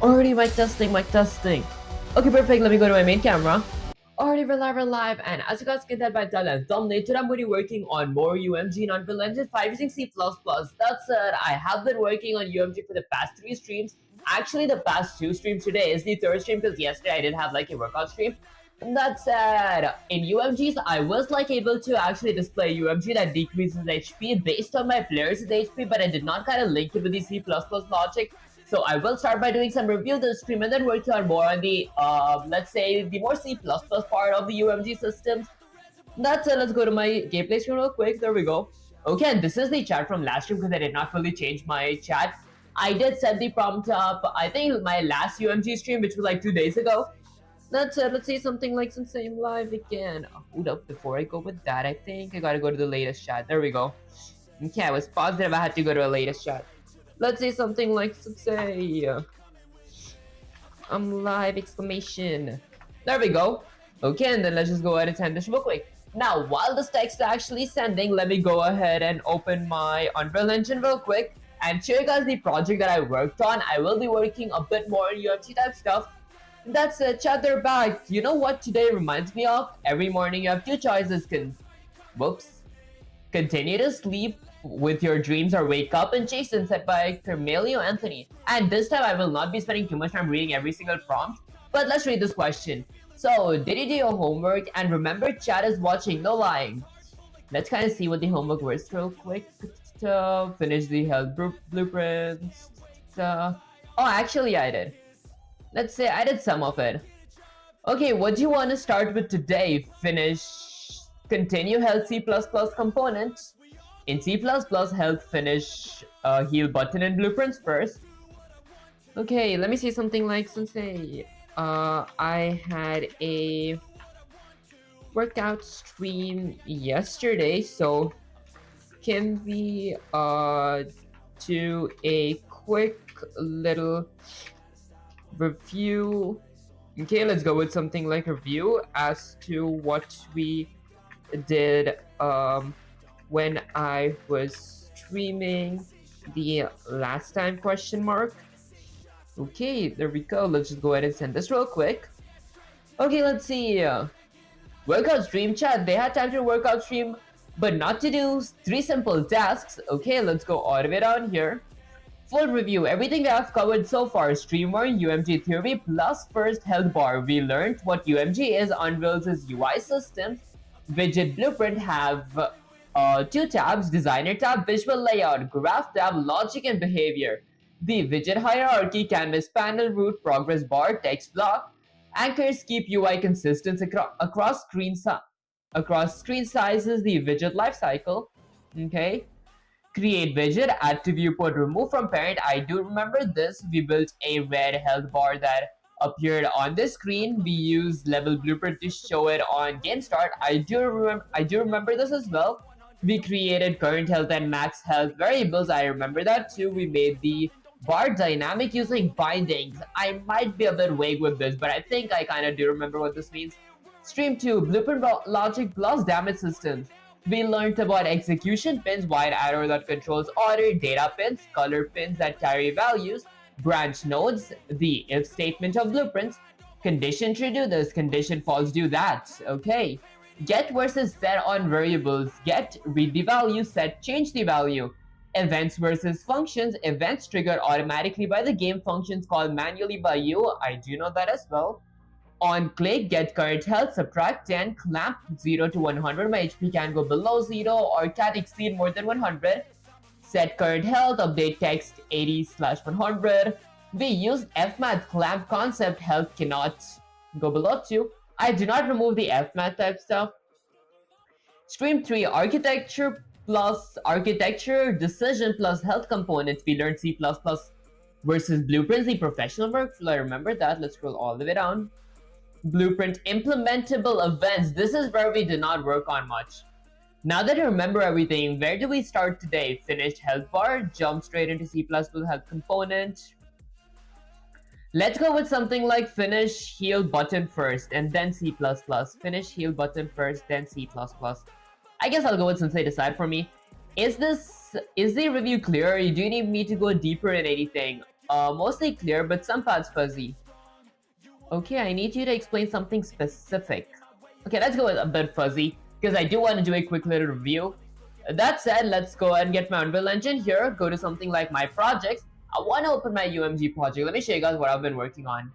Already mic testing, mic testing. Okay, perfect. Let me go to my main camera. Already we're live, and as you guys can tell by the title and thumbnail, today I'm going to be working on more UMG and Unreal Engine 5 using C++. That said, I have been working on UMG for the past 3 streams. Actually, the past 2 streams. Today is the 3rd stream because yesterday I did have like a workout stream. That said, in UMGs, I was like able to actually display UMG that decreases HP based on my player's HP, but I did not kind of link it with the C++ logic. So I will start by doing some review of the stream and then working on more on the, let's say, the more C++ part of the UMG systems. That's it. Let's go to my gameplay screen real quick. There we go. Okay, and this is the chat from last stream because I did not fully change my chat. I did set the prompt up, I think, my last UMG stream, which was like 2 days ago. That's it. Let's see something like some same live again. Hold up, before I go with that, I think I gotta go to the latest chat. There we go. Okay, I was positive I had to go to a latest chat. Let's say something like, say, I'm live, exclamation. There we go. Okay, and then let's just go ahead and send this real quick. Now, while this text is actually sending, let me go ahead and open my Unreal Engine real quick and show you guys the project that I worked on. I will be working a bit more on UMG type stuff. That's it, chat, they're back. You know what today reminds me of? Every morning you have 2 choices. Continue to sleep with your dreams or wake up and chase sunset by Carmelio Anthony. And this time I will not be spending too much time reading every single prompt, but let's read this question. So, did you do your homework? And remember, chat is watching, no lying. Let's kind of see what the homework was real quick. Finish the health blueprints. Oh, actually I did. Let's say I did some of it. Okay, what do you want to start with today? Continue health C++ components. In C++, health finish heal button and blueprints first. Okay, let me see something like, say, I had a workout stream yesterday, so can we do a quick little review? Okay, let's go with something like review as to what we did when I was streaming the last time, question mark. Okay, there we go. Let's just go ahead and send this real quick. Okay, let's see. Workout stream, chat. They had time to workout stream, but not to do 3 simple tasks. Okay, let's go all the way down here. Full review, everything we have covered so far. Stream 1, UMG theory plus first health bar. We learned what UMG is, Unreal's UI system. Widget blueprint have 2 tabs, designer tab, visual layout, graph tab, logic and behavior. The widget hierarchy, canvas panel, root, progress bar, text block. Anchors keep UI consistent across screen sizes, the widget lifecycle. Okay. Create widget, add to viewport, remove from parent. I do remember this. We built a red health bar that appeared on the screen. We used level blueprint to show it on game start. I do remember this as well. We created current health and max health variables. I remember that too. We made the bar dynamic using bindings. I might be a bit vague with this, but I think I kind of do remember what this means. Stream 2, blueprint logic plus damage systems. We learned about execution pins, wide arrow that controls order, data pins, color pins that carry values, branch nodes, the if statement of blueprints, condition true do this, condition false do that. Okay. Get versus set on variables. Get, read the value, set, change the value. Events versus functions. Events triggered automatically by the game, functions called manually by you. I do know that as well. On click, get current health, subtract 10, clamp 0 to 100. My HP can go below 0 or can exceed more than 100. Set current health, update text 80/100. We used fmath clamp concept, health cannot go below 2. I do not remove the fmath type stuff. Stream 3, architecture decision plus health components. We learned C++ versus blueprints, the professional workflow. I remember that. Let's scroll all the way down. Blueprint implementable events. This is where we did not work on much. Now that I remember everything, where do we start today? Finished health bar, jump straight into C++ health component. Let's go with something like finish heal button first and then C++. Finish heal button first, then C++. I guess I'll go with Sensei decide for me. Is the review clear? Do you need me to go deeper in anything? mostly clear, but some parts fuzzy. Okay, I need you to explain something specific. Okay, let's go with a bit fuzzy, because I do want to do a quick little review. That said, let's go ahead and get my Unreal Engine here, go to something like my projects. I want to open my UMG project. Let me show you guys what I've been working on.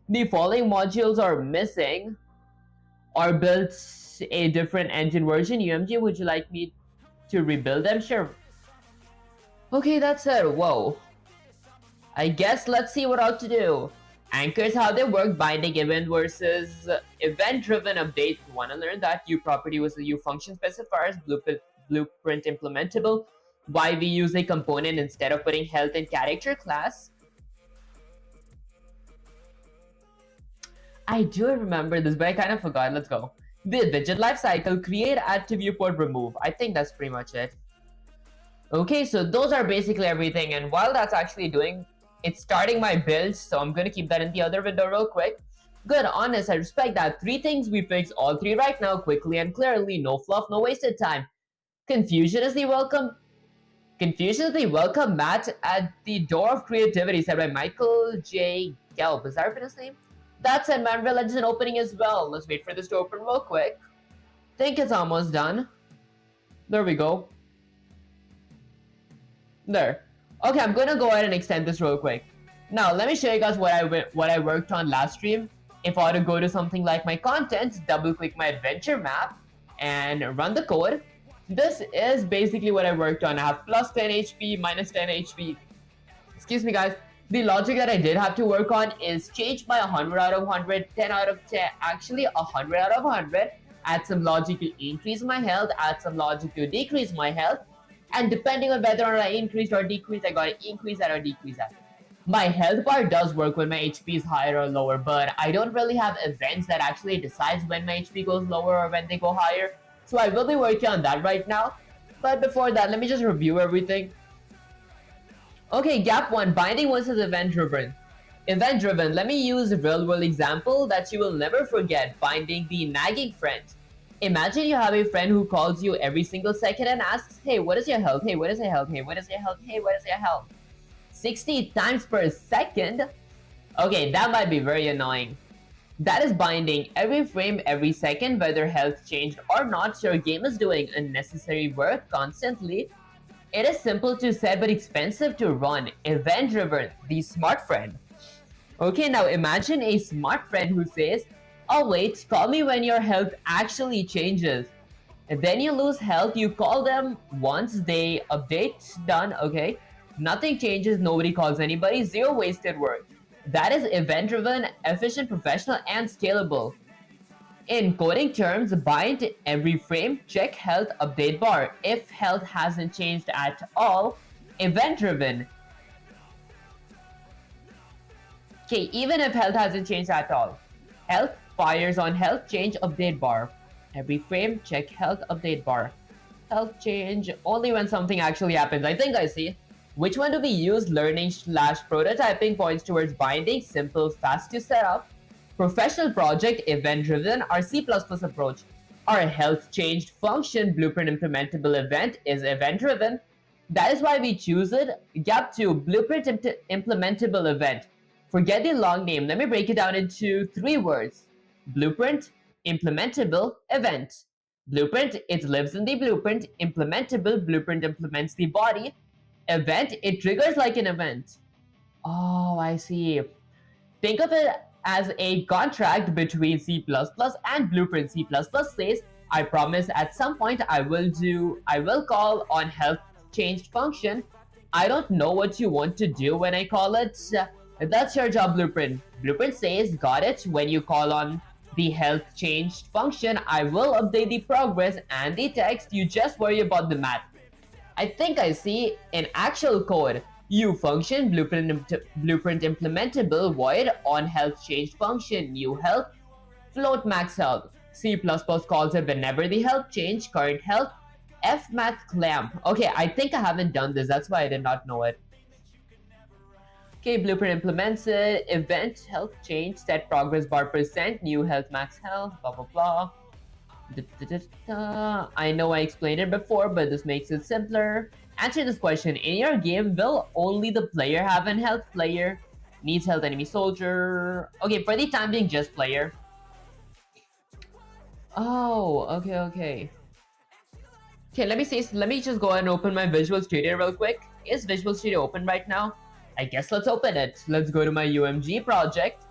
The following modules are missing or built a different engine version. UMG, would you like me to rebuild them? Sure. Okay, that's it. Whoa. I guess let's see what ought to do. Anchors, how they work, binding event versus event-driven update. You want to learn that. U property was the U function specifiers, blueprint implementable. Why we use a component instead of putting health in character class. I do remember this, but I kind of forgot. Let's go. The widget lifecycle, create, add to viewport, remove. I think that's pretty much it. Okay, so those are basically everything. And while that's actually doing, it's starting my build. So I'm going to keep that in the other window real quick. Good, honest, I respect that. 3 things, we fix all 3 right now, quickly and clearly. No fluff, no wasted time. Confusion is the welcome. Confusion is the welcome mat at the door of creativity, said by Michael J. Gelb. Is that his name? That's it, man. Unreal Engine opening as well. Let's wait for this to open real quick. Think it's almost done. There we go. There. Okay, I'm gonna go ahead and extend this real quick. Now, let me show you guys what I worked on last stream. If I were to go to something like my content, double-click my adventure map, and run the code, this is basically what I worked on. I have plus 10 HP, minus 10 HP. Excuse me, guys. The logic that I did have to work on is change my 100 out of 100, 10 out of 10, actually 100 out of 100, add some logic to increase my health, add some logic to decrease my health, and depending on whether or not I increased or decreased, I gotta increase that or decrease that. My health bar does work when my HP is higher or lower, but I don't really have events that actually decides when my HP goes lower or when they go higher, so I will be working on that right now. But before that, let me just review everything. Okay, gap 1, binding versus event driven. Event driven, let me use a real world example that you will never forget, binding the nagging friend. Imagine you have a friend who calls you every single second and asks, hey, what is your health? Hey, what is your health? Hey, what is your health? Hey, what is your health? 60 times per second? Okay, that might be very annoying. That is binding every frame, every second, whether health changed or not. Your game is doing unnecessary work constantly. It is simple to set but expensive to run. Event driven, the smart friend. Okay, now imagine a smart friend who says, oh wait, call me when your health actually changes. And then you lose health, you call them once they update, done, okay. Nothing changes, nobody calls anybody, 0 wasted work. That is event driven, efficient, professional, and scalable. In coding terms, bind every frame, check health, update bar. If health hasn't changed at all, event driven. Okay, even if health hasn't changed at all. Health fires on health change, update bar. Every frame, check health, update bar. Health change only when something actually happens. I think I see. Which one do we use? Learning / prototyping points towards binding, simple, fast to set up. Professional project, event-driven, our C++ approach. Our health changed function, blueprint implementable event is event-driven. That is why we choose it. Gap 2, blueprint implementable event. Forget the long name. Let me break it down into 3 words. Blueprint, implementable, event. Blueprint, it lives in the blueprint. Implementable, blueprint implements the body. Event, it triggers like an event. Oh, I see. Think of it as a contract between C++ and Blueprint. C++ says, I promise at some point I will call on health changed function. I don't know what you want to do when I call it. That's your job, Blueprint. Blueprint says, got it. When you call on the health changed function, I will update the progress and the text. You just worry about the math. I think I see in actual code. U function, blueprint implementable, void, on health changed function, new health, float max health. C++ calls it whenever the health change, current health, fmath clamp. Okay, I think I haven't done this, that's why I did not know it. Okay, blueprint implements it, event, health change, set progress bar %, new health max health, blah blah blah. I know I explained it before, but this makes it simpler. Answer this question. In your game, will only the player have an health? Player needs health, enemy soldier. Okay, for the time being, just player. Oh, okay. Okay, let me just go ahead and open my Visual Studio real quick. Is Visual Studio open right now? I guess let's open it. Let's go to my UMG project.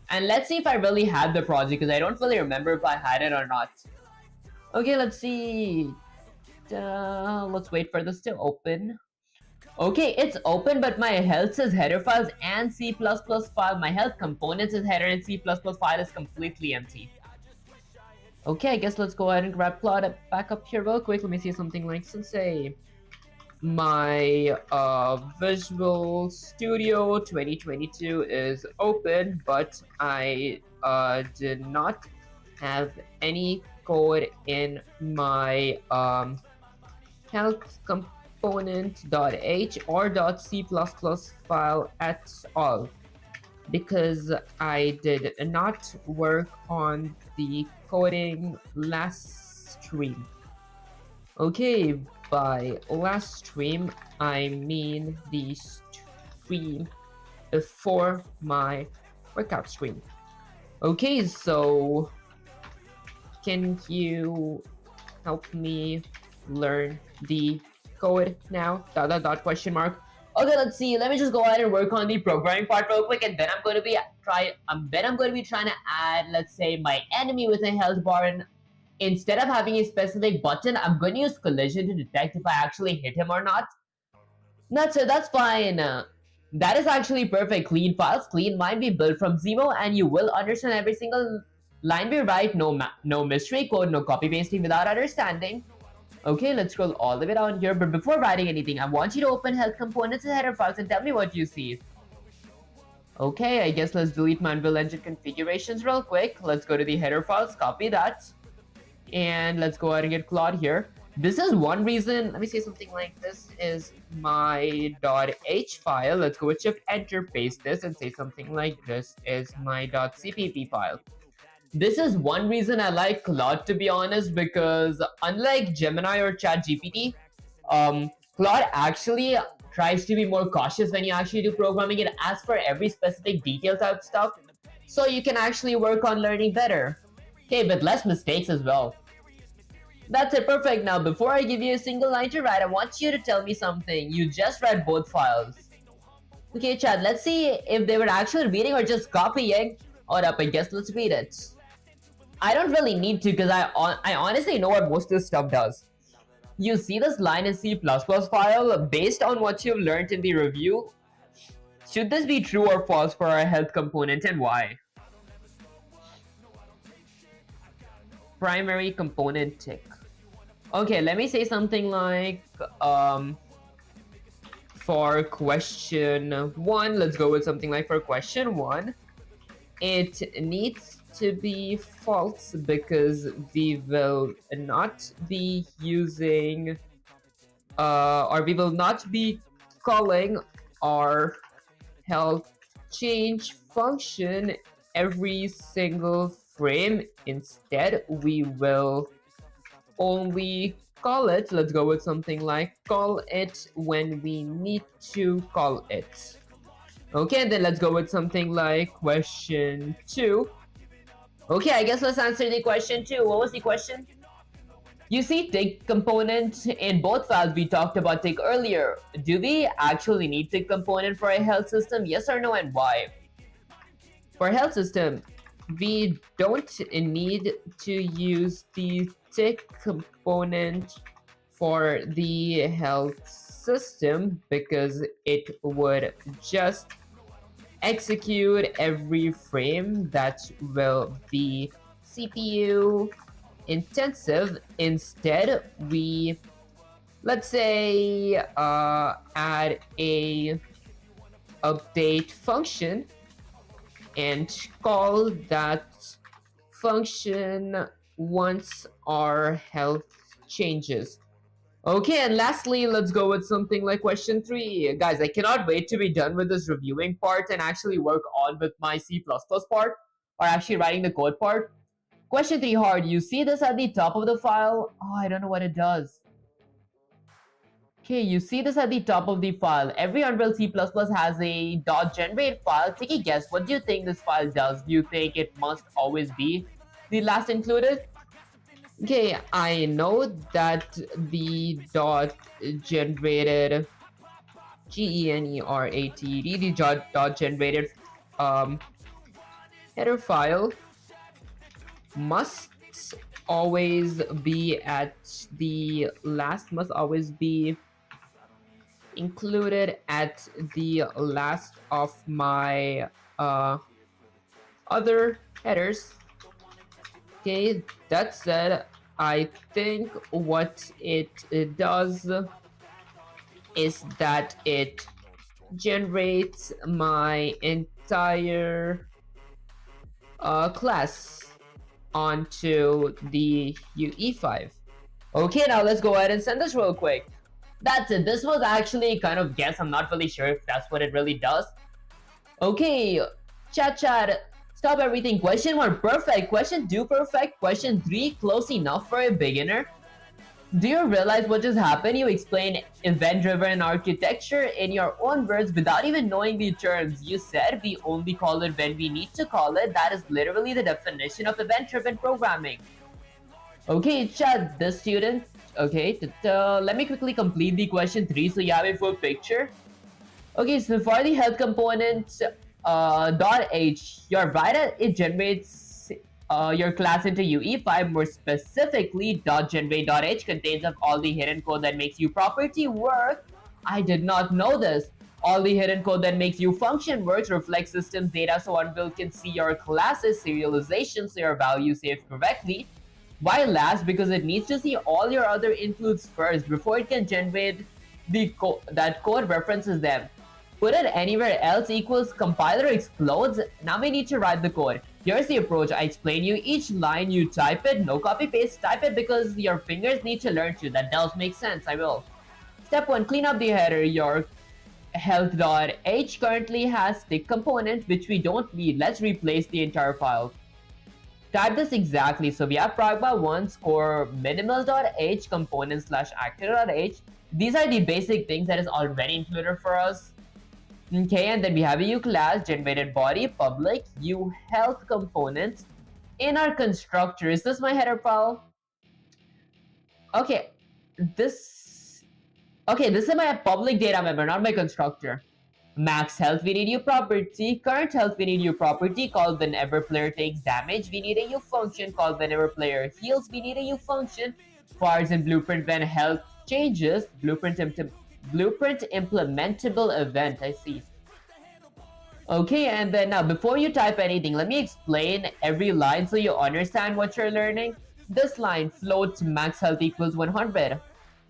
And let's see if I really had the project, because I don't really remember if I had it or not. Okay, let's see. Let's wait for this to open. Okay, it's open, but my health says header files and C++ file. My health components is header and C++ file is completely empty. Okay, I guess let's go ahead and grab plot back up here real quick. Let me see something like, say, my Visual Studio 2022 is open, but I did not have any code in my health component.h or .c++ file at all, because I did not work on the coding last stream. Okay, by last stream, I mean the stream before my workout stream. Okay, so can you help me learn the code now? Question mark. Okay, let's see. Let me just go ahead and work on the programming part real quick, and then I'm going to be trying to add, let's say, my enemy with a health bar, and instead of having a specific button, I'm going to use collision to detect if I actually hit him or not. That's it. That's fine. That is actually perfect. Clean files, clean might be built from zero, and you will understand every single line we write. No mystery code, no copy pasting without understanding. Okay, let's scroll all the way down here. But before writing anything, I want you to open health components and header files and tell me what you see. Okay, I guess let's delete my Unreal Engine configurations real quick. Let's go to the header files, copy that. And let's go ahead and get Claude here. This is one reason. Let me say something like this is my .h file. Let's go with Shift Enter, paste this, and say something like this is my .cpp file. This is one reason I like Claude, to be honest, because unlike Gemini or ChatGPT, Claude actually tries to be more cautious when you actually do programming. It asks for every specific detail type stuff, so you can actually work on learning better. Okay, but less mistakes as well. That's it, perfect. Now, before I give you a single line to write, I want you to tell me something. You just read both files. Okay, Chad, let's see if they were actually reading or just copying. Hold up, I guess let's read it. I don't really need to, because I honestly know what most of this stuff does. You see this line in C++ file, based on what you've learned in the review, should this be true or false for our health component, and why? Primary component tick. Okay, let me say something like, for question 1, let's go with something like for question 1, it needs to be false because we will not be using, or we will not be calling our health change function every single frame. Instead, we will only call it, let's go with something like call it when we need to call it. Okay, then let's go with something like question 2. Okay, I guess let's answer the question 2. What was the question? You see tick component in both files. We talked about tick earlier. Do we actually need tick component for a health system? Yes or no, and why? For a health system, we don't need to use the tick component for the health system because it would just execute every frame that will be CPU intensive. Instead, we, let's say, add a update function and call that function once our health changes. Okay, and lastly, let's go with something like question 3. Guys, I cannot wait to be done with this reviewing part and actually work on with my C++ part, or actually writing the code part. Question 3 hard. You see this at the top of the file? Oh, I don't know what it does. Okay, you see this at the top of the file. Every Unreal C++ has a .generate file. Take a guess. What do you think this file does? Do you think it must always be the last included? Okay, I know that the .generated GENERATED, the .generated header file must always be at the last, must always be included at the last of my other headers. Okay, that said, I think what it does is that it generates my entire class onto the UE5. Okay, now let's go ahead and send this real quick. That's it. This was actually kind of guess. I'm not really sure if that's what it really does. Okay, chat. Stop everything. Question 1, perfect. Question 2, perfect. Question 3, close enough for a beginner. Do you realize what just happened? You explain event-driven architecture in your own words without even knowing the terms. You said we only call it when we need to call it. That is literally the definition of event-driven programming. Okay, chat, the student. Okay, let me quickly complete the question 3 so you have a full picture. Okay, so for the health component .h, you're right, it generates your class into UE5. More specifically, .generate.h contains of all the hidden code that makes you property work. I did not know this. All the hidden code that makes you function works reflects systems data so Unreal can see your class's serialization so your value saved correctly. Why last? Because it needs to see all your other includes first before it can generate the that code references them. Put it anywhere else equals compiler explodes. Now we need to write the code. Here's the approach. I explain you each line, you type it, no copy paste, type it because your fingers need to learn to. That does make sense, I will. Step 1, clean up the header. Your health.h currently has stick component which we don't need. Let's replace the entire file. Type this exactly. So we have pragma1 score minimal.h component / actor.h. These are the basic things that is already included for us. Okay, and then we have a U class, generated body, public, U health components. In our constructor, is this my header file? Okay, this is my public data member, not my constructor. Max health, we need U property. Current health, we need U property called whenever player takes damage. We need a U function called whenever player heals. We need a U function. Fars and blueprint when health changes. Blueprint implementable event, I see. Okay, and then now before you type anything, let me explain every line so you understand what you're learning. This line, float max health equals 100.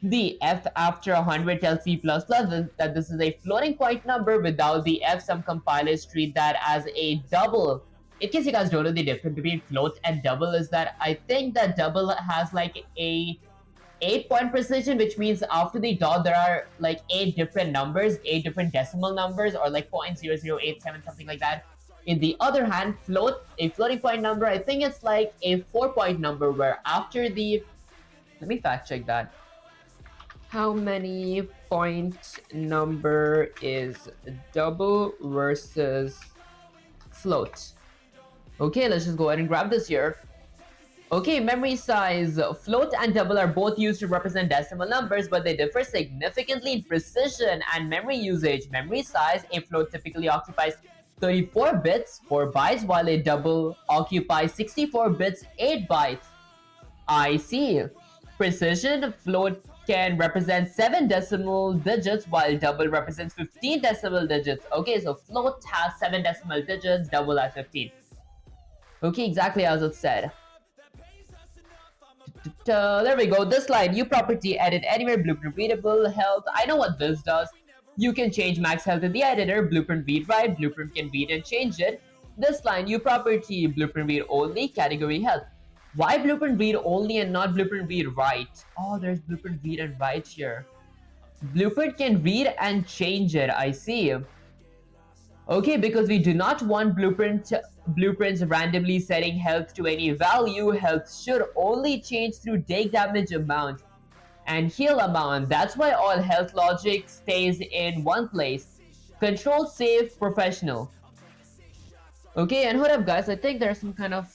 The f after 100 tells C++ that this is a floating point number. Without the f, some compilers treat that as a double. In case you guys don't know the difference between float and double is that I think that double has like a 8-point precision, which means after the dot there are like 8 different numbers, 8 different decimal numbers, or like 0.0087, something like that. In the other hand, a floating point number, I think it's like a 4-point number where after the, let me fact check that. How many point number is double versus float? Okay, let's just go ahead and grab this here. Okay, memory size. Float and double are both used to represent decimal numbers, but they differ significantly in precision and memory usage. Memory size, a float typically occupies 34 bits, 4 bytes, while a double occupies 64 bits, 8 bytes. I see. Precision, float can represent 7 decimal digits, while double represents 15 decimal digits. Okay, so float has 7 decimal digits, double has 15. Okay, exactly as it said. There we go. This line, U property, edit anywhere, blueprint readable, health. I know what this does. You can change max health in the editor, blueprint read write, blueprint can read and change it. This line, U property, blueprint read only, category health. Why blueprint read only and not blueprint read write? Oh, there's blueprint read and write here. Blueprint can read and change it, I see. Okay, because we do not want blueprints randomly setting health to any value. Health should only change through take damage amount and heal amount. That's why all health logic stays in one place. Control, save, professional. Okay, and hold up guys, I think there's some kind of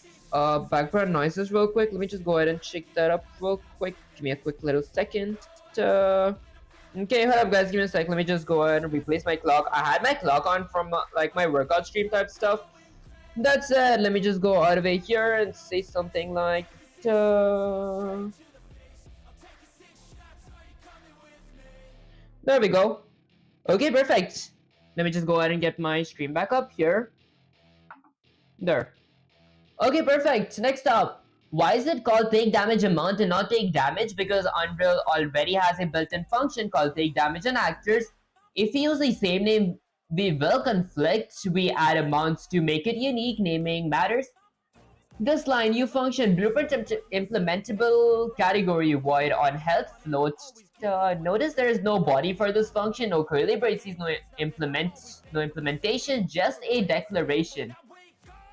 background noises real quick. Let me just go ahead and check that up real quick. Give me a quick little second. Okay, hold up guys, give me a sec. Let me just go ahead and replace my clock. I had my clock on from like my workout stream type stuff. That's it. Let me just go out of it here and say something like there we go. Okay, perfect. Let me just go ahead and get my stream back up here. There. Okay, perfect. Next up, why is it called take damage amount and not take damage? Because Unreal already has a built-in function called take damage on actors. If we use the same name, we will conflict. We add amounts to make it unique. Naming matters. This line, you function blueprint implementable category void on health float. Notice there is no body for this function, no curly braces, no implementation, just a declaration.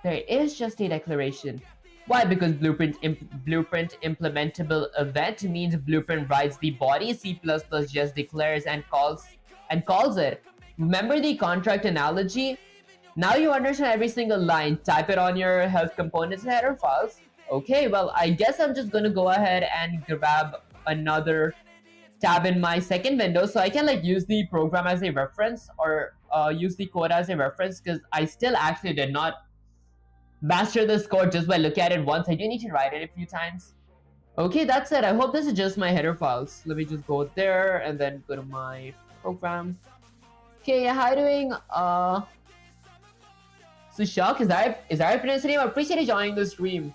There is just a declaration. Why? Because blueprint implementable event means blueprint writes the body. C++ just declares and calls it. Remember the contract analogy? Now you understand every single line. Type it on your health components header files. Okay, well I guess I'm just gonna go ahead and grab another tab in my second window so I can like use the program as a reference or use the code as a reference, because I still actually did not master this code just by looking at it once. I do need to write it a few times. Okay, that's it. I hope this is just my header files. Let me just go there and then go to my program. Okay, how doing? Sushak, is that how I pronounce your name? I appreciate you joining the stream.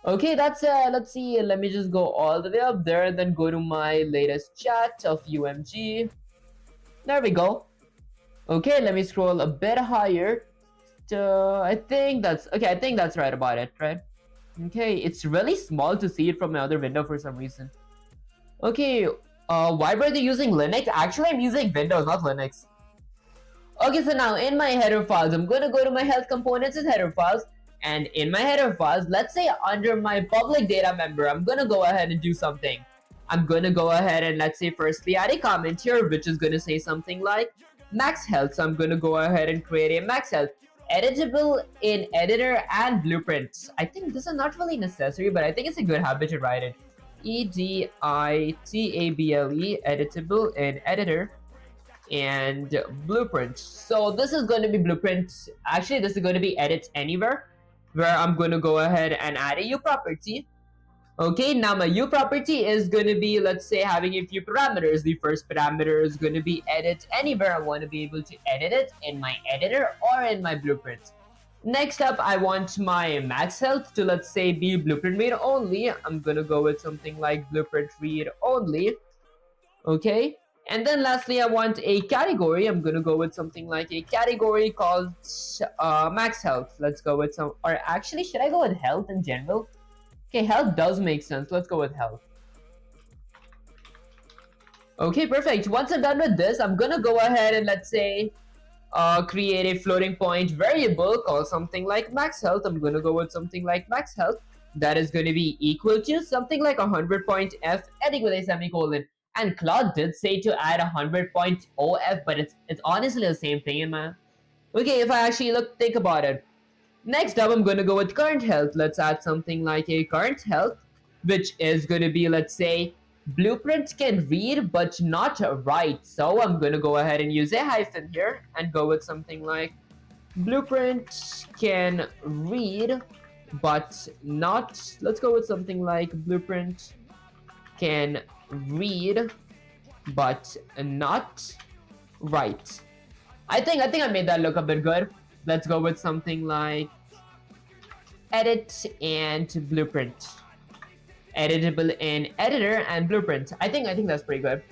Okay, that's let's see. Let me just go all the way up there and then go to my latest chat of UMG. There we go. Okay, let me scroll a bit higher. I think that's okay. I think that's right about it, right? Okay, it's really small to see it from my other window for some reason. Okay, why were they using Linux? Actually, I'm using Windows, not Linux. Okay, so now in my header files, I'm gonna go to my health components as header files, and in my header files, let's say under my public data member, I'm gonna go ahead and do something. I'm gonna go ahead and let's say firstly add a comment here, which is gonna say something like max health. So I'm gonna go ahead and create a max health. Editable in editor and blueprints. I think this is not really necessary, but I think it's a good habit to write it. editable, editable in editor and blueprint. So this is going to be blueprint. Actually, this is going to be edit anywhere, where I'm going to go ahead and add a U property. Okay, now my U property is going to be, let's say, having a few parameters. The first parameter is going to be edit anywhere. I want to be able to edit it in my editor or in my blueprint. Next up, I want my max health to, let's say, be blueprint read only. I'm going to go with something like blueprint read only. Okay, and then lastly, I want a category. I'm going to go with something like a category called max health. Let's go with some, or actually, should I go with health in general? Okay, health does make sense. Let's go with health. Okay, perfect. Once I'm done with this, I'm gonna go ahead and let's say create a floating point variable called something like max health. I'm gonna go with something like max health. That is going to be equal to something like 100.f ending with a semicolon. And Claude did say to add 100.0f, but it's honestly the same thing, man. Okay, if I actually think about it. Next up, I'm going to go with current health. Let's add something like a current health, which is going to be, let's say, blueprint can read but not write. So I'm going to go ahead and use a hyphen here and go with something like blueprint can read but not. Let's go with something like blueprint can read but not write. I think I made that look a bit good. Let's go with something like edit and blueprint. Editable in editor and blueprint. I think that's pretty good.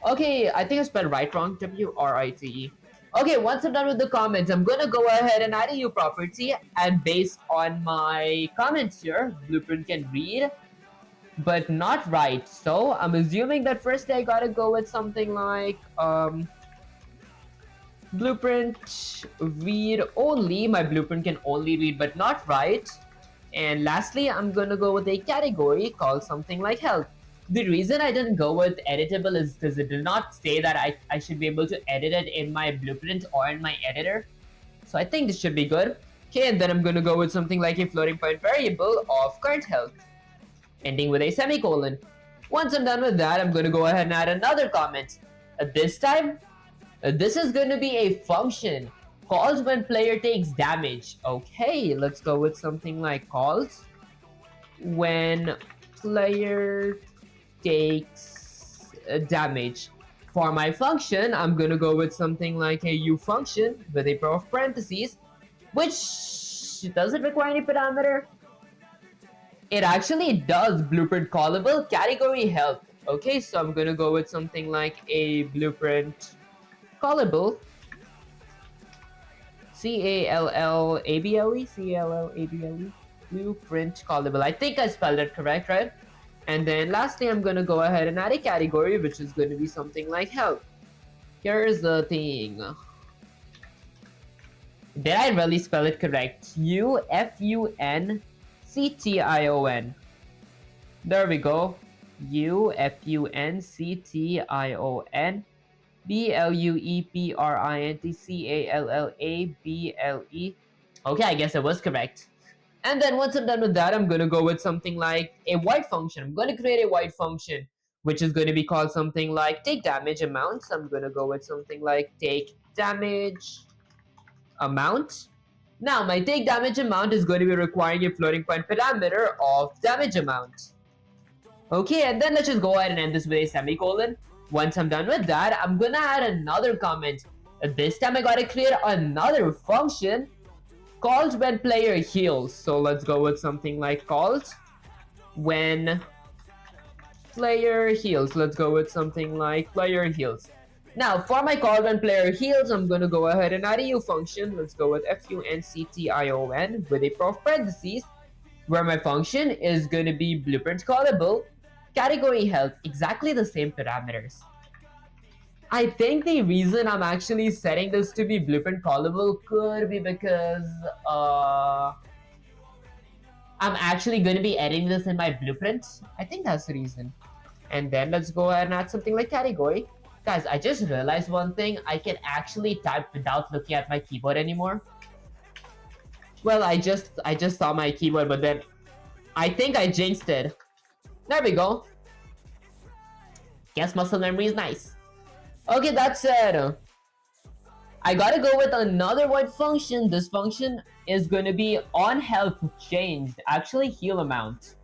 Okay, I think I spelled right wrong. W-R-I-T-E. Okay, once I'm done with the comments, I'm gonna go ahead and add a U property, and based on my comments here, blueprint can read but not write. So I'm assuming that first I gotta go with something like Blueprint read only. My blueprint can only read but not write. And lastly, I'm gonna go with a category called something like health. The reason I didn't go with editable is because it did not say that I should be able to edit it in my blueprint or in my editor. So I think this should be good. Okay, and then I'm gonna go with something like a floating point variable of current health, ending with a semicolon. Once I'm done with that, I'm gonna go ahead and add another comment. This time, this is gonna be a function called when player takes damage. Okay, let's go with something like calls when player takes damage. For my function, I'm gonna go with something like a u function with a pair of parentheses, which doesn't require any parameter. It actually does blueprint callable category health. Okay, so I'm gonna go with something like a blueprint callable C-A-L-L-A-B-L-E blueprint callable. I think I spelled it correct, right? And then lastly, I'm gonna go ahead and add a category, which is going to be something like health. Here's the thing. Did I really spell it correct? U-F-U-N-C-T-I-O-N. There we go. U-F-U-N-C-T-I-O-N. B-L-U-E-P-R-I-N-T-C-A-L-L-A-B-L-E. Okay, I guess I was correct. And then once I'm done with that, I'm gonna go with something like a void function. I'm gonna create a void function, which is gonna be called something like take damage amount. So I'm gonna go with something like take damage amount. Now my take damage amount is going to be requiring a floating point parameter of damage amount. Okay, and then let's just go ahead and end this with a semicolon. Once I'm done with that, I'm gonna add another comment. This time I gotta create another function called when player heals. So let's go with something like called when player heals. Let's go with something like player heals. Now for my call when player heals, I'm gonna go ahead and add a u function. Let's go with F-U-N-C-T-I-O-N with a pair of parentheses, where my function is gonna be blueprint callable category health, exactly the same parameters. I think the reason I'm actually setting this to be blueprint callable could be because I'm actually going to be editing this in my blueprint. I think that's the reason. And then let's go ahead and add something like category. Guys, I just realized one thing. I can actually type without looking at my keyboard anymore. Well, I just saw my keyboard, but then I think I jinxed it. There we go. Guess muscle memory is nice. Okay, that's it. I gotta go with another void function. This function is gonna be on health changed, actually heal amount.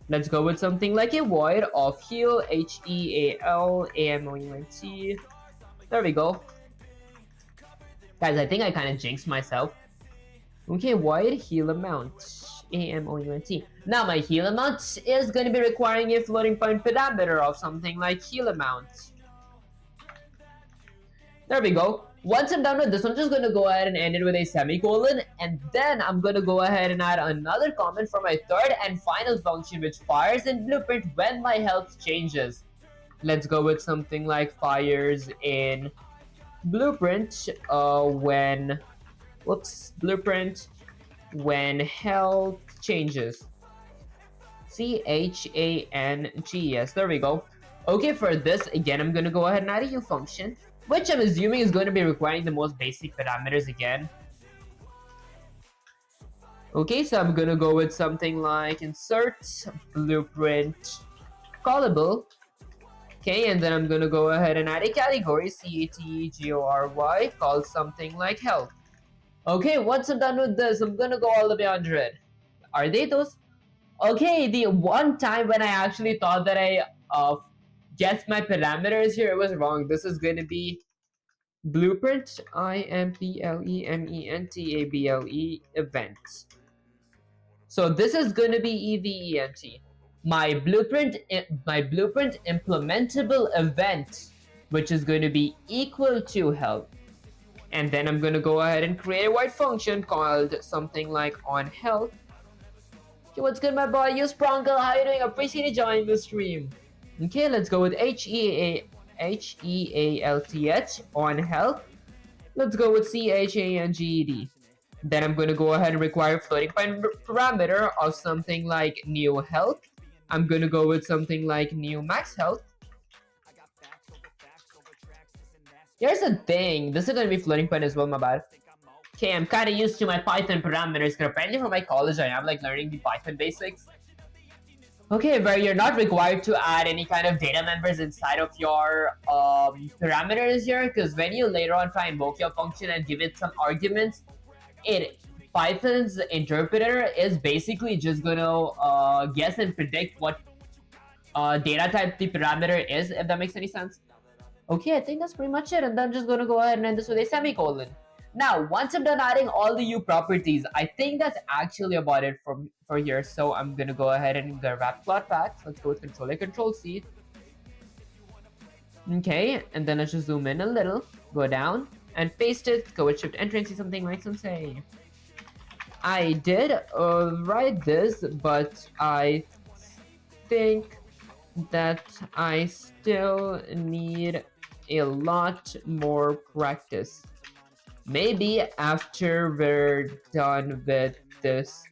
Let's go with something like a void of heal, H-E-A-L-A-M-O-U-N-T. There we go. Guys, I think I kind of jinxed myself. Okay, void heal amount, A-M-O-U-N-T. Now my heal amount is going to be requiring a floating point parameter of something like heal amount. There we go. Once I'm done with this, I'm just going to go ahead and end it with a semicolon, and then I'm going to go ahead and add another comment for my third and final function, which fires in blueprint when my health changes. Let's go with something like fires in blueprint blueprint when health changes. C-H-A-N-G-S. There we go. Okay, for this, again, I'm going to go ahead and add a u function, which I'm assuming is going to be requiring the most basic parameters again. Okay, so I'm going to go with something like insert blueprint callable. Okay, and then I'm going to go ahead and add a category, C-A-T-E-G-O-R-Y, called something like health. Okay, once I'm done with this, I'm going to go all the way 100. Are they those? Okay, the one time when I actually thought that I guessed my parameters here, it was wrong. This is going to be blueprint, I-M-P-L-E-M-E-N-T-A-B-L-E event. So this is going to be E-V-E-N-T. My blueprint implementable event, which is going to be equal to health. And then I'm going to go ahead and create a void function called something like on health. Okay, what's good, my boy? You Spronkle, how you doing? Appreciate you joining the stream. Okay, let's go with H-E-A-L-T-H on health. Let's go with CHANGED. Then I'm going to go ahead and require floating point parameter of something like new health. I'm going to go with something like new max health. Here's the thing, this is going to be floating point as well, my bad. Okay, I'm kind of used to my Python parameters because apparently for my college I am like learning the Python basics. Okay, where you're not required to add any kind of data members inside of your parameters here, because when you later on try and invoke your function and give it some arguments, Python's interpreter is basically just gonna guess and predict what data type the parameter is, if that makes any sense. Okay, I think that's pretty much it, and then I'm just gonna go ahead and end this with a semicolon. Now, once I'm done adding all the U properties, I think that's actually about it for here. So I'm gonna go ahead and wrap plot back. Let's go with Control A, Control C. Okay, and then let's just zoom in a little, go down, and paste it. Go with Shift Enter and see something like some say. I did write this, but I think that I still need a lot more practice. Maybe after we're done with this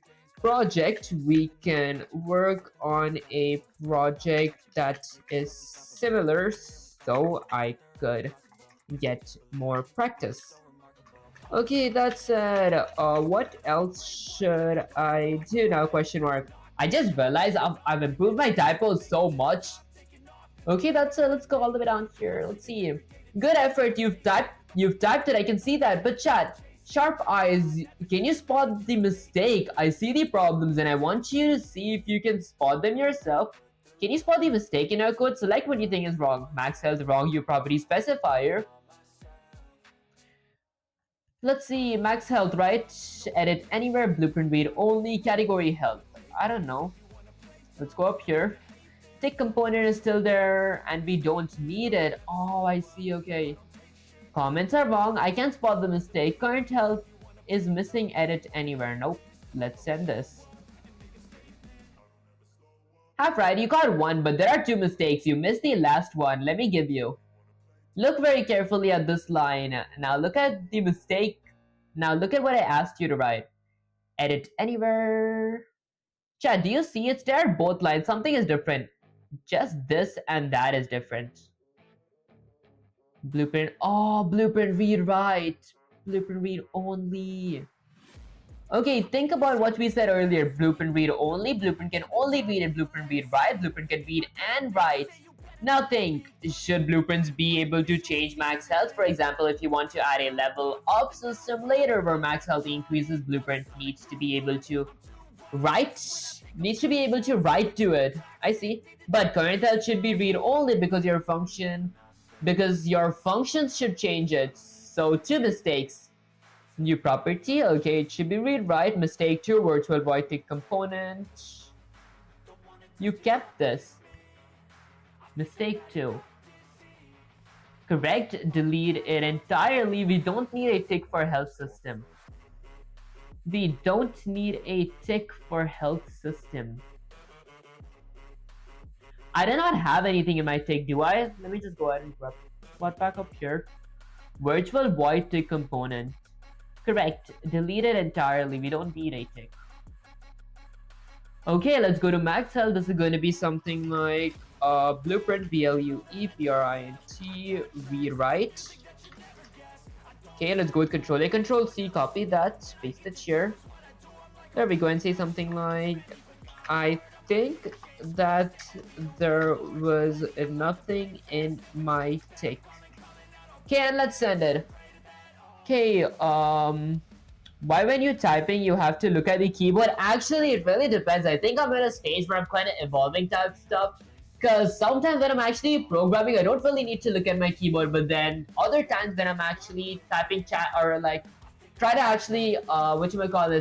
project, we can work on a project that is similar so I could get more practice. Okay, that said, what else should I do now? Question mark. I just realized I've improved my typos so much. Okay, that's let's go all the way down here. Let's see. Good effort. You've typed it. I can see that. But chat, sharp eyes. Can you spot the mistake? I see the problems, and I want you to see if you can spot them yourself. Can you spot the mistake in our code? Select what you think is wrong. Max health wrong. U property specifier. Let's see, max health, right? Edit anywhere, blueprint read only, category health. I don't know. Let's go up here. Tick component is still there and we don't need it. Oh, I see, okay. Comments are wrong. I can't spot the mistake. Current health is missing, edit anywhere. Nope. Let's send this. Half right, you got one, but there are two mistakes. You missed the last one. Let me give you. Look very carefully at this line. Now look at the mistake. Now look at what I asked you to write. Edit anywhere. Chat, do you see it's there? Both lines. Something is different. Just this and that is different. Blueprint. Oh, blueprint read write. Blueprint read only. Okay, think about what we said earlier. Blueprint read only. Blueprint can only read it. Blueprint read write. Blueprint can read and write. Now think, should blueprints be able to change max health? For example, if you want to add a level up system later where max health increases, blueprint needs to be able to write to it. I see. But current health should be read only because your functions should change it. So two mistakes. New property, okay, it should be read write. Mistake 2, virtual void tick component. You kept this. Mistake 2. Correct, delete it entirely. We don't need a tick for health system. We don't need a tick for health system. I do not have anything in my tick, do I? Let me just go ahead and grab what back up here. Virtual void tick component. Correct, delete it entirely. We don't need a tick. Okay, let's go to max health. This is going to be something like blueprint BLUEPRINT read write. Okay, let's go with Control A, Control C, copy that, paste it here. There we go, and say something like, I think that there was nothing in my tick. Okay, and let's send it. Okay, why when you're typing you have to look at the keyboard? Actually, it really depends. I think I'm at a stage where I'm kind of evolving type stuff. Because sometimes when I'm actually programming, I don't really need to look at my keyboard. But then other times when I'm actually typing chat or like try to actually,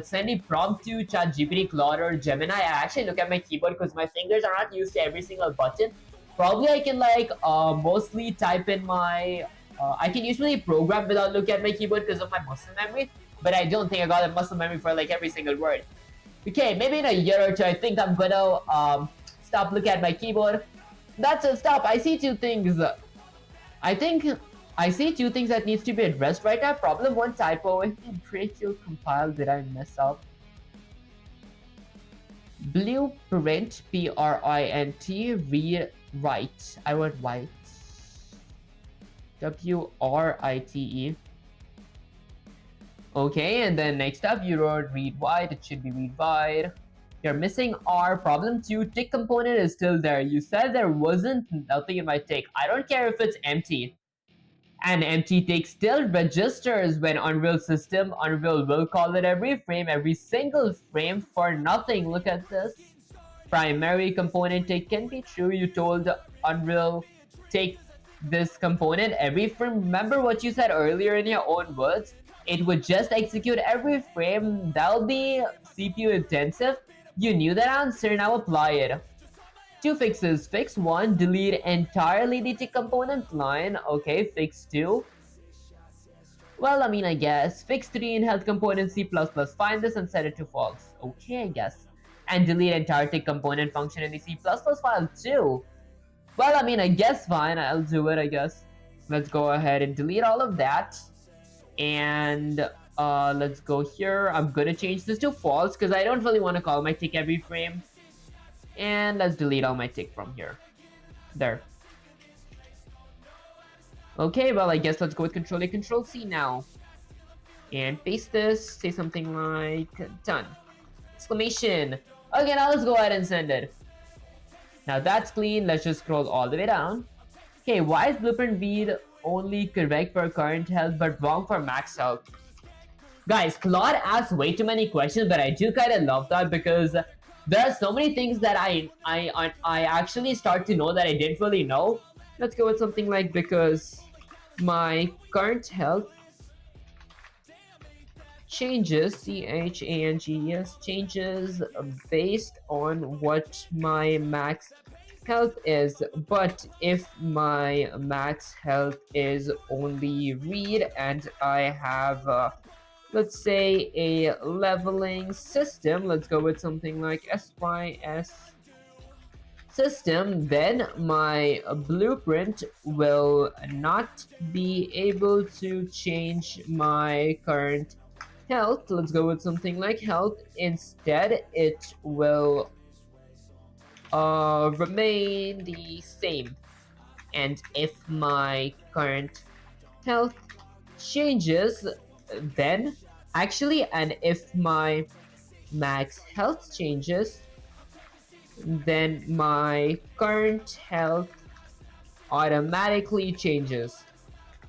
send a prompt to ChatGPT, Claude, or Gemini, I actually look at my keyboard because my fingers are not used to every single button. Probably I can like mostly type in my... I can usually program without looking at my keyboard because of my muscle memory. But I don't think I got a muscle memory for like every single word. Okay, maybe in a year or two, I think I'm gonna stop looking at my keyboard. That's a stop. I see two things. I think I see two things that needs to be addressed right now. Problem one, typo. If you break your compile, did I mess up? Blueprint, Print, read write. I wrote white. Write. Okay, and then next up you wrote read wide. It should be read wide. You're missing R. Problem 2, tick component is still there. You said there wasn't nothing in my tick. I don't care if it's empty. An empty tick still registers when Unreal will call it every frame, every single frame for nothing. Look at this. Primary component tick can be true. You told Unreal take this component every frame. Remember what you said earlier in your own words? It would just execute every frame. That'll be CPU intensive. You knew that answer, now apply it. Two fixes. Fix 1, delete entirely the tick component line. Okay, fix 2. Well, I mean, I guess. Fix 3 in health component C++. Find this and set it to false. Okay, I guess. And delete entire tick component function in the C++ file too. Well, I mean, I guess fine. I'll do it, I guess. Let's go ahead and delete all of that. And let's go here. I'm gonna change this to false because I don't really want to call my tick every frame. And let's delete all my tick from here. There. Okay, well, I guess let's go with Control A, Control C now. And paste this. Say something like done. Exclamation. Okay, now let's go ahead and send it. Now that's clean. Let's just scroll all the way down. Okay, why is blueprint read only correct for current health but wrong for max health? Guys, Claude asks way too many questions, but I do kind of love that because there are so many things that I actually start to know that I didn't really know. Let's go with something like because my current health changes, changes, changes based on what my max health is, but if my max health is only read and I have let's say a leveling system, let's go with something like SYS system, then my blueprint will not be able to change my current health. Let's go with something like health. Instead, it will remain the same. And if my current health changes, then actually, and if my max health changes, then my current health automatically changes.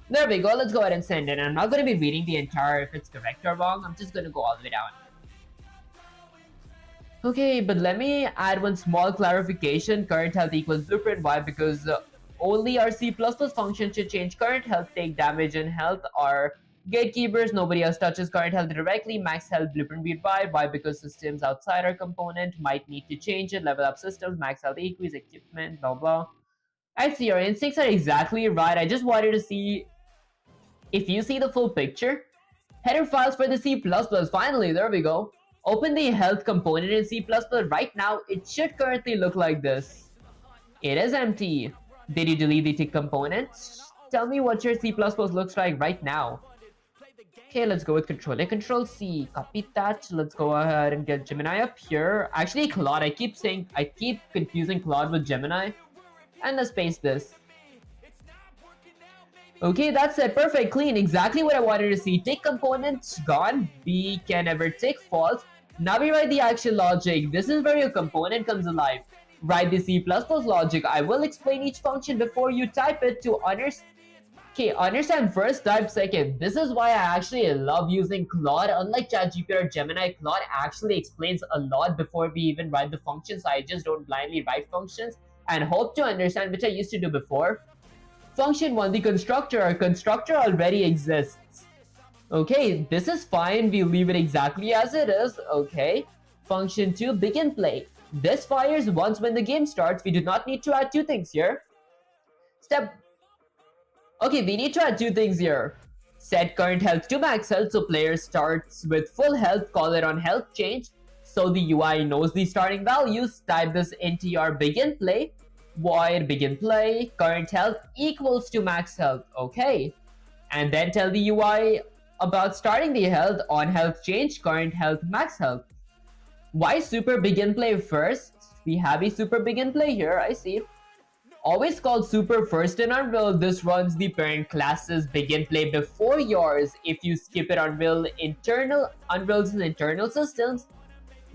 There we go. Let's go ahead and send it. I'm not going to be reading the entire if it's correct or wrong. I'm just going to go all the way down. Okay, but let me add one small clarification. Current health equals blueprint. Why? Because only our C++ function should change current health, take damage, and health are gatekeepers. Nobody else touches current health directly. Max health blueprint read by. Why? Because systems outside our component might need to change it. Level up systems, max health equals equipment, blah blah. I see your instincts are exactly right. I just wanted to see if you see the full picture. Header files for the C++. Finally, there we go. Open the health component in C++. Right now, it should currently look like this. It is empty. Did you delete the tick component? Tell me what your C++ looks like right now. Okay, let's go with Control A, Control C. Copy that. Let's go ahead and get Gemini up here. Actually, Claude. I keep confusing Claude with Gemini. And let's paste this. Okay, that's it. Perfect, clean. Exactly what I wanted to see. Tick component gone. B can never tick false. Now we write the actual logic. This is where your component comes alive. Write the C++ logic. I will explain each function before you type it to understand. Okay, understand first, type second. This is why I actually love using Claude. Unlike ChatGPT or Gemini, Claude actually explains a lot before we even write the functions. So I just don't blindly write functions and hope to understand, which I used to do before. Function 1, the constructor. Our constructor already exists. Okay, this is fine. We leave it exactly as it is. Okay. Function 2, begin play. This fires once when the game starts. We do not need to add two things here. Okay, we need to add two things here. Set current health to max health so player starts with full health. Call it on health change. So the UI knows the starting values. Type this into your begin play. Void begin play, current health equals to max health. Okay, And then tell the UI about starting the health, on health change, current health, max health. Why super begin play first? We have a super begin play here, I see. Always called super first in Unreal, this runs the parent class's begin play before yours. If you skip it, Unreal's internal systems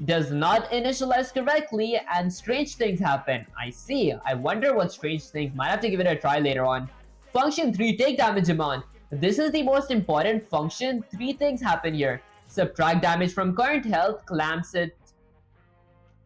does not initialize correctly and strange things happen. I see. I wonder what strange things. Might have to give it a try later on. Function 3, take damage amount. This is the most important function. 3 things happen here. Subtract damage from current health, clamps it.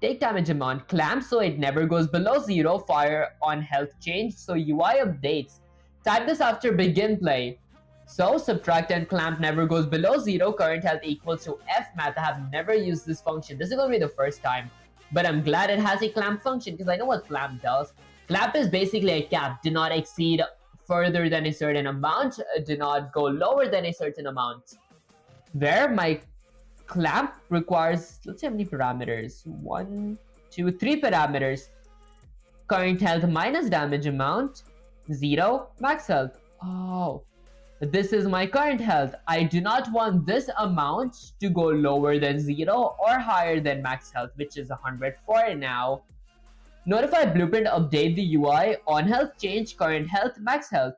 Take damage amount, clamp so it never goes below 0, fire on health change, so UI updates. Type this after begin play. So subtract and clamp never goes below 0, current health equals to fmath. I have never used this function. This is going to be the first time. But I'm glad it has a clamp function because I know what clamp does. Clamp is basically a cap. Do not exceed further than a certain amount. Do not go lower than a certain amount. Where my clamp requires, let's see how many parameters. 1, 2, 3 parameters. Current health minus damage amount. 0, max health. Oh, this is my current health. I do not want this amount to go lower than 0 or higher than max health, which is 104 now. Notify blueprint, update the UI, on health change, current health, max health.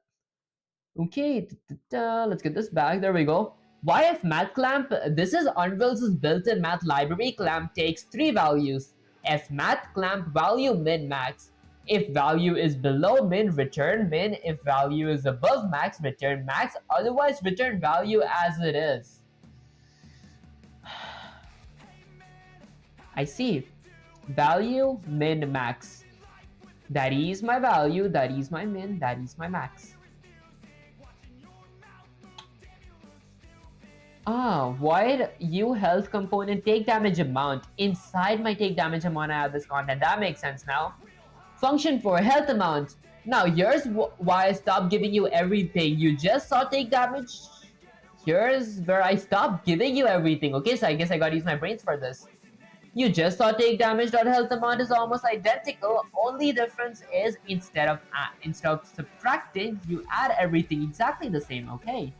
Okay, let's get this back. There we go. YF math clamp, this is Unreal's built-in math library. Clamp takes 3 values. F math clamp value min max. If value is below min, return min. If value is above max, return max. Otherwise, return value as it is. I see. Value min max. That is my value, that is my min, that is my max. Void U health component take damage amount. Inside my take damage amount, I have this content. That makes sense now. Function for health amount. Now here's why I stopped giving you everything. You just saw take damage. Here's where I stopped giving you everything. Okay, so I guess I gotta use my brains for this. You just saw take damage. Health amount is almost identical. Only difference is instead of subtracting, you add everything exactly the same. Okay.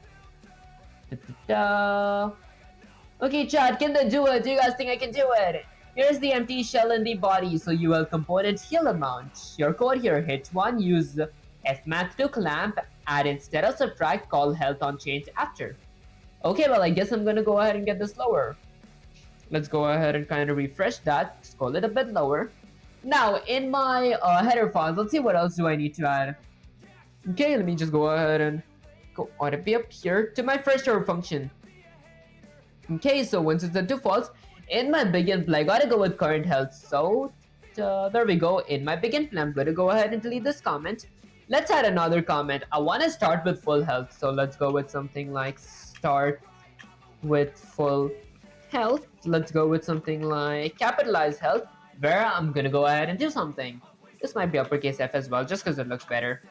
Okay, chat, can they do it? Do you guys think I can do it? Here's the empty shell in the body, so you will component heal amount. Your code here, hit 1, use fmath to clamp, add instead of subtract, call health on change after. Okay, well, I guess I'm gonna go ahead and get this lower. Let's go ahead and kind of refresh that, scroll it a bit lower. Now, in my header files, let's see what else do I need to add. Okay, let me just go ahead and go on be up here to my first order function. Okay, so once it's at default, in my begin play, I gotta go with current health. So there we go. In my begin play, I'm gonna go ahead and delete this comment. Let's add another comment. I want to start with full health, so let's go with something like start with full health. Let's go with something like capitalize health, where I'm gonna go ahead and do something. This might be uppercase F as well, just because it looks better.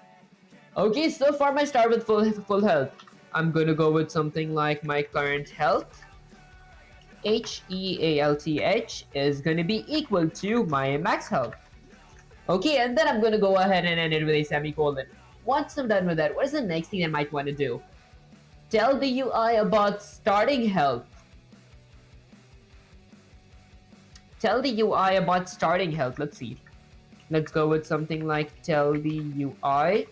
Okay, so for my start with full health, I'm gonna go with something like my current health. HEALTH is gonna be equal to my max health. Okay, and then I'm gonna go ahead and end it with a semicolon. Once I'm done with that, what is the next thing I might want to do? Tell the UI about starting health. Tell the UI about starting health. Let's see. Let's go with something like tell the UI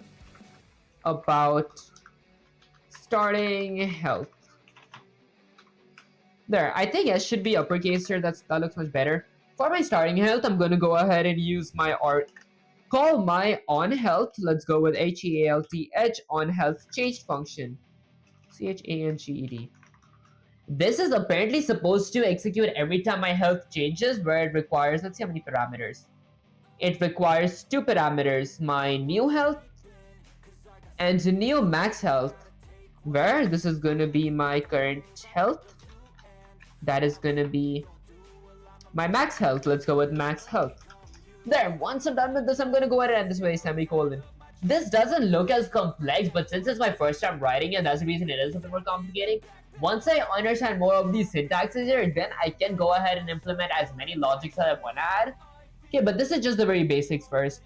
about starting health. There, I think S should be uppercase here. That looks much better. For my starting health, I'm gonna go ahead and use my call my on health. Let's go with HEALTH on health changed function. CHANGED. This is apparently supposed to execute every time my health changes, where it requires, let's see how many parameters. It requires 2 parameters, my new health and new max health, where this is going to be my current health. That is going to be my max health. Let's go with max health. There, once I'm done with this, I'm going to go ahead and end this with a semicolon. This doesn't look as complex, but since it's my first time writing it, that's the reason it is a bit more complicated. Once I understand more of these syntaxes here, then I can go ahead and implement as many logics that I want to add. Okay, but this is just the very basics first.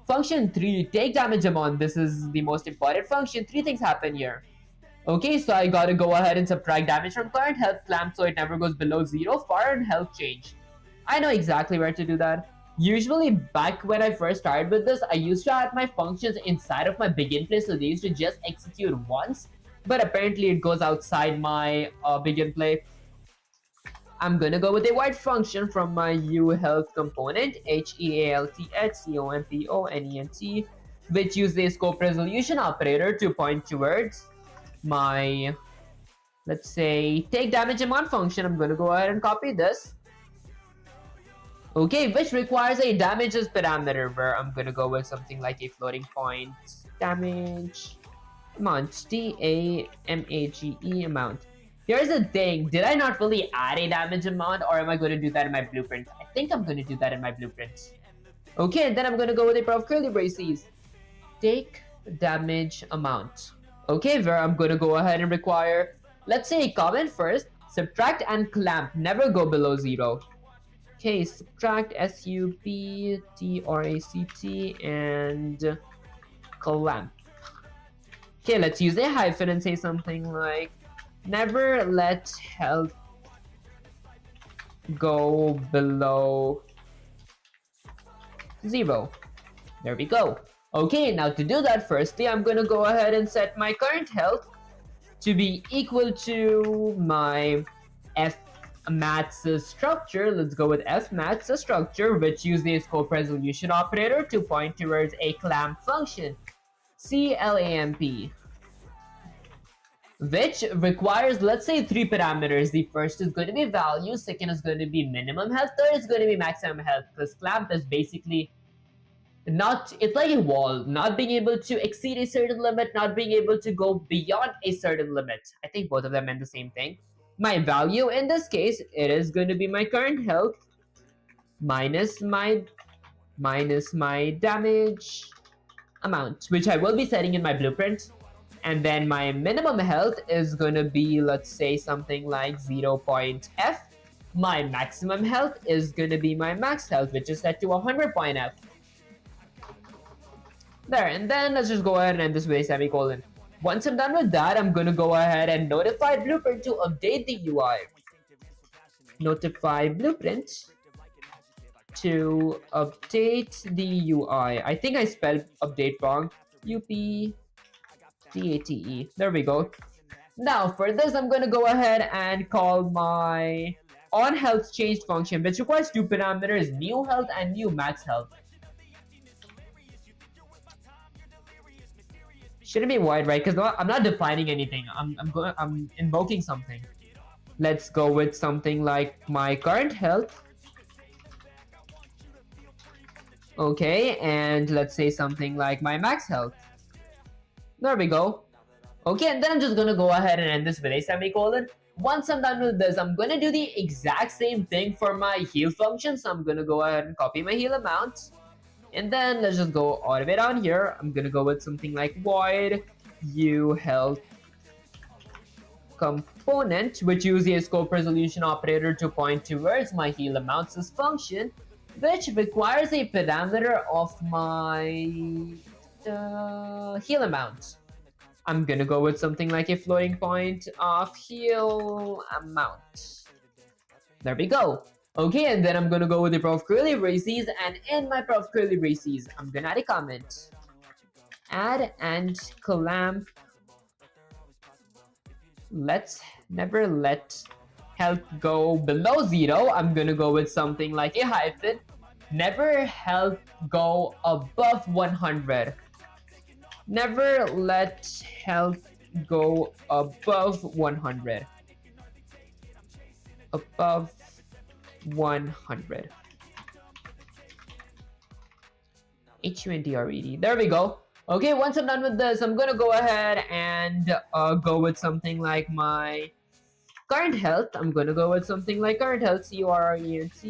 Function 3, take damage amount. This is the most important function. 3 things happen here. Okay, so I gotta go ahead and subtract damage from current health clamp so it never goes below 0. Fire and health change. I know exactly where to do that. Usually back when I first started with this, I used to add my functions inside of my begin play, so they used to just execute once. But apparently it goes outside my begin play. I'm gonna go with a white function from my uHealth component, HEALTHCOMPONENT, which uses a scope resolution operator to point towards my, let's say, take damage amount function. I'm gonna go ahead and copy this. Okay, which requires a damages parameter where I'm gonna go with something like a floating point damage amount, DAMAGE amount. Here's the thing, did I not really add a damage amount, or am I going to do that in my blueprint? I think I'm going to do that in my blueprint. Okay, and then I'm going to go with a pair of curly braces. Take damage amount. Okay, where I'm going to go ahead and require, let's say, a comment first, subtract and clamp, never go below 0. Okay, subtract, SUBTRACT, and clamp. Okay, let's use a hyphen and say something like, never let health go below 0. There we go. Okay, now to do that, firstly, I'm gonna go ahead and set my current health to be equal to my F maths structure. Let's go with F maths structure, which uses the scope resolution operator to point towards a clamp function, CLAMP, which requires, let's say, 3 parameters. The first is going to be value, second is going to be minimum health, third is going to be maximum health, because clamp is basically not, it's like a wall, not being able to exceed a certain limit, not being able to go beyond a certain limit. I think both of them meant the same thing. My value in this case, it is going to be my current health minus my damage amount, which I will be setting in my blueprint. And then my minimum health is going to be, let's say, something like 0.f. My maximum health is going to be my max health, which is set to 100.f. There, and then let's just go ahead and end this with a semicolon. Once I'm done with that, I'm going to go ahead and notify Blueprint to update the UI. Notify Blueprint to update the UI. I think I spelled update wrong. UPDATE. There we go. Now for this, I'm going to go ahead and call my on health changed function, which requires 2 parameters, new health and new max health. Shouldn't be wide, right? Because I'm not defining anything. I'm invoking something. Let's go with something like my current health. Okay, and let's say something like my max health. There we go. Okay, and then I'm just gonna go ahead and end this with a semicolon. Once I'm done with this, I'm gonna do the exact same thing for my heal function. So I'm gonna go ahead and copy my heal amount. And then let's just go all the way down here. I'm gonna go with something like void uHealth component, which uses a scope resolution operator to point towards my heal amounts function, which requires a parameter of my heal amount. I'm gonna go with something like a floating point of heal amount. There we go. Okay, and then I'm gonna go with the pair of curly braces, and in my pair of curly braces, I'm gonna add a comment. Add and clamp. Let's never let health go below 0. I'm gonna go with something like a hyphen. Never health go above 100. Never let health go above 100. Above 100. HUNDRED. There we go. Okay, once I'm done with this, I'm gonna go ahead and go with something like my current health. I'm gonna go with something like current health, CURRENT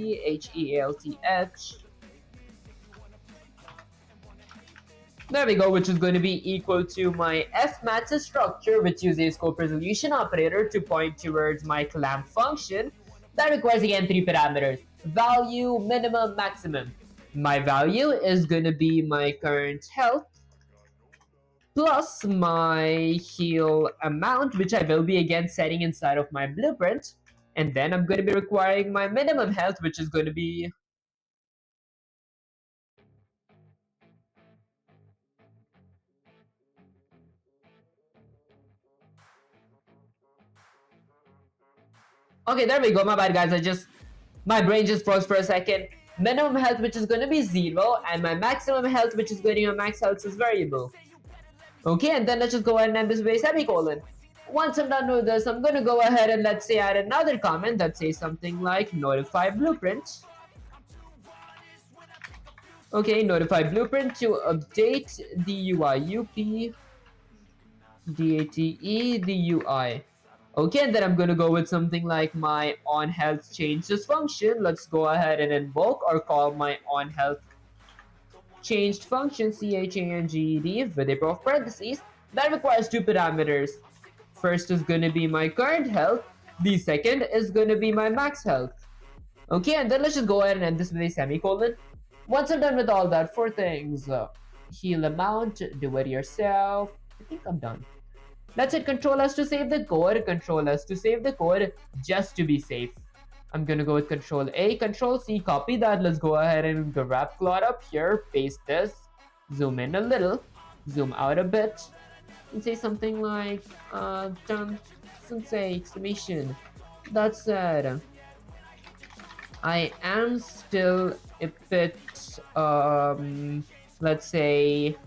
There we go, which is going to be equal to my F maths structure, which uses a scope resolution operator to point towards my clamp function. That requires again 3 parameters: value, minimum, maximum. My value is going to be my current health. plus my heal amount, which I will be again setting inside of my blueprint. And then I'm going to be requiring my minimum health, which is going to be... Okay, there we go. My bad, guys. My brain just froze for a second. Minimum health, which is going to be 0, and my maximum health, which is going to be my max health, is variable. Okay, and then let's just go ahead and end this with a semicolon. Once I'm done with this, I'm going to go ahead and let's say add another comment that says something like notify blueprint. Okay, notify blueprint to update the UI. UP DATE the UI. Okay, and then I'm going to go with something like my on health changes function. Let's go ahead and invoke or call my on health changed function changed with a pair of parentheses that requires two parameters. First is going to be my current health. The second is going to be my max health. Okay, and then let's just go ahead and end this with a semicolon. Once I'm done with all that, four things. Heal amount, do it yourself. I think I'm done. Let's hit Control S to save the code, Control S to save the code, just to be safe. I'm gonna go with Control A, Control C, copy that. Let's go ahead and grab Claude up here, paste this, zoom in a little, zoom out a bit, and say something like, sensei, exclamation. That said, I am still a bit, let's say,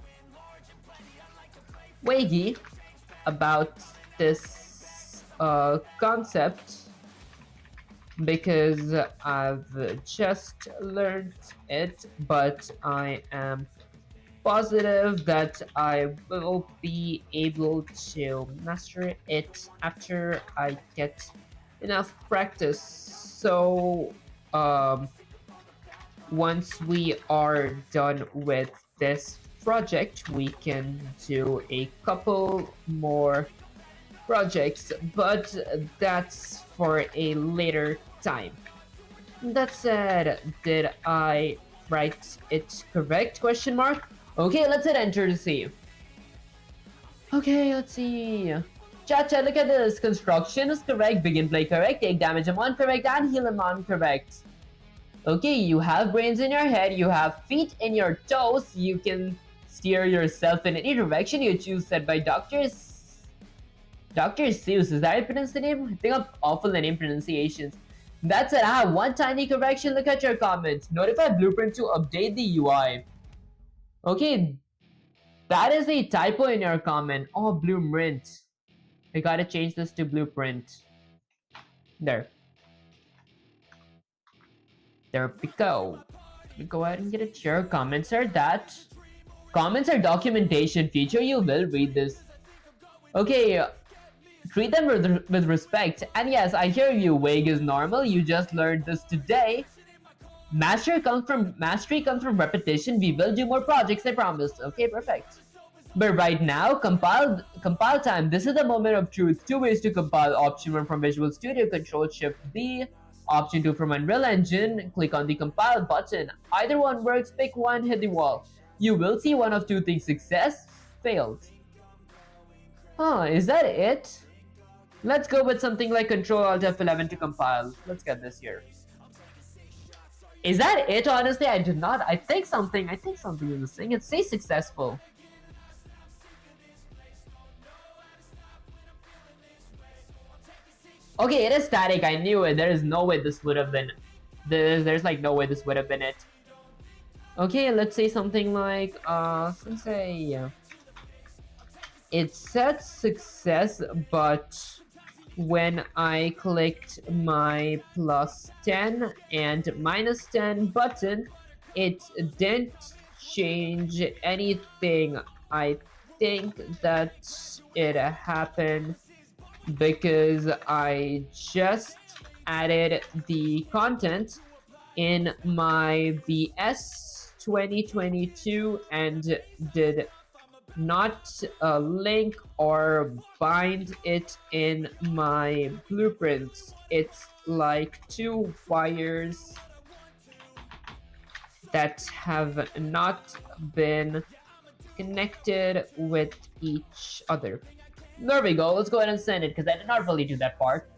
waggy about this concept because I've just learned it, but I am positive that I will be able to master it after I get enough practice. So once we are done with this project, we can do a couple more projects, but that's for a later time. That said, did I write it correct? Question mark. Okay, let's hit enter to see. Okay, let's see. Chat, look at this. Construction is correct, begin play correct, take damage amount correct, and heal amount correct. Okay, you have brains in your head, you have feet in your toes, you can steer yourself in any direction you choose, said by Dr. Seuss. Is that how you pronounce the name? I think I'm awful in name pronunciations. That's it. I have one tiny correction. Look at your comment. Notify blueprint to update the UI. Okay, that is a typo in your comment. Oh, blueprint. I gotta change this to blueprint. There. There we go. Go ahead and get it here. Comments are that. Comments are documentation feature. You will read this. Okay, treat them with respect. And yes, I hear you. Vague is normal. You just learned this today. Mastery comes from repetition. We will do more projects, I promise. Okay, perfect. But right now, compile time. This is the moment of truth. Two ways to compile. Option 1 from Visual Studio, Control Shift B. Option 2 from Unreal Engine, click on the compile button. Either one works, pick one, hit the wall. You will see one of two things: success, failed. Huh, is that it? Let's go with something like Control Alt F11 to compile. Let's get this here. Is that it? Honestly, I did not. I think something is missing. It says successful. Okay, it is static. I knew it. There is no way this would have been. There's like no way this would have been it. Okay, let's say something like let's say it said success, but when I clicked my +10 and -10 button, it didn't change anything. I think that it happened because I just added the content in my VS 2022 and did not link or bind it in my blueprints. It's like two wires that have not been connected with each other. There we go. Let's go ahead and send it because I did not really do that part.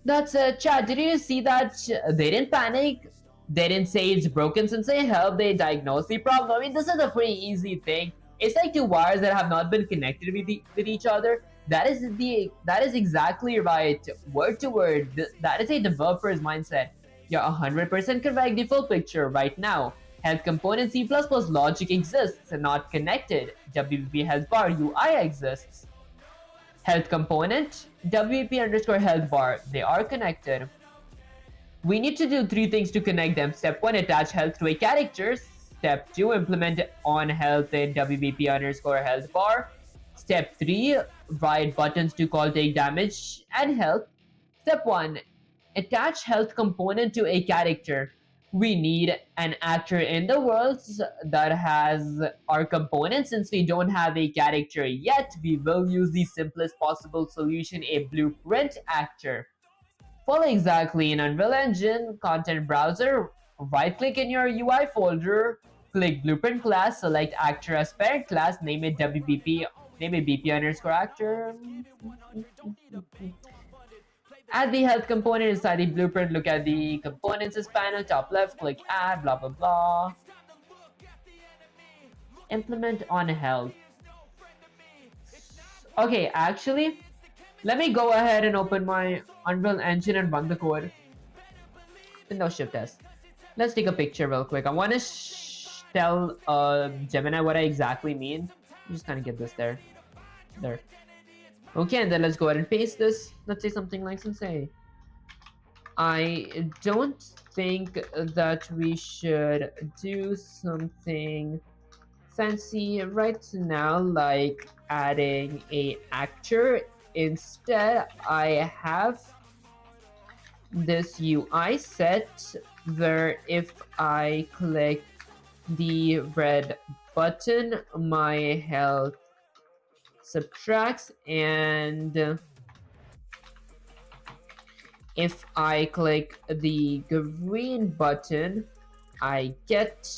That's chat. Did you see that? They didn't panic. They didn't say it's broken since they helped. They diagnosed the problem. I mean, this is a pretty easy thing. It's like two wires that have not been connected with each other. That is exactly right. Word to word. That is a developer's mindset. You're 100% correct. The full picture right now. Health component C++ logic exists and not connected. WP health bar UI exists. Health component, WP underscore health bar, they are connected. We need to do three things to connect them. Step 1, attach health to a character. Step 2, implement on health in WP underscore health bar. Step 3, write buttons to call take damage and health. Step 1, attach health component to a character. We need an actor in the world that has our component. Since we don't have a character yet, we will use the simplest possible solution, a blueprint actor. Follow exactly in Unreal Engine, content browser, right click in your UI folder, click blueprint class, select actor as parent class, name it WBP, name it BP underscore actor. Add the health component inside the blueprint. Look at the components panel, top left, click add, blah blah blah. Implement on health. Okay, actually, let me go ahead and open my Unreal Engine and run the code. Windows Shift S. Let's take a picture real quick. I want to tell Gemini what I exactly mean. Just kind of get this there. There. Okay, and then let's go ahead and paste this. Let's say something like sensei. I don't think that we should do something fancy right now, like adding a actor. Instead, I have this UI set where if I click the red button, my health subtracts, and if I click the green button, I get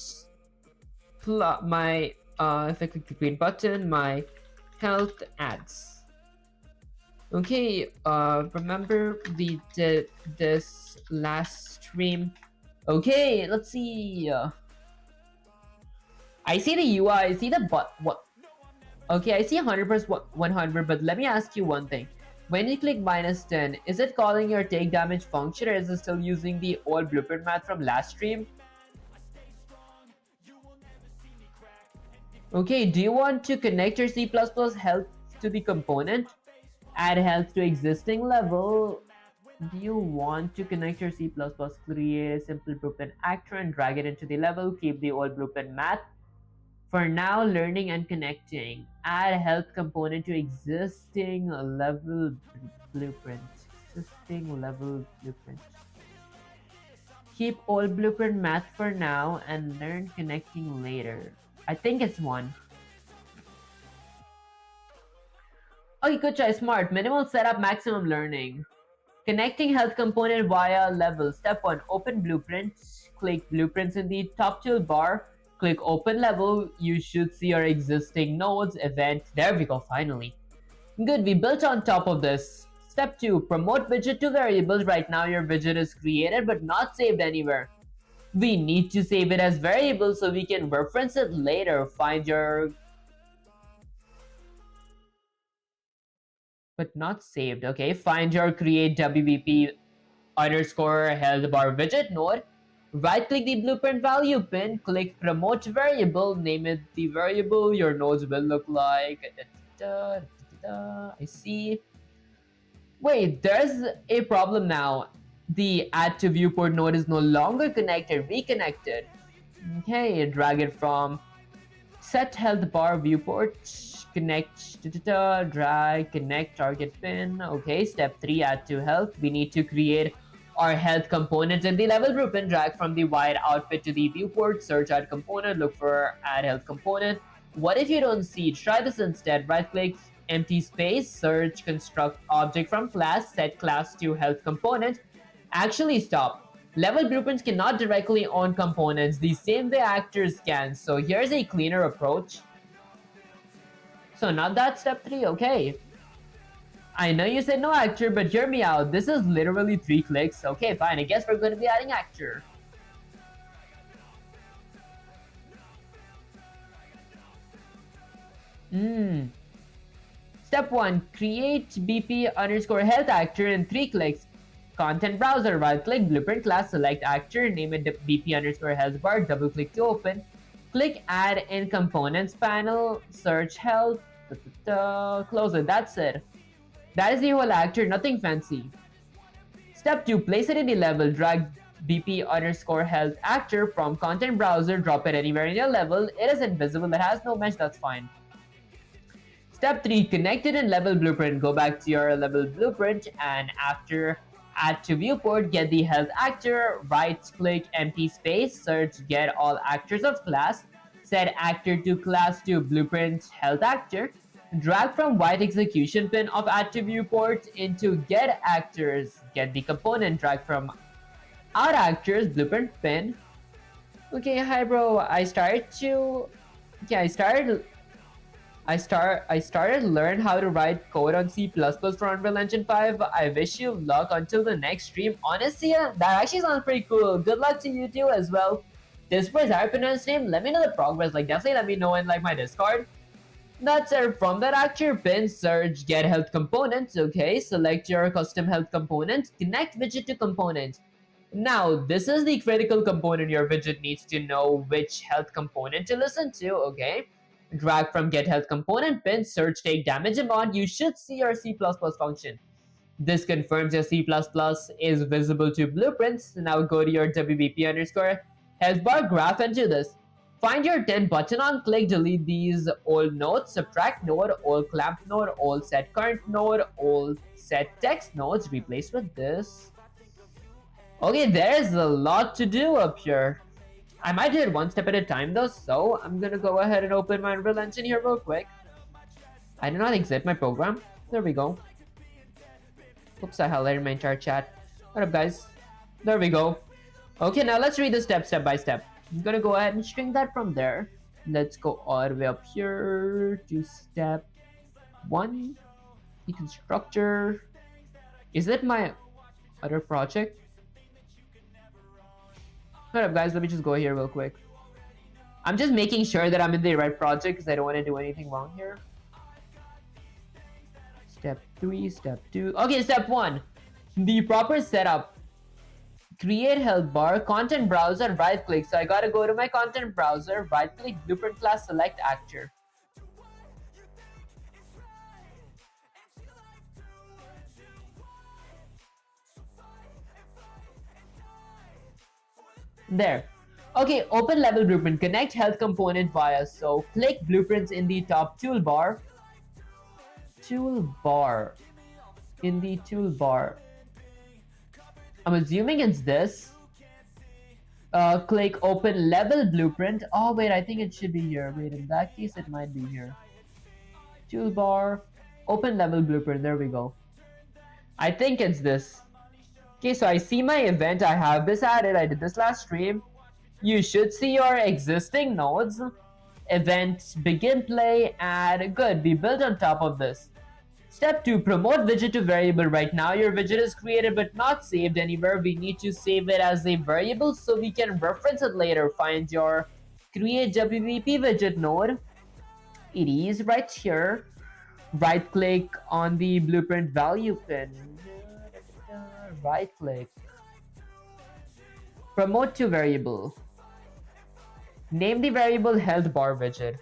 my if I click the green button, my health adds. Okay, remember we did this last stream. Okay, let's see. I see the UI, I see the what. Okay, I see 100% 100, but let me ask you one thing. When you click -10, is it calling your take damage function, or is it still using the old blueprint math from last stream? Okay, do you want to connect your C++ health to the component? Add health to existing level. Do you want to connect your C++, create a simple blueprint actor and drag it into the level, keep the old blueprint math? For now, learning and connecting. Add health component to existing level blueprint. Existing level blueprint. Keep old blueprint math for now and learn connecting later. I think it's 1. Okay, good try. Smart. Minimal setup, maximum learning. Connecting health component via level. Step 1. Open blueprints. Click blueprints in the top toolbar. Click open level. You should see your existing nodes, event. There we go, finally. Good, we built on top of this. Step 2. Promote widget to variables. Right now your widget is created but not saved anywhere. We need to save it as variable so we can reference it later. Find your... but not saved. Okay, find your create WBP underscore health bar widget node. Right click the blueprint value pin, click promote variable, name it the variable your nodes will look like. I see. Wait, there's a problem now. The add to viewport node is no longer connected, reconnected. Okay, drag it from set health bar viewport, connect, drag, connect target pin. Okay, step 3, add to health. We need to create our health component in the level blueprint. Drag from the wired output to the viewport, search add component, look for add health component. What if you don't see it? Try this instead. Right click, empty space, search, construct object from class, set class to health component. Actually, stop. Level blueprints cannot directly own components the same way actors can. So here's a cleaner approach. So not that step 3, okay. I know you said no actor, but hear me out. This is literally 3 clicks. Okay, fine. I guess we're going to be adding actor. Step 1. Create BP underscore health actor in 3 clicks. Content browser. Right click blueprint class. Select actor. Name it BP underscore health bar. Double click to open. Click add in components panel. Search health. Close it. That's it. That is the whole actor. Nothing fancy. Step 2. Place it in the level. Drag BP underscore health actor from content browser. Drop it anywhere in your level. It is invisible. It has no mesh. That's fine. Step 3. Connect it in level blueprint. Go back to your level blueprint and after add to viewport, get the health actor, right click empty space, search get all actors of class, set actor to class to blueprint health actor, drag from white execution pin of add to viewport into get actors, get the component, drag from out actors blueprint pin. Okay, hi bro, I started learn how to write code on C++ for Unreal Engine 5. I wish you luck until the next stream. Honestly, yeah, that actually sounds pretty cool. Good luck to you too as well. This was our pronounce name. Let me know the progress. Like definitely let me know in like my Discord. That's it. From that actor pin, search get health components. Okay, select your custom health component. Connect widget to component. Now, this is the critical component your widget needs to know which health component to listen to, okay? Drag from get health component pin, search take damage amount, you should see your C++ function. This confirms your C++ is visible to blueprints. Now go to your WBP underscore health bar graph and do this. Find your 10 button on click, delete these old nodes, subtract node, old clamp node, old set current node, old set text nodes, replace with this. Okay, there's a lot to do up here. I might do it one step at a time though, so I'm gonna go ahead and open my Unreal Engine here real quick. I did not exit my program. There we go. Oops, I highlighted my entire chat. What up guys? There we go. Okay, now let's read the steps step by step. I'm gonna go ahead and string that from there. Let's go all the way up here to step 1. Deconstructor. Is it my other project? What up guys, let me just go here real quick. I'm just making sure that I'm in the right project because I don't want to do anything wrong here. Step 3, step 2. Okay, step 1. The proper setup. Create health bar, content browser, right click. So I gotta go to my content browser, right click, blueprint class, select actor. There. Okay, open level blueprint. Connect health component via. So click blueprints in the top toolbar. In the toolbar. I'm assuming it's this. Click open level blueprint. Oh wait, I think it should be here. Wait, in that case it might be here. Toolbar. Open level blueprint. There we go. I think it's this. Okay, so I see my event, I have this added, I did this last stream. You should see your existing nodes. Event, begin play, add, good, we built on top of this. Step 2, promote widget to variable. Right now your widget is created but not saved anywhere. We need to save it as a variable so we can reference it later. Find your create WVP widget node. It is right here. Right click on the blueprint value pin. Right click, promote to variable, name the variable health bar widget,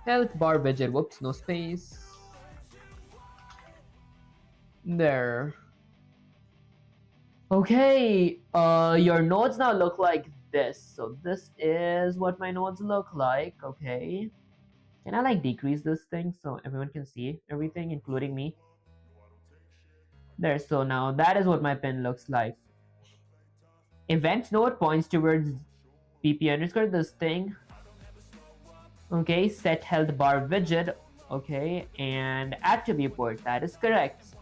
health bar widget, whoops, no space, there. Okay, your nodes now look like this. So this is what my nodes look like. Okay, can I like decrease this thing so everyone can see everything, including me? There, so now that is what my pin looks like. Event node points towards BP underscore this thing. Okay, set health bar widget. Okay, and add to viewport, that is correct.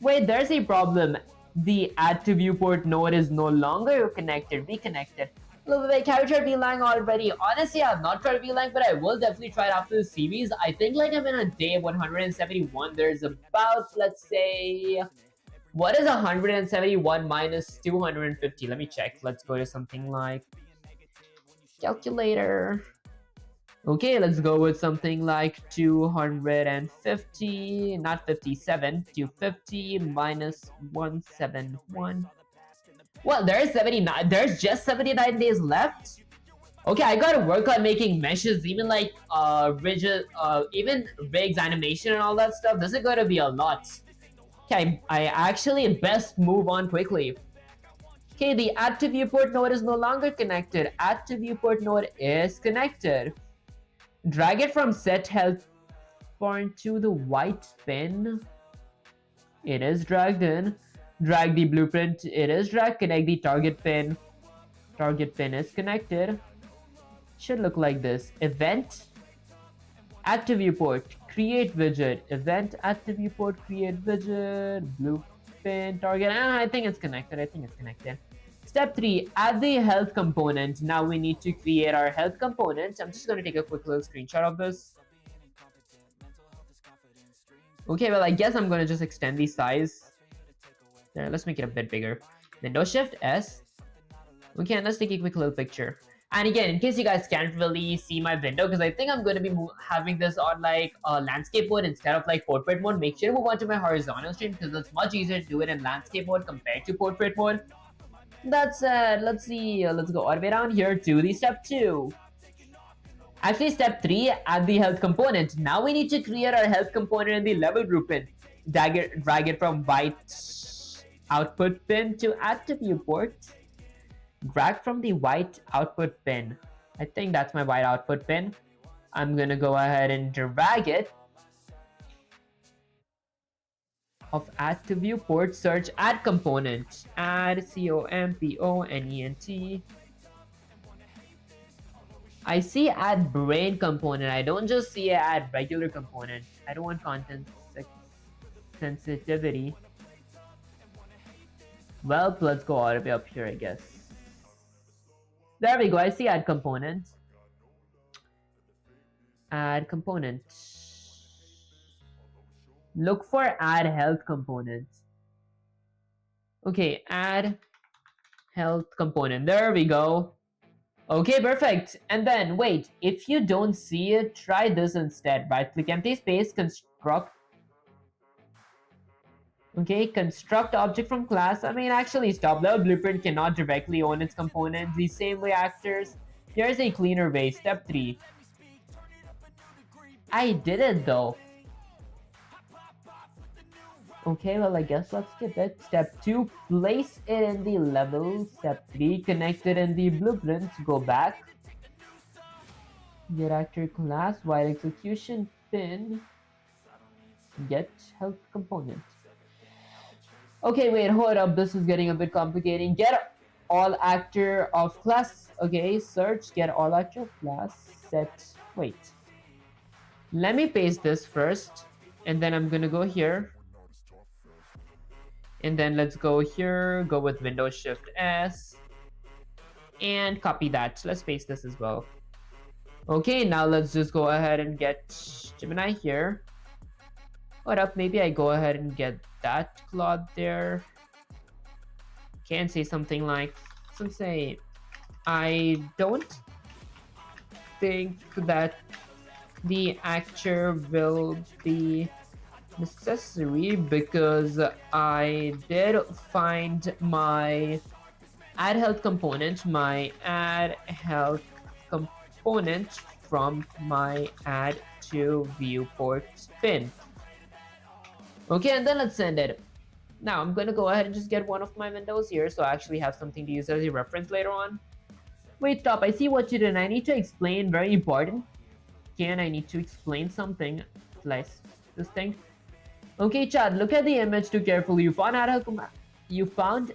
Wait, there's a problem. The add to viewport node is no longer connected, reconnected. Look, wait, have you tried VLang already? Honestly, I have not tried VLang, but I will definitely try it after the series. I think like I'm in a day 171. There's about, let's say, what is 171 minus 250? Let me check. Let's go to something like calculator. Okay, let's go with something like 250, not 57, 250 minus 171. Well, there's 79, there's just 79 days left. Okay, I gotta work on making meshes, even like rigid, even rigs, animation, and all that stuff. This is gonna be a lot. Okay, I actually best move on quickly. Okay, the add to viewport node is no longer connected. Add to viewport node is connected. Drag it from set health point to the white pin. It is dragged in. Drag the blueprint. It is dragged. Connect the target pin. Target pin is connected. Should look like this. Event. Add to viewport. Create widget. Event. Add to viewport. Create widget. Blue pin. Target. And I think it's connected. Step 3. Add the health component. Now we need to create our health component. I'm just going to take a quick little screenshot of this. Okay, well, I guess I'm going to just extend the size. There, let's make it a bit bigger. Windows Shift S. Okay, and let's take a quick little picture. And again, in case you guys can't really see my window, because I think I'm going to be having this on like landscape mode instead of like portrait mode, make sure to move on to my horizontal stream because it's much easier to do it in landscape mode compared to portrait mode. That's it. Let's see. Let's go all the way down here to the step 2. Actually, step 3, add the health component. Now we need to create our health component in the level grouping. Drag it from white output pin to add to viewport. Drag from the white output pin. I think that's my white output pin. I'm gonna go ahead and drag it. Of add to viewport, search add component. Add component. I see add brain component. I don't just see add regular component. I don't want content sensitivity. Well, let's go all the way up here, I guess. There we go. I see add component. Add component. Look for add health component. Okay, add health component. There we go. Okay, perfect. And then wait, if you don't see it, try this instead. Right click empty space, construct. Okay, construct object from class. I mean, actually stop. The blueprint cannot directly own its components. The same way actors. Here's a cleaner way. Step 3. I did it though. Okay, well, I guess let's skip it. Step 2, place it in the level. Step 3, connect it in the blueprint. Go back. Get actor class, while execution pin. Get health component. Okay, wait, hold up. This is getting a bit complicating. Get all actor of class. Okay, search, get all actor of class. Set, wait. Let me paste this first. And then I'm gonna go here. And then let's go here, go with Windows Shift S. And copy that. Let's paste this as well. Okay, now let's just go ahead and get Gemini here. What up? Maybe I go ahead and get that Claude there. Can say something like, let's say, I don't think that the actor will be necessary because I did find my add health component, from my add to viewport pin. Okay, and then let's send it. Now I'm gonna go ahead and just get one of my windows here so I actually have something to use as a reference later on. Wait, stop, I see what you did. I need to explain, very important. I need to explain something. Like this thing. Okay, Chad, look at the image too carefully. You found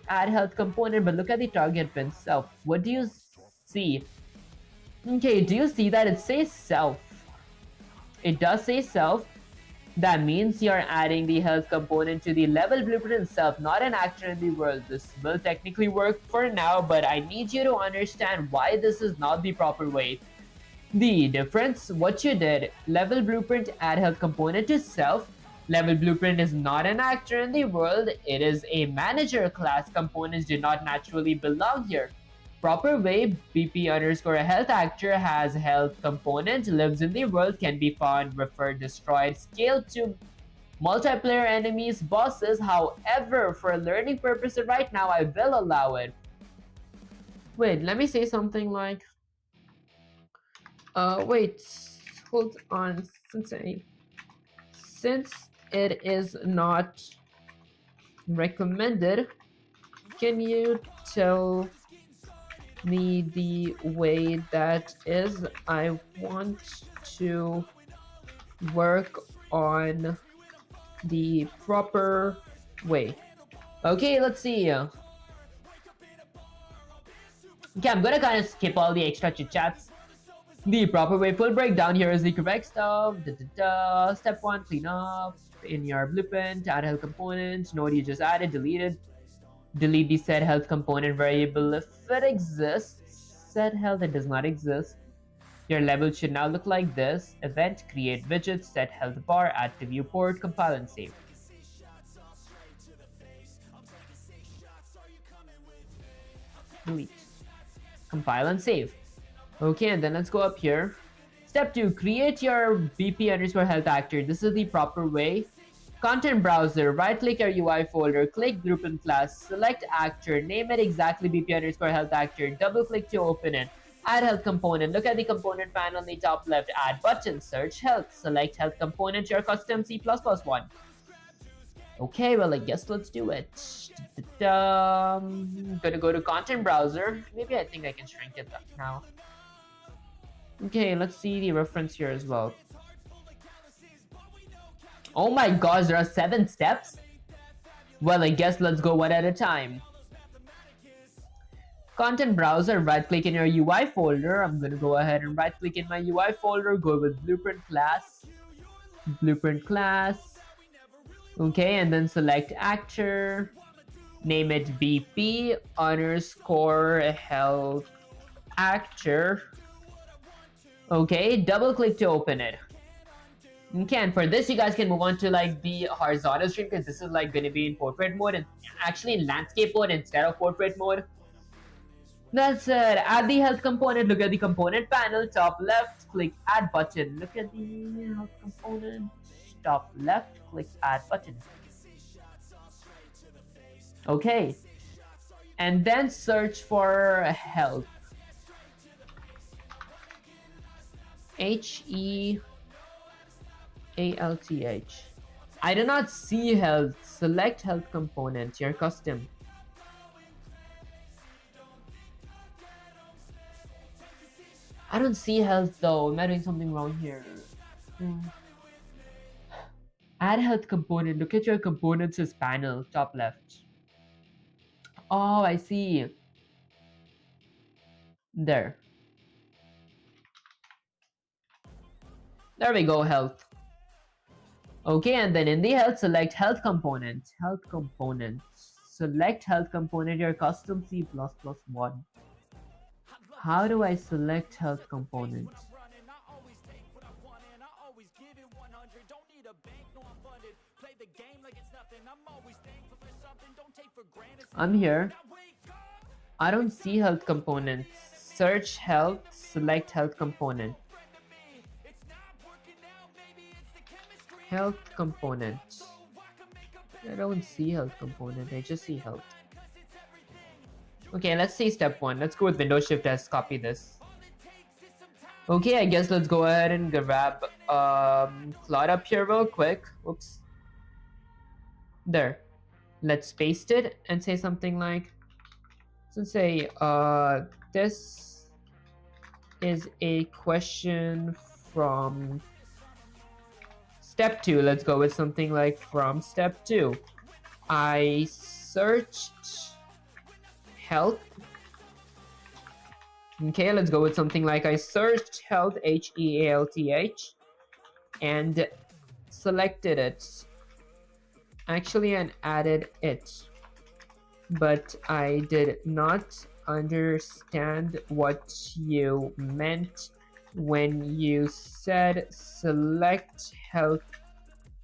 add health component, but look at the target pin self. What do you see? Okay, do you see that it says self? It does say self. That means you're adding the health component to the level blueprint itself, not an actor in the world. This will technically work for now, but I need you to understand why this is not the proper way. The difference, what you did, level blueprint add health component to self. Level blueprint is not an actor in the world, it is a manager class. Components do not naturally belong here. Proper way, BP underscore a health actor has health component, lives in the world, can be found, referred, destroyed, scaled to multiplayer enemies, bosses. However, for learning purposes right now, I will allow it. Wait, let me say something like, wait, hold on, since it is not recommended, can you tell me the way that is? I want to work on the proper way. Okay, let's see. Okay, I'm gonna kind of skip all the extra chit chats. The proper way, full breakdown. Here is the correct stuff. Step 1, clean up in your blueprint, add health component. Note you just added, deleted. Delete the set health component variable if it exists. Set health, it does not exist. Your level should now look like this. Event, create widget, set health bar, add to viewport, compile and save. Delete. Compile and save. Okay, and then let's go up here. Step 2, create your BP underscore health actor. This is the proper way. Content browser, right click your UI folder, click group and class, select actor, name it exactly BP underscore health actor, double click to open it. Add health component, look at the component panel on the top left, add button, search health, select health component, your custom C++ one. Okay, well, I guess let's do it. Gonna go to content browser. Maybe I think I can shrink it now. Okay, let's see the reference here as well. Oh my gosh, there are 7 steps? Well, I guess let's go one at a time. Content browser, right click in your UI folder. I'm gonna go ahead and right click in my UI folder, go with blueprint class. Blueprint class. Okay, and then select actor. Name it BP underscore health actor. Okay, double click to open it. Okay, and for this you guys can move on to like the horizontal stream, because this is like going to be in portrait mode and actually in landscape mode instead of portrait mode. That's it. Add the health component. Look at the component panel, top left, click add button. Look at the health component, top left, click add button. Okay, and then search for health. HEALTH. I do not see health. Select health component, your custom. I don't see health though. Am I doing something wrong here? Add health component. Look at your components as panel, top left. Oh, I see. There. There we go, health. Okay, and then in the health, select health component. Health component. Select health component, your custom C++ one. How do I select health component? I'm here. I don't see health component. Search health, select health component. Health component. I don't see health component, I just see health. Okay, let's see step 1. Let's go with Windows Shift S, copy this. Okay, I guess let's go ahead and grab Claude up here real quick. Oops. There. Let's paste it and say something like, let's say, this is a question from step 2. Let's go with something like from step 2. I searched health. Okay, let's go with something like I searched health, HEALTH, and selected it actually and added it, but I did not understand what you meant when you said select health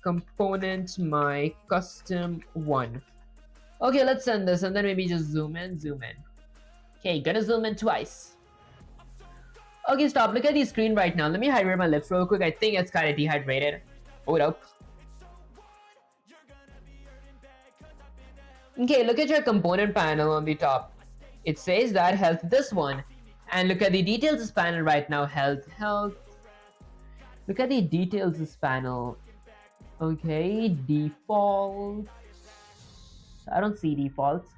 component my custom one. Okay, let's send this and then maybe just zoom in, zoom in. Okay, gonna zoom in twice. Okay, stop. Look at the screen right now. Let me hydrate my lips real quick. I think it's kind of dehydrated. Hold up. Okay, look at your component panel on the top. It says that health this one. And look at the details panel right now. Health. Look at the details panel. Okay, defaults. I don't see defaults.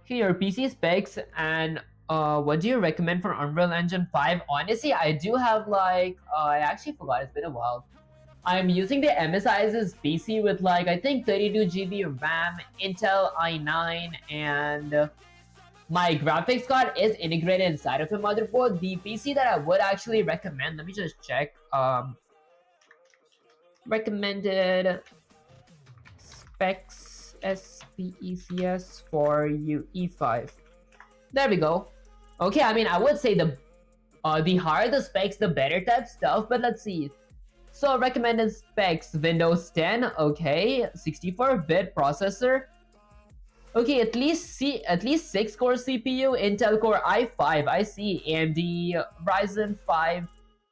Okay, your PC specs and what do you recommend for Unreal Engine 5? Honestly, I do have like, I actually forgot, it's been a while. I'm using the MSI's PC with like, I think 32GB RAM, Intel i9, and my graphics card is integrated inside of the motherboard. The PC that I would actually recommend, let me just check, recommended specs SPECS for UE5. There we go. Okay, I mean, I would say the higher the specs, the better type stuff, but let's see. So recommended specs, Windows 10, okay, 64-bit processor. Okay, at least 6-core CPU, Intel Core i5, I see, AMD Ryzen 5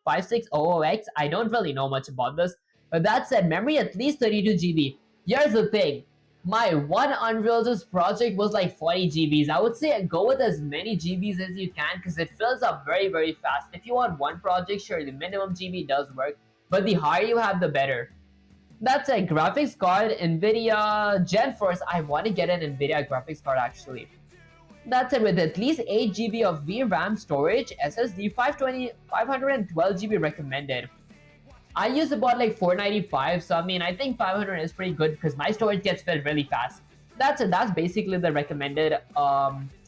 5600X. I don't really know much about this, but that said, memory at least 32GB. Here's the thing, my one Unreal project was like 40 GBs. I would say go with as many GBs as you can because it fills up very, very fast. If you want one project, sure, the minimum GB does work, but the higher you have, the better. That's a graphics card, NVIDIA Gen 4. I want to get an NVIDIA graphics card actually. That's it, with at least 8GB of VRAM storage, SSD 512GB recommended. I use about like 495, so I mean, I think 500 is pretty good because my storage gets filled really fast. That's it. That's basically the recommended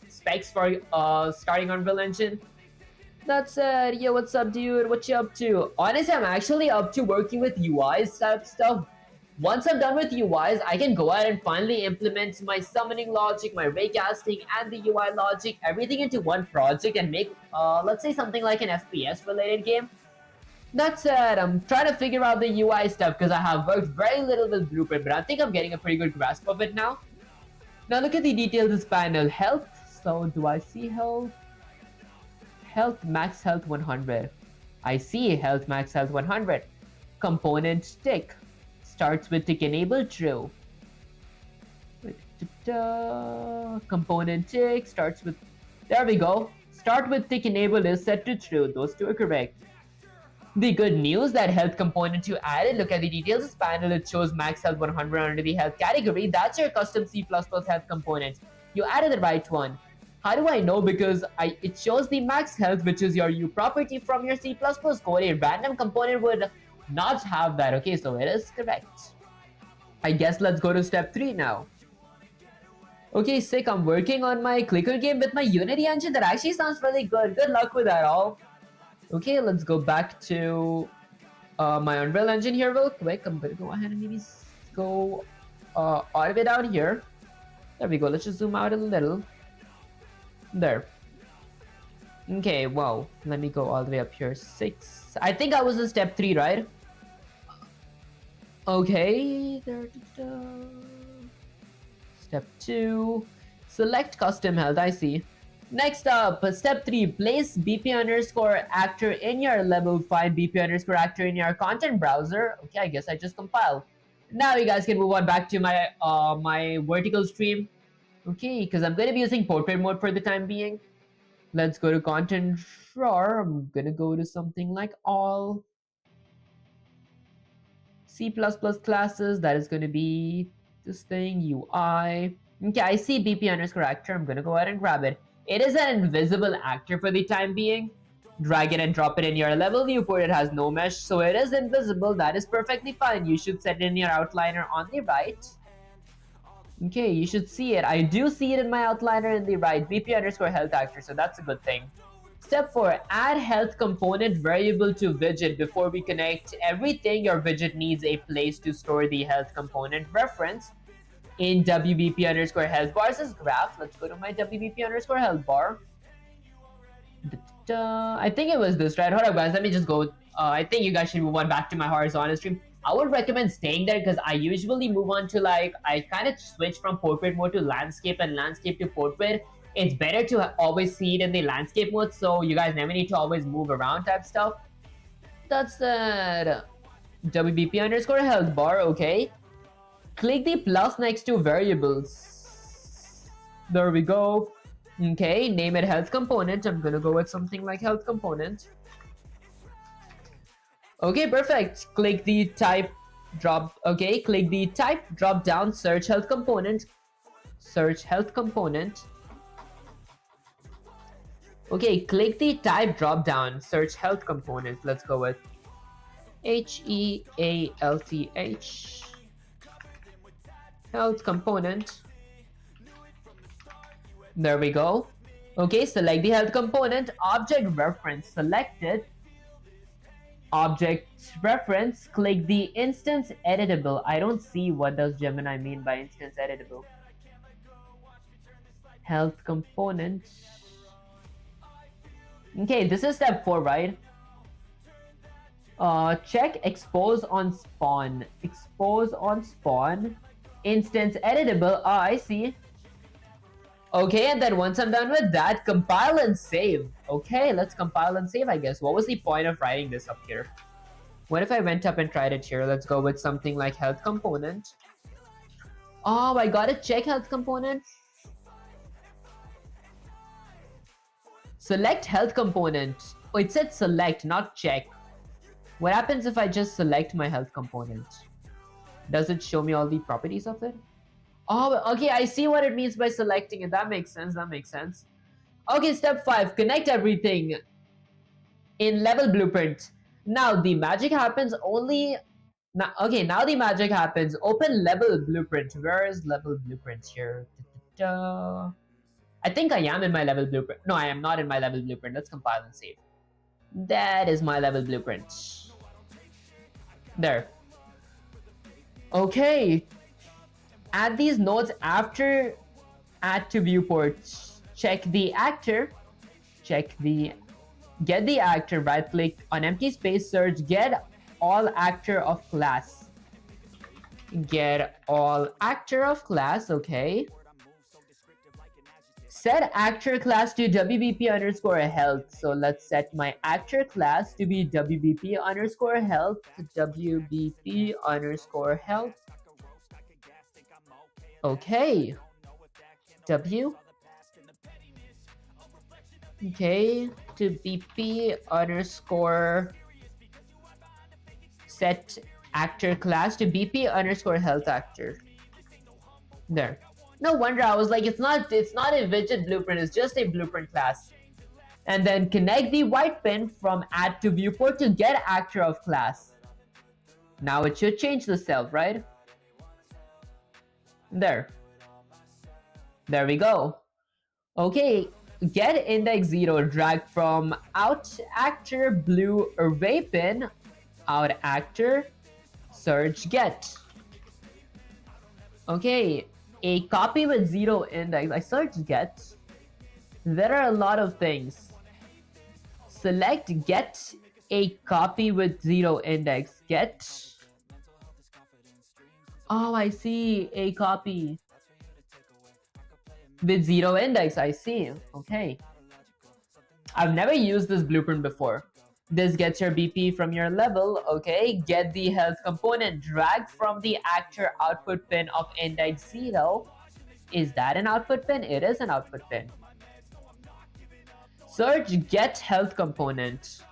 specs for starting Unreal Engine. That's it. Yo, what's up, dude? What you up to? Honestly, I'm actually up to working with UIs type stuff. Once I'm done with UIs, I can go ahead and finally implement my summoning logic, my raycasting, and the UI logic, everything into one project and make, let's say, something like an FPS related game. That's it. I'm trying to figure out the UI stuff because I have worked very little with Blueprint, but I think I'm getting a pretty good grasp of it now. Now look at the details of this panel. Health. So do I see health? Health, max health 100. I see health, max health 100. Component tick. Starts with tick enable true. Component tick starts with, there we go. Start with tick enable is set to true. Those two are correct. The good news, that health component you added, look at the details panel, it shows max health 100 under the health category. That's your custom C++ health component. You added the right one. How do I know? Because it shows the max health, which is your U property from your C++ code. A random component would not have that. Okay, so it is correct. I guess let's go to step 3 now. Okay, sick. I'm working on my clicker game with my Unity engine. That actually sounds really good. Good luck with that all. Okay, let's go back to my Unreal Engine here real quick. I'm gonna go ahead and maybe go all the way down here. There we go. Let's just zoom out a little. There. Okay, wow. Let me go all the way up here. 6. I think I was in step 3, right? Okay. Step 2. Select custom health. I see. Next up, step 3, place BP underscore actor in your level, find BP underscore actor in your content browser. Okay, I guess I just compiled. Now you guys can move on back to my my vertical stream. Okay, because I'm going to be using portrait mode for the time being. Let's go to content drawer. I'm going to go to something like all. C++ classes, that is going to be this thing, UI. Okay, I see BP underscore actor. I'm going to go ahead and grab it. It is an invisible actor for the time being. Drag it and drop it in your level viewport. It has no mesh, so it is invisible. That is perfectly fine. You should set it in your outliner on the right. Okay, you should see it. I do see it in my outliner in the right. BP underscore health actor, so that's a good thing. Step 4, add health component variable to widget. Before we connect everything, your widget needs a place to store the health component reference. In WBP underscore health bar says graph. Let's go to my WBP underscore health bar. I think it was this, right? Hold up, guys. Let me just go. I think you guys should move on back to my horizontal stream. I would recommend staying there because I usually move on to I kind of switch from portrait mode to landscape and landscape to portrait. It's better to always see it in the landscape mode, so you guys never need to always move around type stuff. That's that. WBP underscore health bar, okay. Click the plus next to variables. There we go. Okay, name it health component. I'm gonna go with something like health component. Okay, perfect. Click the type drop. Okay, click the type drop down, search health component. Search health component. Okay, click the type drop down, search health component. Let's go with HEALTH. Health component. There we go. Okay, select the health component. Object reference selected. Object reference. Click the instance editable. I don't see what does Gemini mean by instance editable. Health component. Okay, this is step 4, right? Check expose on spawn. Expose on spawn. Instance editable. Ah, I see. Okay, and then once I'm done with that, compile and save. Okay, let's compile and save, I guess. What was the point of writing this up here? What if I went up and tried it here? Let's go with something like health component. Oh, I gotta check health component. Select health component. Oh, it said select, not check. What happens if I just select my health component? Does it show me all the properties of it? Oh, okay, I see what it means by selecting it. That makes sense, that makes sense. Okay, step 5, connect everything in level blueprint. Now the magic happens only... Now, okay, now the magic happens. Open level blueprint. Where is level blueprint here? I think I am in my level blueprint. No, I am not in my level blueprint. Let's compile and save. That is my level blueprint. There. Okay. Add these nodes after add to viewport. Check the actor. Get the actor. Right click on empty space. Search get all actor of class. Get all actor of class. Okay. Set actor class to WBP underscore health. So let's set my actor class to be WBP underscore health. WBP underscore health. Okay. W. Okay. To BP underscore set actor class to BP underscore health actor. There. No wonder I was like, it's not a widget blueprint, it's just a blueprint class. And then connect the white pin from add to viewport to get actor of class. Now it should change the self, right? There we go. Okay, get index 0, drag from out actor blue array pin, out actor, search get. Okay, a copy with 0 index. I search get. There are a lot of things. Select get a copy with 0 index. Get. Oh, I see. A copy with 0 index. I see. Okay. I've never used this blueprint before. This gets your BP from your level. Okay. Get the health component. Drag from the actor output pin of index 0. Is that an output pin? It is an output pin. Search get health component.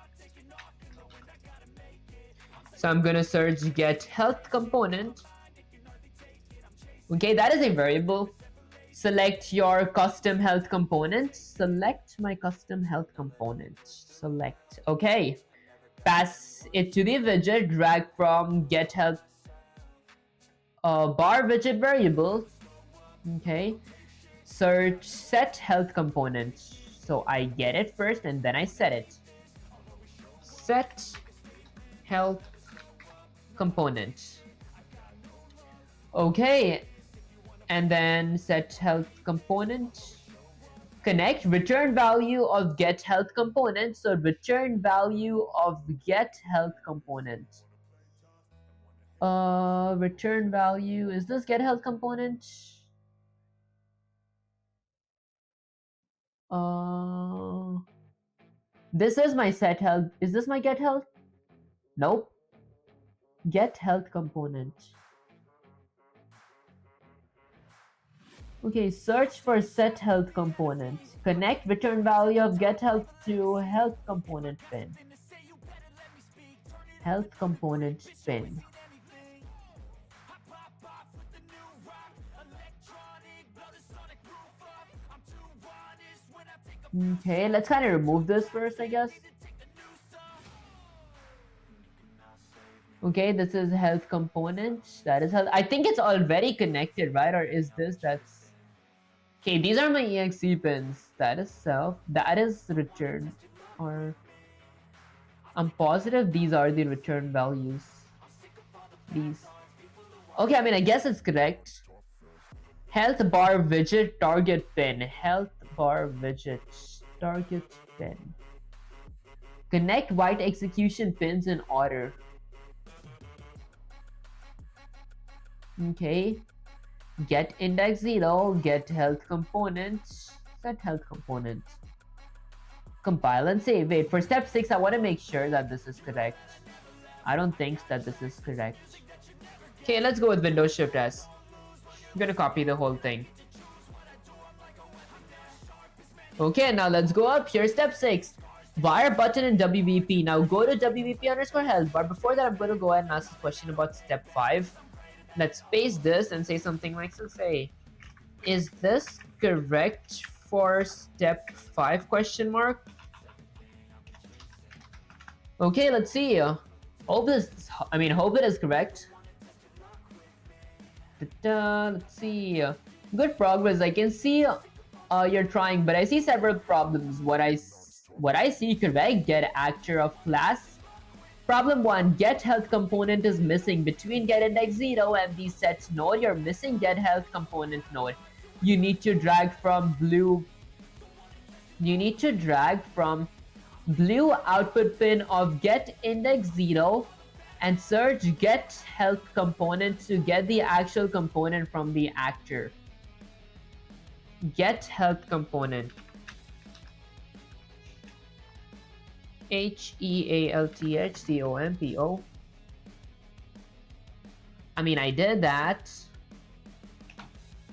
So I'm gonna search get health component. Okay, that is a variable. Select your custom health component. Select my custom health component. Select. Okay. Pass it to the widget. Drag from get health bar widget variable. Okay. Search set health component. So I get it first and then I set it. Set health component. Okay, and then set health component. Connect return value of get health component. So return value of get health component. Return value, is this get health component? This is my set health. Is this my get health? Nope. Get health component. Okay, search for set health component. Connect return value of get health to health component pin. Health component pin. Okay, let's kind of remove this first, I guess. Okay, this is health component. That is health. I think it's already connected, right? Or is this that's... Okay, these are my EXE pins. That is self. That is return. Or... I'm positive these are the return values. These. Okay, I mean, I guess it's correct. Health bar widget target pin. Health bar widget target pin. Connect white execution pins in order. Okay. Get index 0, get health component, set health component. Compile and save. Wait, for step 6, I want to make sure that this is correct. I don't think that this is correct. Okay, let's go with Windows Shift S. I'm gonna copy the whole thing. Okay, now let's go up here. Step 6. Wire button in WBP. Now go to WBP underscore health bar. Before that, I'm gonna go ahead and ask a question about step 5. Let's paste this and say something like, so say, is this correct for step 5 question mark? Okay, let's see. Hope it is correct. Let's see. Good progress. I can see you're trying, but I see several problems. What I see correct, get actor of class. Problem 1, get health component is missing between get index 0 and the set node. You're missing get health component node. You need to drag from blue. You need to drag from blue output pin of get index 0 and search get health component to get the actual component from the actor. Get health component. HEALTHCOMPO. I mean, I did that.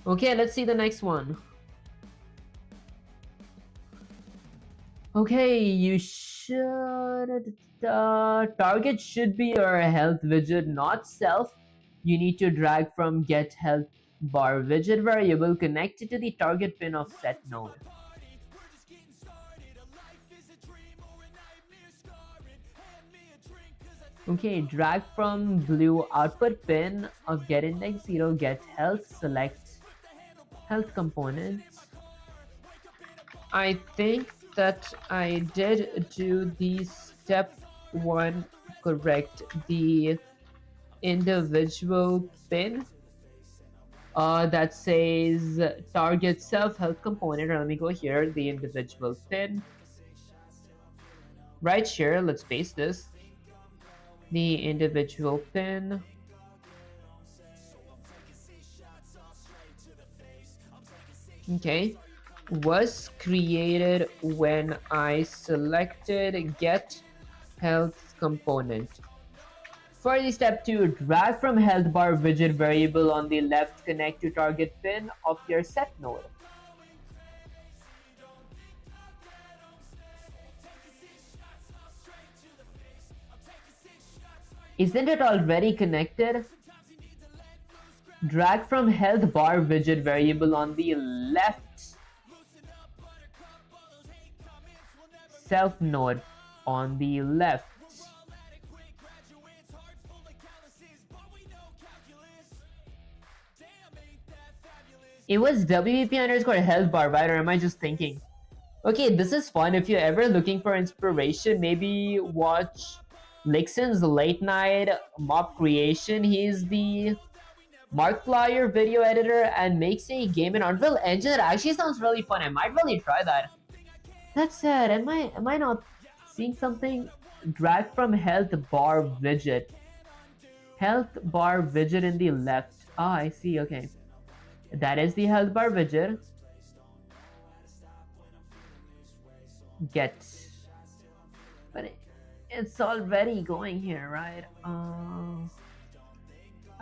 Okay, let's see the next one. Okay, you should... target should be your health widget, not self. You need to drag from get health bar widget variable connected to the target pin of set node. Okay, drag from blue output pin of get index 0, get health, select health components. I think that I did do the step 1 correct. The individual pin that says target self health component. Let me go here, the individual pin. Right here, let's paste this. The individual pin. Okay, was created when I selected get health component. For the step 2, drag from health bar widget variable on the left, connect to target pin of your set node. Isn't it already connected? Drag from health bar widget variable on the left self node on the left. It was WP underscore health bar, right? Or am I just thinking? Okay, this is fun. If you're ever looking for inspiration, maybe watch Lixon's late night mob creation. He's the Markiplier video editor and makes a game in Unreal Engine. That actually sounds really fun. I might really try that. That said, am I not seeing something? Drag from health bar widget. Health bar widget in the left. Ah, I see. Okay, that is the health bar widget. Get, but it's already going here, right? I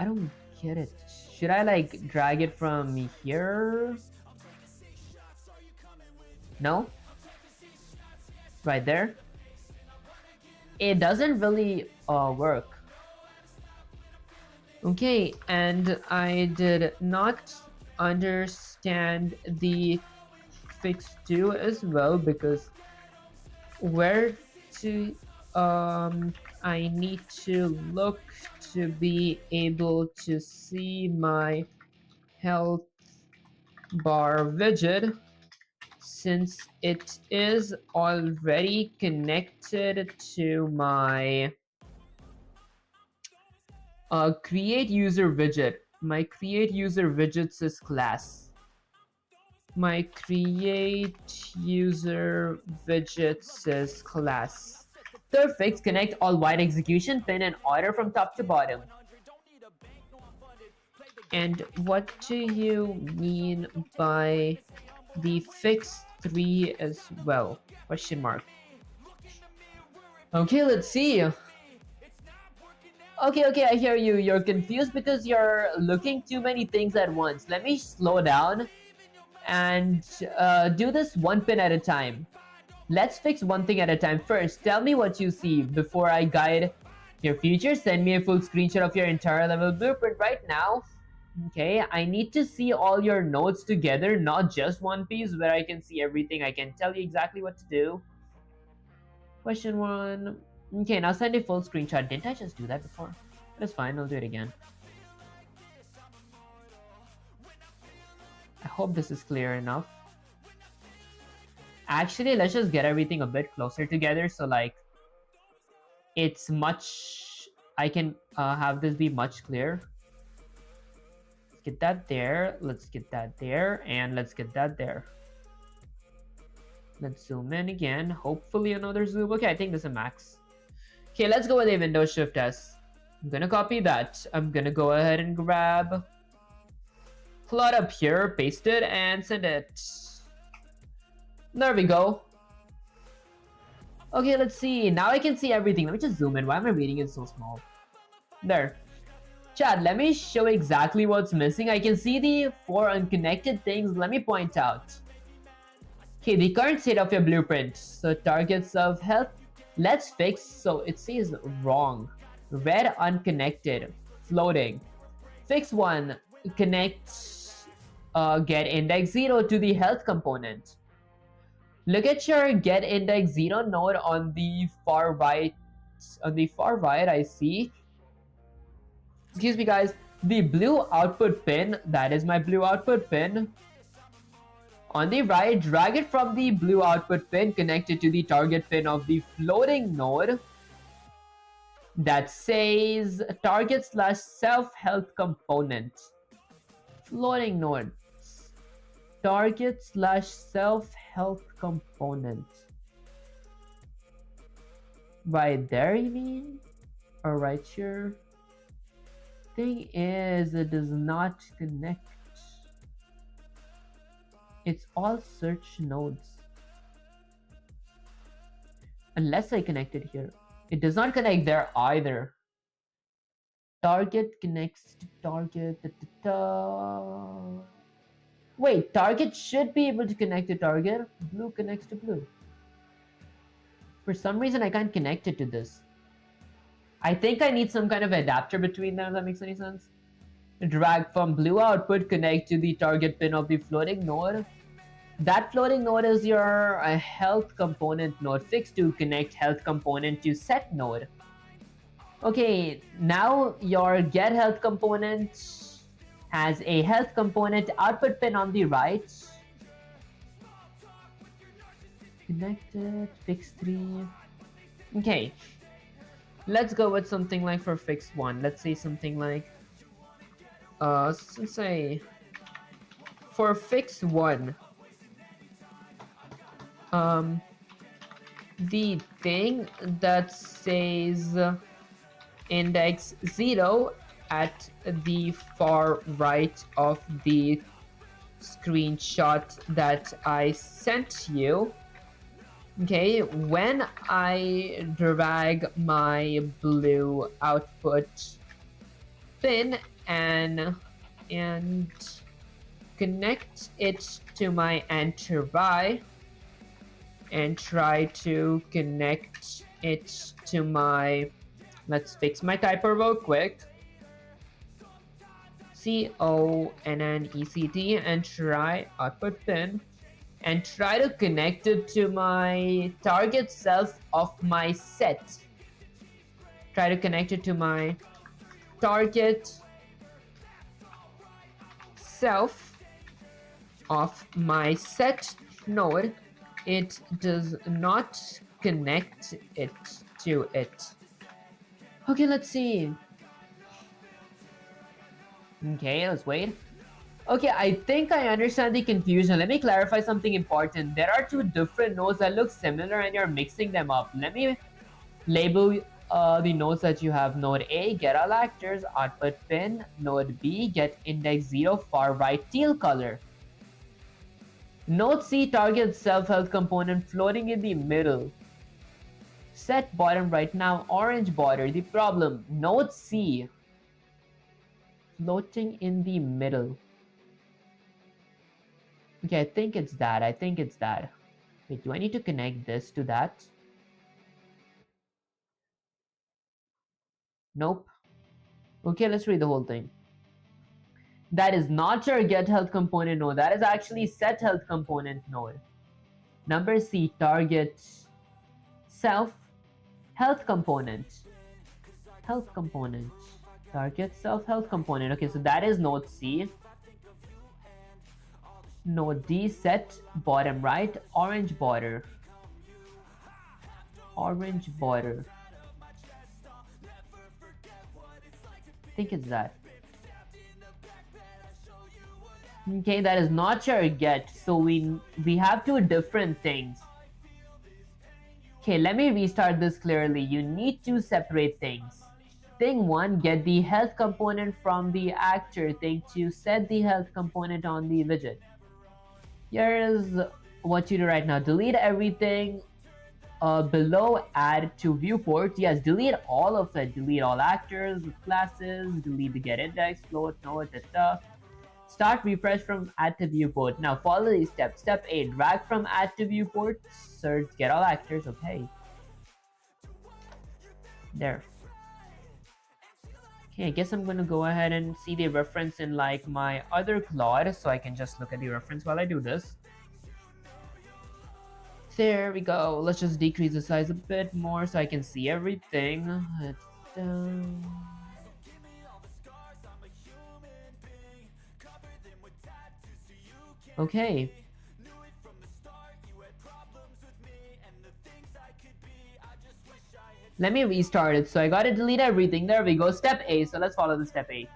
don't get it. Should I like drag it from here? No, right there. It doesn't really work. Okay, and I did not understand the fix 2 as well, because where to I need to look to be able to see my health bar widget, since it is already connected to my create user widget. My create user widgets is class. My create user widgets is class. Third fix, connect all white execution pin in order from top to bottom. And what do you mean by the fix 3 as well? Question mark. Okay, let's see. Okay, I hear you. You're confused because you're looking too many things at once. Let me slow down and do this one pin at a time. Let's fix one thing at a time. First, tell me what you see before I guide your future. Send me a full screenshot of your entire level blueprint right now. Okay, I need to see all your nodes together, not just one piece where I can see everything. I can tell you exactly what to do. Question 1. Okay, now send a full screenshot. Didn't I just do that before? That's fine, I'll do it again. I hope this is clear enough. Actually, let's just get everything a bit closer together, so like it's much, I can have this be much clearer. Let's get that there, let's get that there, and let's get that there. Let's zoom in again. Hopefully another zoom. Okay, I think this is a max. Okay, let's go with a Windows Shift S. I'm gonna copy that. I'm gonna go ahead and grab plot up here, paste it, and send it. There we go. Okay, let's see. Now I can see everything. Let me just zoom in. Why am I reading it so small? There. Chat, let me show exactly what's missing. I can see the 4 unconnected things. Let me point out. Okay, the current state of your blueprint. So targets of health. Let's fix. So it says wrong. Red unconnected. Floating. Fix 1. Connect get index 0 to the health component. Look at your get index 0 node on the far right. On the far right, I see. Excuse me, guys. The blue output pin, that is my blue output pin. On the right, drag it from the blue output pin connected to the target pin of the floating node that says target slash self health component. Floating node. Target slash self health component. Right there, you mean? Or right here? Thing is, it does not connect. It's all search nodes. Unless I connect it here. It does not connect there either. Target connects to target. Wait, target should be able to connect to target. Blue connects to blue. For some reason, I can't connect it to this. I think I need some kind of adapter between them, if that makes any sense. Drag from blue output, connect to the target pin of the floating node. That floating node is your health component node. Fix to connect health component to set node. Okay, now your get health component has a health component output pin on the right. connected, fix 3. Okay, let's go with something like for fix 1. Let's say something like, let's say for fix 1, um, the thing that says index 0 at the far right of the screenshot that I sent you. Okay, when I drag my blue output pin and connect it to my anti and try to connect it to my, let's fix my typo real quick, CONNECT, and try output pin and try to connect it to my target self of my set. Try to connect it to my target self of my set node. It does not connect it to it. Okay, let's see. Okay, let's wait. Okay, I think I understand the confusion. Let me clarify something important. There are two different nodes that look similar and you're mixing them up. Let me label the nodes that you have. Node A, get all actors, output pin. Node B, get index 0, far right teal color. Node C, target self-health component floating in the middle. Set bottom right now, orange border. The problem, node C, floating in the middle. Okay, I think it's that. Wait, do I need to connect this to that? Nope. Okay, let's read the whole thing. That is not your get health component node. That is actually set health component node. Number C, target self health component. Health component. Target self health component. Okay, so that is node C. Node D, set bottom right, orange border. Orange border. I think it's that. Okay, that is not your get, so we have two different things. Okay, let me restart this clearly. You need to separate things. Thing 1, get the health component from the actor. Thing 2, set the health component on the widget. Here is what you do right now. Delete everything below add to viewport. Yes, delete all of it. Delete all actors, classes, delete the get index, float, node, etc. Start refresh from add to viewport. Now follow these steps. Step 8, drag from add to viewport, search get all actors. Okay. There. Okay, I guess I'm gonna go ahead and see the reference in like my other Claude, so I can just look at the reference while I do this. There we go. Let's just decrease the size a bit more so I can see everything. Okay. Let me restart it. So I gotta delete everything. There we go. Step A. So let's follow the step A.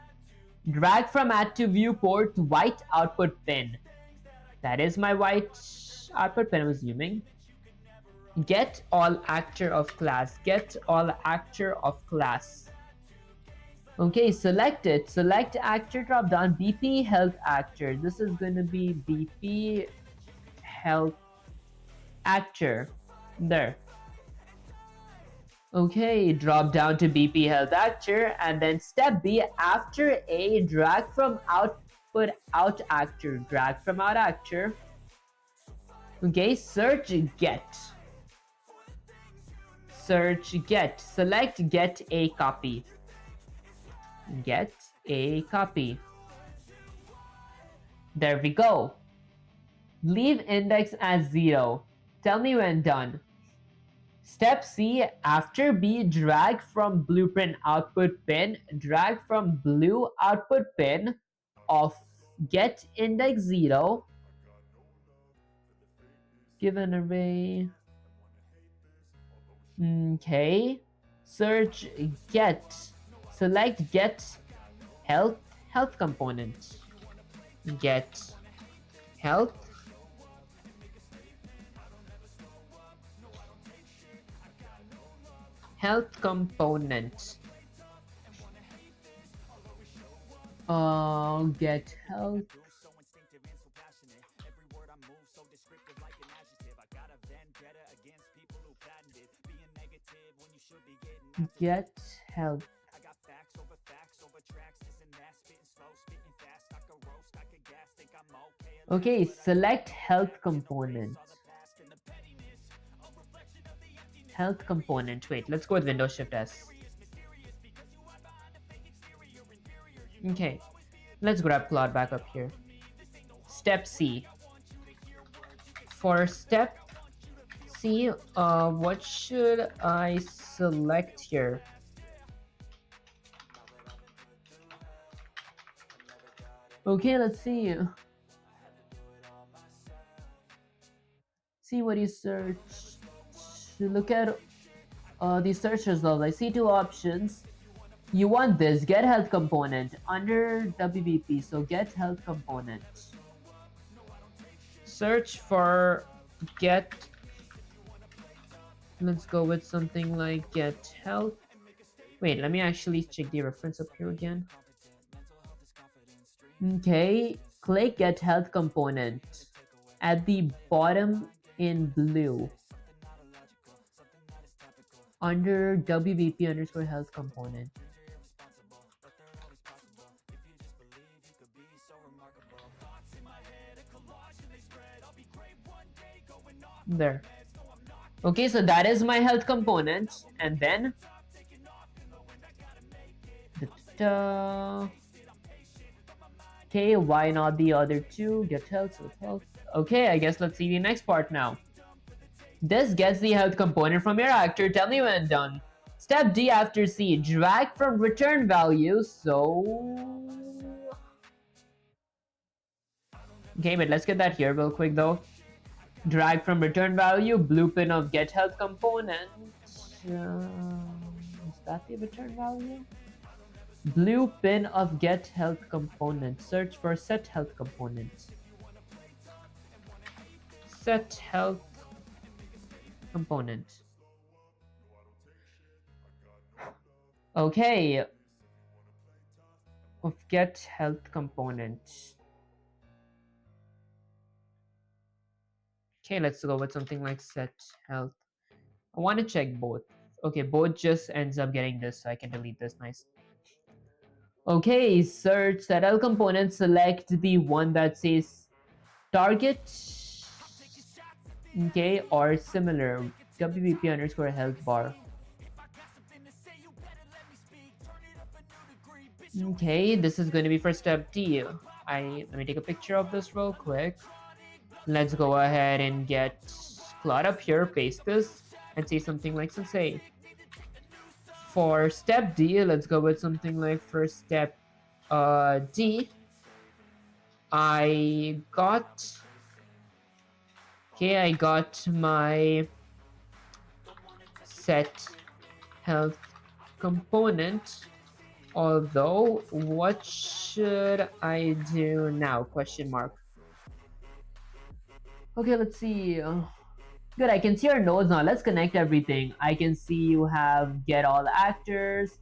Drag from add to viewport white output pin. That is my white output pin, I'm assuming. Get all actor of class. Get all actor of class. Okay, select it. Select actor drop down. BP health actor. This is going to be BP health actor. There. Okay, drop down to BP health actor, and then step B, after A, drag from output out actor. Drag from out actor. Okay, search get. Search get. Select get a copy. Get a copy. There we go. Leave index as 0. Tell me when done. Step C, after B, drag from blueprint output pin, drag from blue output pin of get index 0. Give an array. Okay. Search get. Select get health component. Get health. Health component. Get health. Get health. Okay, select health component. Health component. Wait, let's go with Windows Shift S. Okay, let's grab Claude back up here. Step C. For step C, what should I select here? Okay, let's see. See what you search. Look at the search results. I see two options. You want this, get health component under WBP, so get health component. Search for get, let's go with something like get health. Wait, let me actually check the reference up here again. Okay, click get health component at the bottom in blue under WBP underscore health component. There. Okay, so that is my health component, and then okay, why not the other two? Get health with health. Okay, I guess let's see the next part now. This gets the health component from your actor. Tell me when done. Step D after C, drag from return value. So okay, but let's get that here real quick though. Drag from return value, blue pin of get health component. Is that the return value? Blue pin of get health component. Search for set health component. Set health component. Okay. Of get health component. Okay, let's go with something like set health. I want to check both. Okay, both just ends up getting this, so I can delete this. Nice. Okay, search set health component. Select the one that says target. Okay, or similar. WBP underscore health bar. Okay, this is going to be for step D. Let me take a picture of this real quick. Let's go ahead and get Claude up here, paste this, and say something like sensei. For step D, let's go with something like for step D. I got my set health component. Although, what should I do now? Question mark. Okay, let's see. Good, I can see your nodes now. Let's connect everything. I can see you have get all actors.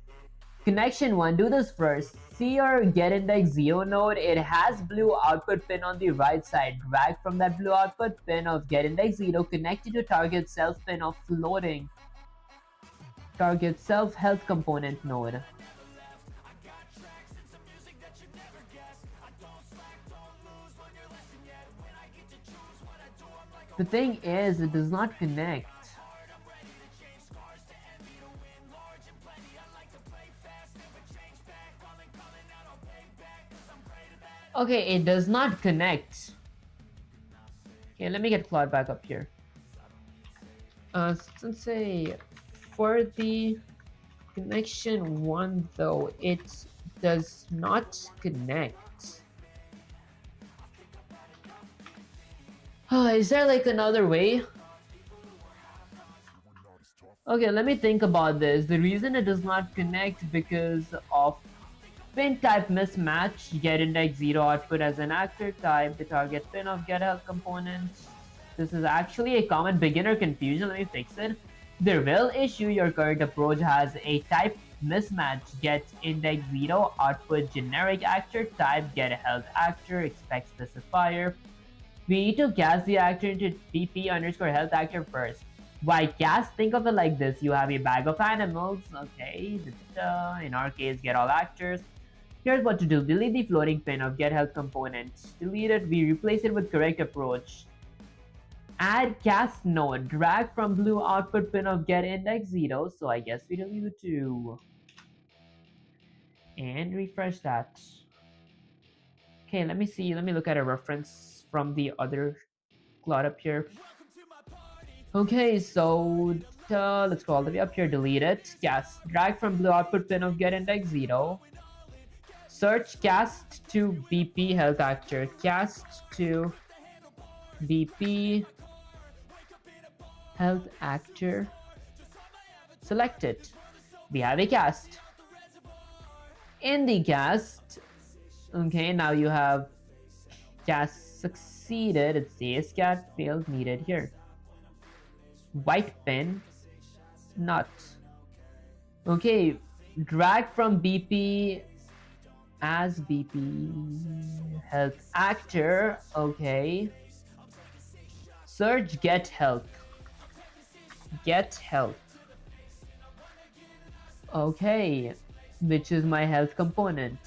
Connection 1, do this first. See your get index 0 node. It has blue output pin on the right side. Drag from that blue output pin of get index 0. Connect it to target self pin of floating. Target self health component node. The thing is, it does not connect. Okay, it does not connect. Okay, let me get Claude back up here. Sensei, for the connection 1 though, it does not connect. Is there like another way? Okay, let me think about this. The reason it does not connect because of pin type mismatch. Get index 0 output as an actor type. The target pin of get help component. This is actually a common beginner confusion. Let me fix it. The real issue your current approach has a type mismatch. Get index 0 output generic actor type. Get health actor expect specifier. We need to cast the actor into PP underscore health actor first. Why cast? Think of it like this. You have a bag of animals. Okay. In our case, get all actors. Here's what to do. Delete the floating pin of get health component. Delete it. We replace it with correct approach. Add cast node. Drag from blue output pin of get index 0. So I guess we delete the 2. And refresh that. Okay, let me see. Let me look at a reference from the other cloud up here. Okay, so let's go all the way up here. Delete it. Cast. Drag from blue output pin of get index 0. Search cast to BP health actor. Cast to BP health actor. Select it. We have a cast. In the cast, okay, now you have cast succeeded. It says cast failed needed here. White pin, not. Okay, drag from BP as BP health actor. Okay. Search get health. Get health. Okay, which is my health component.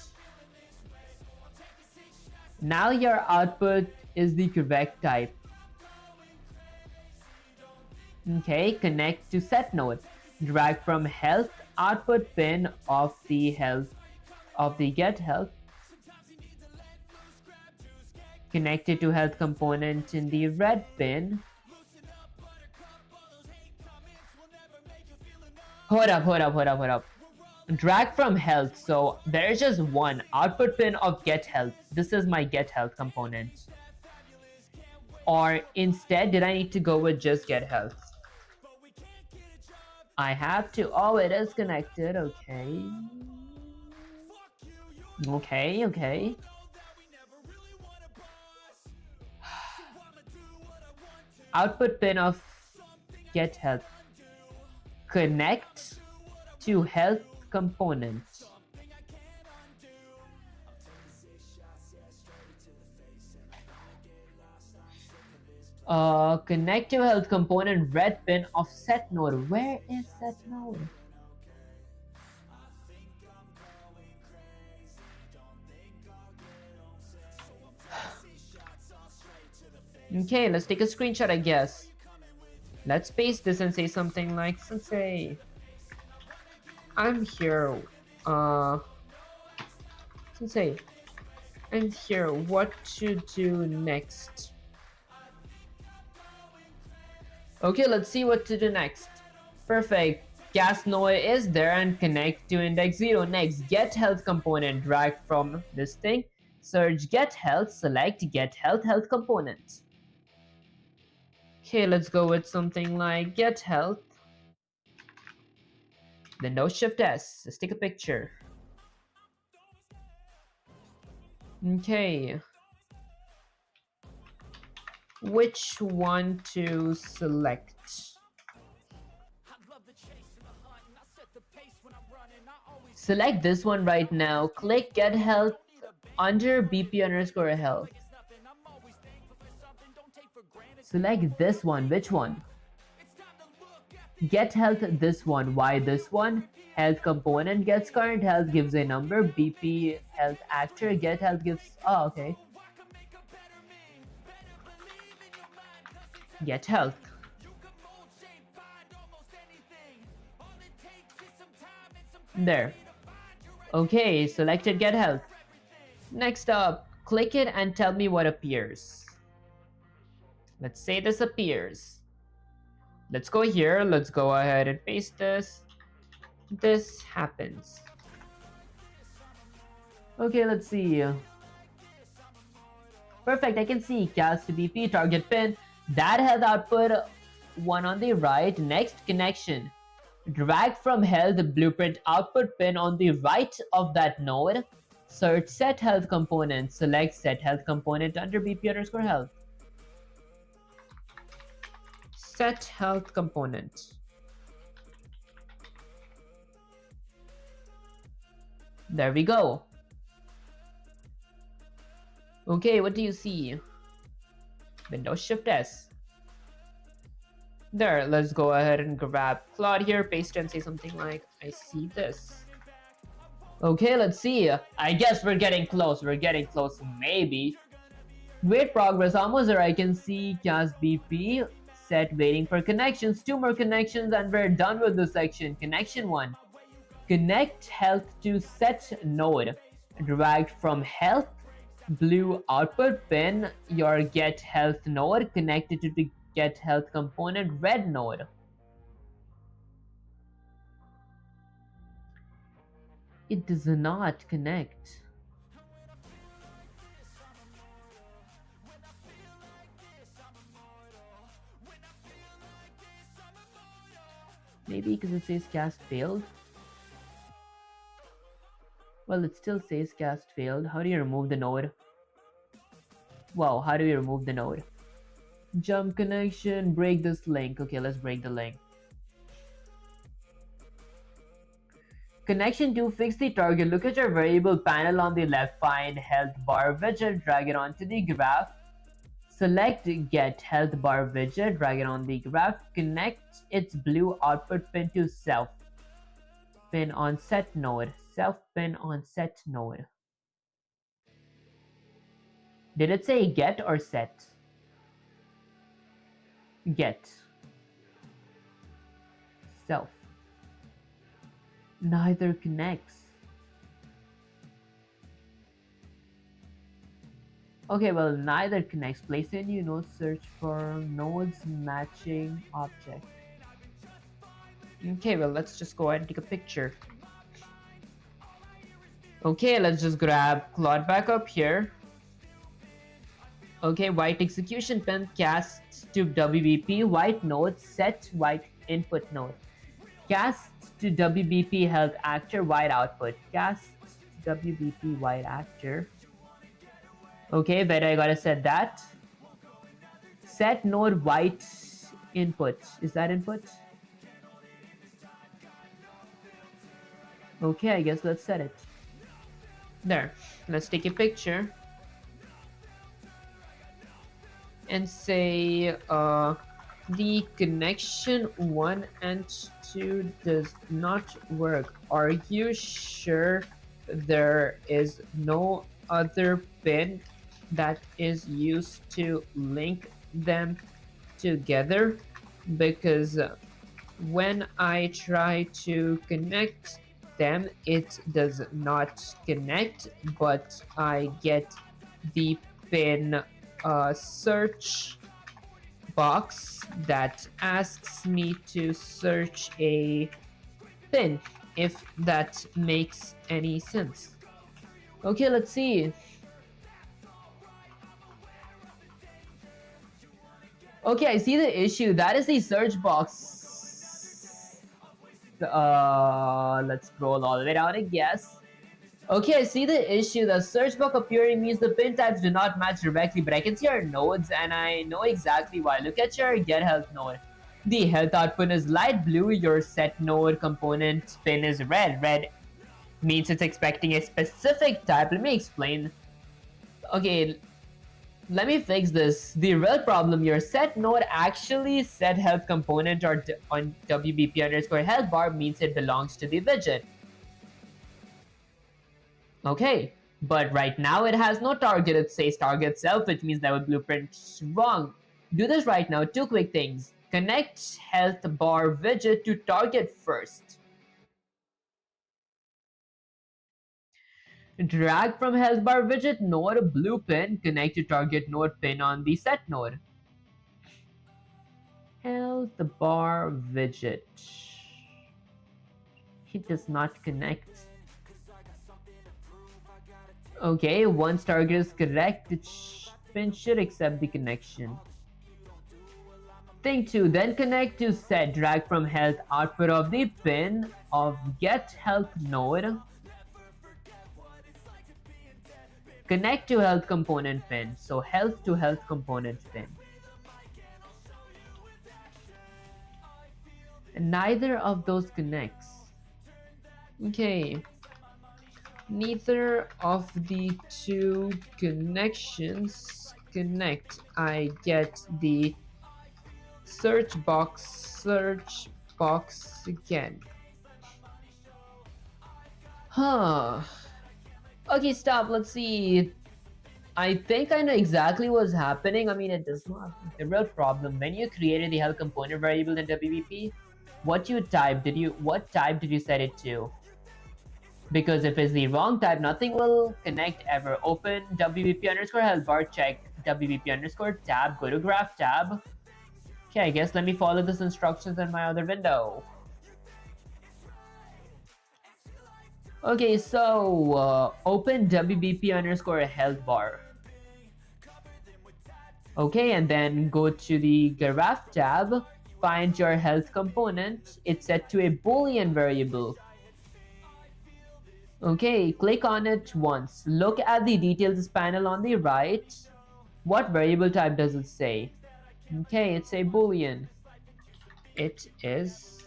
Now your output is the correct type. Okay, connect to set node. Drag from health output pin of the health of the get health. Connect it to health component in the red pin. Hold up. Drag from health. So there's just one output pin of get health. This is my get health component. Or instead, did I need to go with just get health? I have to. Oh, it is connected. Okay. Okay. Output pin of get health. Connect to health component. Connect to health component red pin of set node. Where is set node? Okay, let's take a screenshot, I guess. Let's paste this and say something like, Sensei, I'm here. Sensei, I'm here. What to do next? Okay, let's see what to do next. Perfect. Cast node is there and connect to index 0. Next, get health component. Drag from this thing. Search get health. Select get health component. Okay, let's go with something like get health. Then no shift S. Let's take a picture. Okay. Which one to select? Select this one right now. Click get health under BP underscore health. Select this one. Which one? Get health this one. Why this one? Health component gets current health, gives a number. BP health actor get health gives. Oh, okay. Get health. There. Okay, selected get health. Next up, click it and tell me what appears. Let's say this appears. Let's go here. Let's go ahead and paste this. This happens. Okay, let's see. Perfect, I can see cast to BP, target pin, that health output, one on the right. Next connection. Drag from health blueprint output pin on the right of that node. Search set health component. Select set health component under BP underscore health. Set health component. There we go. Okay, what do you see? Windows Shift S. There, let's go ahead and grab Claude here, paste and say something like, I see this. Okay, let's see. I guess we're getting close. We're getting close, maybe. Great progress, almost there. I can see cast BP, set waiting for connections. 2 more connections and we're done with this section. Connection 1. Connect health to set node. Drag from health blue output pin your get health node connected to the get health component red node. It does not connect. Maybe because it says cast failed. Well, it still says cast failed. How do you remove the node? Wow, how do we remove the node? Jump connection, break this link. Okay, let's break the link. Connection 2, fix the target. Look at your variable panel on the left, find health bar widget, drag it onto the graph. Select get health bar widget, drag it on the graph. Connect its blue output pin to self pin on set node. Self pin on set node. Did it say get or set? Get. Self. Neither connects. Okay, well, neither connects. Place a new node, search for nodes matching object. Okay, well, let's just go ahead and take a picture. Okay, let's just grab Claude back up here. Okay, white execution pin, cast to WBP, white node, set white input node. Cast to WBP health actor, white output. Cast WBP white actor. Okay, but I gotta set that. Set node white input. Is that input? Okay, I guess let's set it. There. Let's take a picture. And say the connection 1 and 2 does not work. Are you sure there is no other pin that is used to link them together? Because when I try to connect them, it does not connect, but I get the pin search box that asks me to search a pin, if that makes any sense. Okay, let's see. Okay, I see the issue. That is the search box. Let's scroll all the way down, I guess. Okay, I see the issue. The search box appearing means the pin types do not match directly, but I can see our nodes and I know exactly why. Look at your get health node. The health output is light blue, your set node component pin is red. Red means it's expecting a specific type. Let me explain. Okay, let me fix this. The real problem, your set node actually set health component or on WBP underscore health bar means it belongs to the widget. Okay, but right now it has no target. It says target self, which means that our blueprint's wrong. Do this right now. 2 quick things. Connect health bar widget to target first. Drag from health bar widget node blue pin, connect to target node pin on the set node. Health bar widget. It does not connect. Okay, once target is correct, pin should accept the connection. Thing 2, then connect to set, drag from health output of the pin of get health node. Connect to health component pin, so health to health component pin. And neither of those connects. Okay. Neither of the two connections connect. I get the search box again. Huh. Okay, stop. Let's see. I think I know exactly what's happening. I mean, it does not. The real problem when you created the health component variable in WBP, what type did you set it to? Because if it's the wrong type, nothing will connect ever. Open WBP underscore health bar, check WBP underscore tab, go to graph tab. Okay, I guess let me follow these instructions in my other window. Okay, so open WBP underscore health bar. Okay, and then go to the graph tab, find your health component. It's set to a Boolean variable. Okay, click on it once. Look at the details panel on the right. What variable type does it say? Okay, it's a Boolean. It is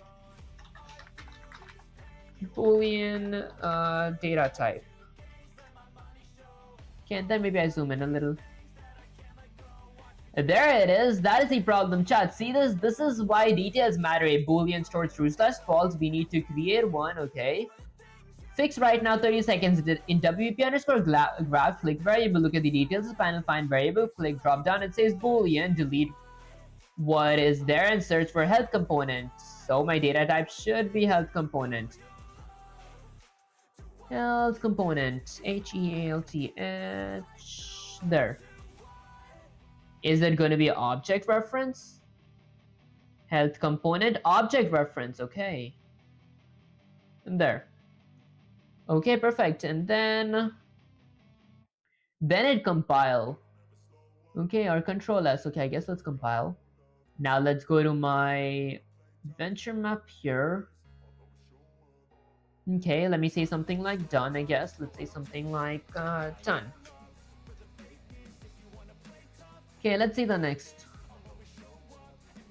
Boolean data type. Okay, and then maybe I zoom in a little. There it is. That is the problem, chat. See this? This is why details matter. A Boolean stored true/false. We need to create one, okay? Fix right now, 30 seconds. In WP underscore graph, click variable, look at the details panel, find variable, click drop down, it says Boolean, delete what is there and search for health component. So my data type should be health component. Health component, HEALTH, there. Is it going to be object reference? Health component, object reference, okay. And there. Okay, perfect. And then it compile. Okay, or control S. Okay, I guess let's compile. Now let's go to my venture map here. Okay, let me say something like done, I guess. Let's say something like done. Okay, let's see the next.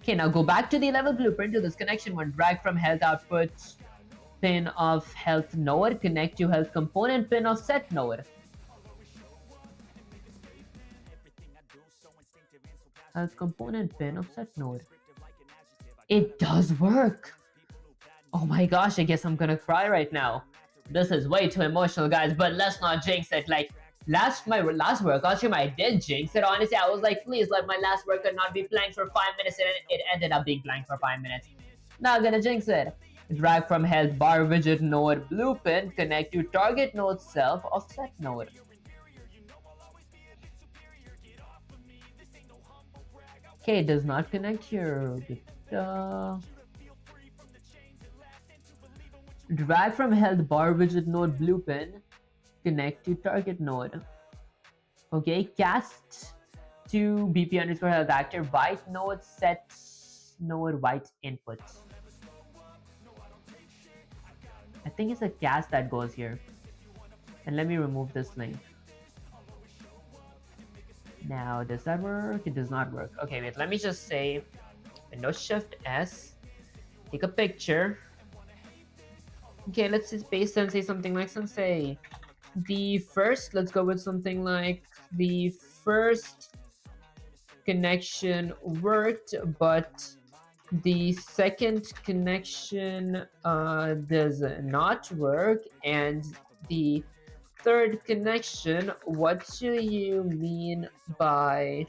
Okay, now go back to the level blueprint to this connection one. Drag from health output pin of health node, connect to health component pin of set node. Health component pin of set node. It does work. Oh my gosh, I guess I'm gonna cry right now. This is way too emotional, guys, but let's not jinx it. Like, my last workout stream, I did jinx it. Honestly, I was like, please let my last workout not be blank for 5 minutes, and it ended up being blank for 5 minutes. Not gonna jinx it. Drag from health bar widget node blue pin, connect to target node self of set node. Okay, it does not connect here. Drag from health bar widget node blue pin, connect to target node. Okay, cast to BP underscore health actor byte node set node byte input. I think it's a cast that goes here. And let me remove this link. Now, does that work? It does not work. Okay, wait, let me just say Windows Shift S, take a picture. Okay, let's just paste and say something like, say the first, let's go with something like the first connection worked, but the second connection does not work, and the third connection, what do you mean by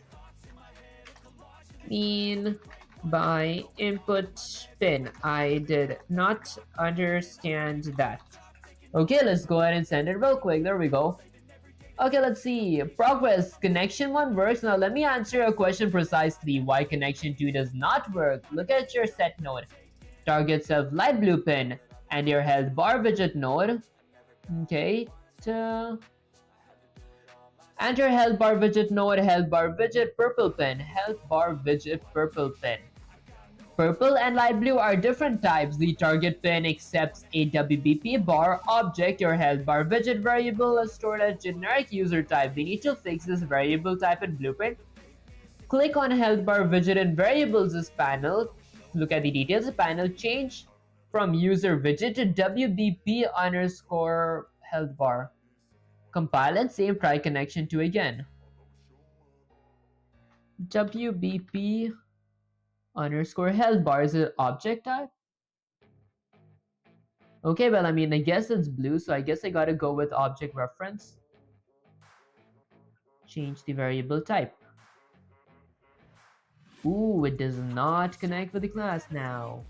input pin? I did not understand that. Okay, let's go ahead and send it real quick. There we go. Okay, let's see. Progress. Connection 1 works. Now let me answer your question precisely. Why connection 2 does not work? Look at your set node. Target self light blue pin and your health bar widget node. Okay. Enter health bar widget node, health bar widget purple pin, health bar widget purple pin. Purple and light blue are different types. The target pin accepts a WBP bar object. Your health bar widget variable is stored as generic user type. We need to fix this variable type in Blueprint. Click on health bar widget in variables panel. Look at the details panel. Change from user widget to WBP underscore health bar. Compile and save. Try connection to again. WBP underscore health bar is an object type. Okay, well, I mean, I guess it's blue, so I guess I gotta go with object reference. Change the variable type. Ooh, it does not connect with the class now.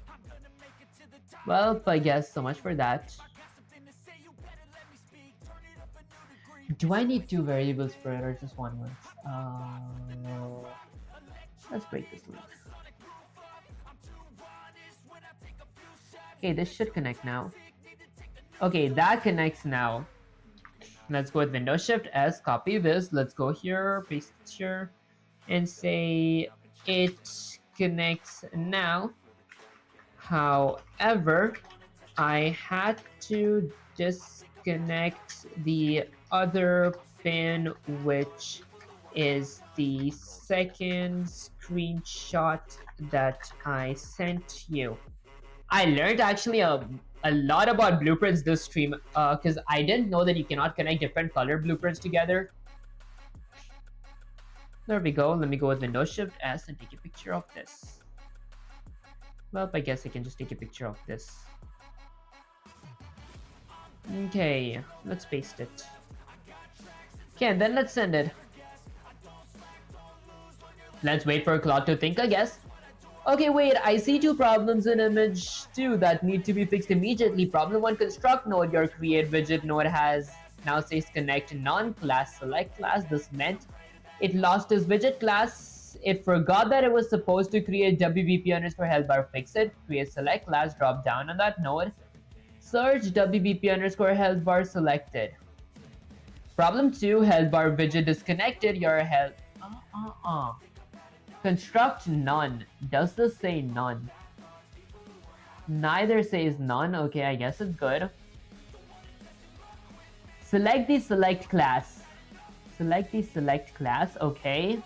Well, I guess so much for that. Do I need two variables for it or just one? Let's break this loop. Okay, this should connect now. Okay, that connects now. Let's go with Windows Shift S, copy this. Let's go here, paste it here, and say it connects now. However, I had to disconnect the other pin, which is the second screenshot that I sent you. I learned actually a lot about blueprints this stream because I didn't know that you cannot connect different color blueprints together. There we go. Let me go with Windows Shift S and take a picture of this. Well, I guess I can just take a picture of this. Okay, let's paste it. Okay, and then let's send it. Let's wait for Claude to think, I guess. Okay, wait, I see two problems in image 2 that need to be fixed immediately. Problem 1, construct node. Your create widget node has now says connect non-class select class. This meant it lost its widget class. It forgot that it was supposed to create WBP underscore health bar. Fix it. Create select class. Drop down on that node. Search WBP underscore health bar selected. Problem 2, health bar widget disconnected. Your health. Construct none. Does this say none? Neither says none. Okay, I guess it's good. Select the select class. Select the select class. Okay.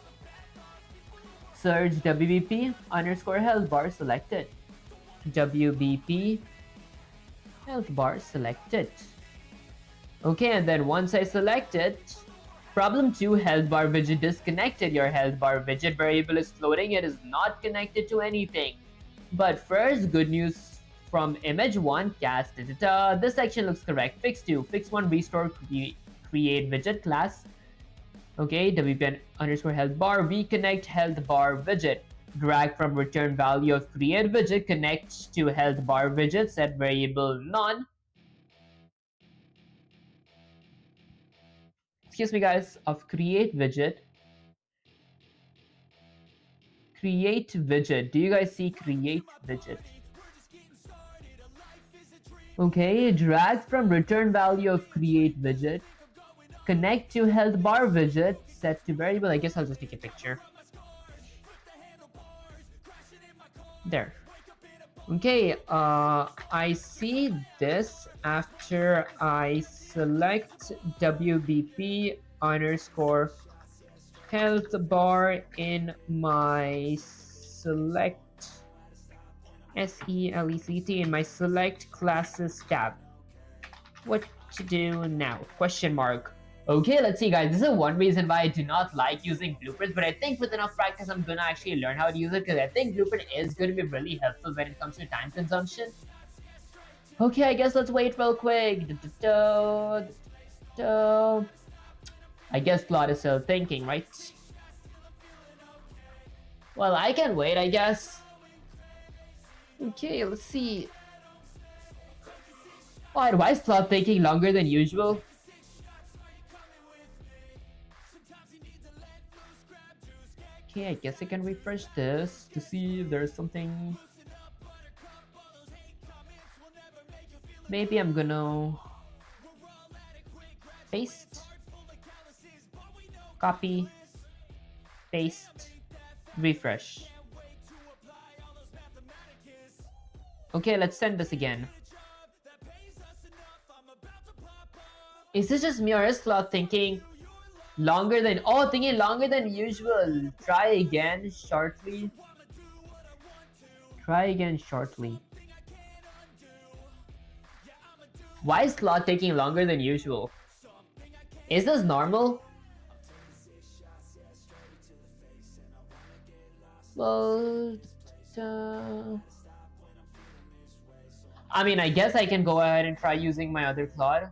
Search WBP underscore health bar selected. WBP health bar selected. Okay, and then once I select it, problem 2, health bar widget disconnected. Your health bar widget variable is floating. It is not connected to anything. But first, good news from image 1, cast editor. This section looks correct. Fix 2, fix 1, restore create widget class. Okay, WP underscore health bar, reconnect health bar widget. Drag from return value of create widget, connect to health bar widget, set variable none. Excuse me guys, of create widget. Create widget. Do you guys see create widget? Okay, drag from return value of create widget. Connect to health bar widget, set to variable. I guess I'll just take a picture. There. Okay, I see this after I select WBP underscore health bar in my select SELECT in my select classes tab. What to do now? Question mark. Okay, let's see guys, this is one reason why I do not like using blueprints, but I think with enough practice I'm gonna actually learn how to use it because I think blueprint is gonna be really helpful when it comes to time consumption. Okay, I guess let's wait real quick. I guess Claude is still thinking, right? Well, I can wait, I guess. Okay, let's see. Alright, why is Claude taking longer than usual? Okay, I guess I can refresh this to see if there's something. Maybe I'm gonna paste. Copy, paste, refresh. Okay, let's send this again. Is this just me or is Claude thinking longer than usual? Try again shortly. Try again shortly. Why is Claude taking longer than usual? Is this normal? Well, I mean, I guess I can go ahead and try using my other Claude.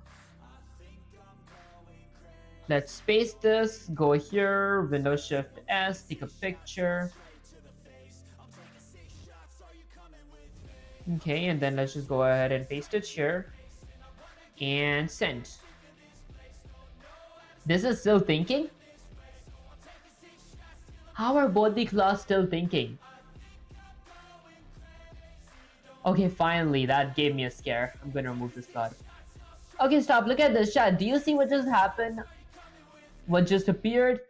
Let's paste this, go here, Windows Shift S, take a picture. Okay, and then let's just go ahead and paste it here and send. This is still thinking? How are both the claws still thinking? Okay, finally, that gave me a scare. I'm gonna remove this claw. Okay, stop, look at this chat. Do you see what just happened? What just appeared?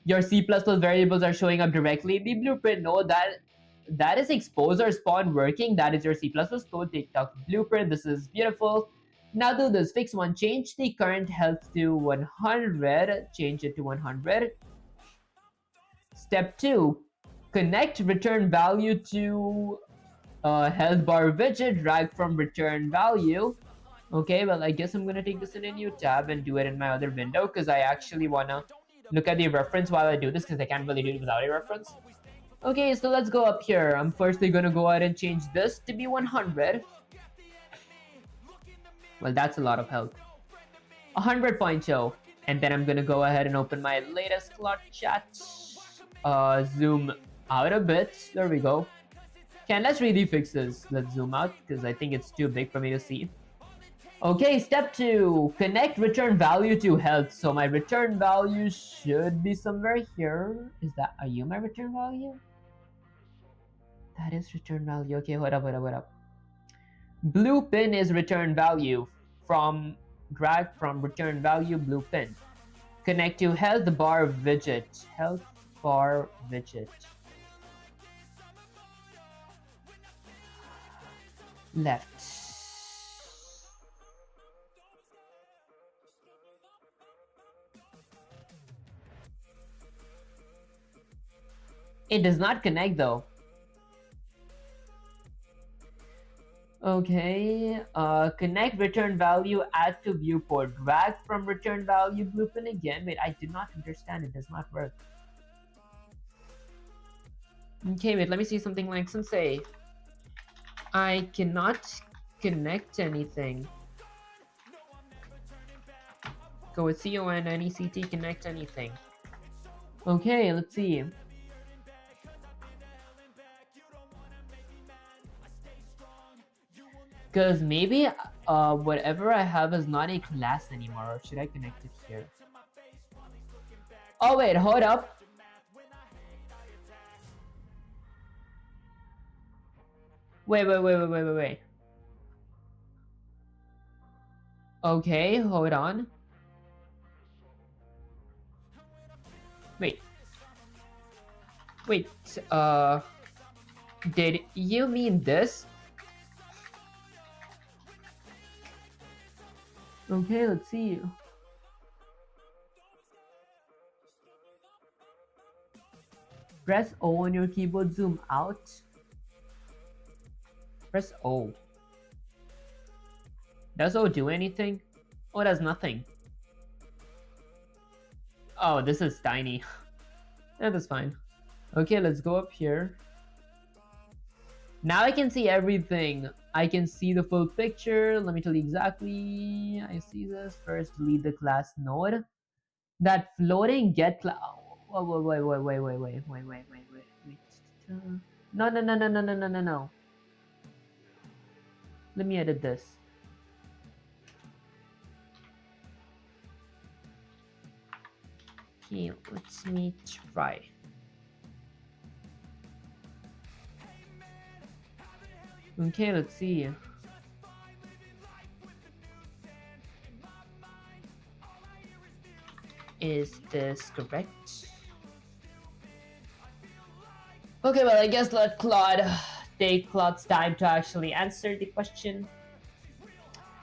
Your C++ variables are showing up directly in the blueprint. No, that is expose or spawn working. That is your C++ code. Take out blueprint. This is beautiful. Now do this. Fix one. Change the current health to 100. Change it to 100. Step 2. Connect return value to health bar widget. Drag from return value. Okay, well, I guess I'm gonna take this in a new tab and do it in my other window because I actually wanna look at the reference while I do this because I can't really do it without a reference. Okay, so let's go up here. I'm firstly gonna go ahead and change this to be 100. Well, that's a lot of health. 100.0. And then I'm gonna go ahead and open my latest Claude chat. Zoom out a bit. There we go. Okay, let's really fix this. Let's zoom out because I think it's too big for me to see. Okay, step 2. Connect return value to health. So my return value should be somewhere here. Are you my return value? That is return value. Okay, hold up. Blue pin is return value. Drag from return value, blue pin. Connect to health bar widget. Health bar widget. Left. It does not connect though. Okay, connect return value, add to viewport, drag from return value, blueprint again. Wait, I did not understand, it does not work. Okay, wait, let me see something like Sensei. I cannot connect anything. Go with CONNECT, connect anything. Okay, let's see. Because maybe whatever I have is not a class anymore, or should I connect it here? Oh wait, hold up. Wait. Okay, hold on. Wait, did you mean this? Okay, let's see. Press O on your keyboard, zoom out. Press O. Does O do anything? Oh, does nothing. Oh, this is tiny. Yeah, that's fine. Okay, let's go up here. Now I can see everything. I can see the full picture. Let me tell you exactly. I see this. First, delete the class node. That floating get class. Oh, wait. No. Let me edit this. Okay, let me try. Okay, let's see. Is this correct? Okay, well, I guess let Claude take Claude's time to actually answer the question.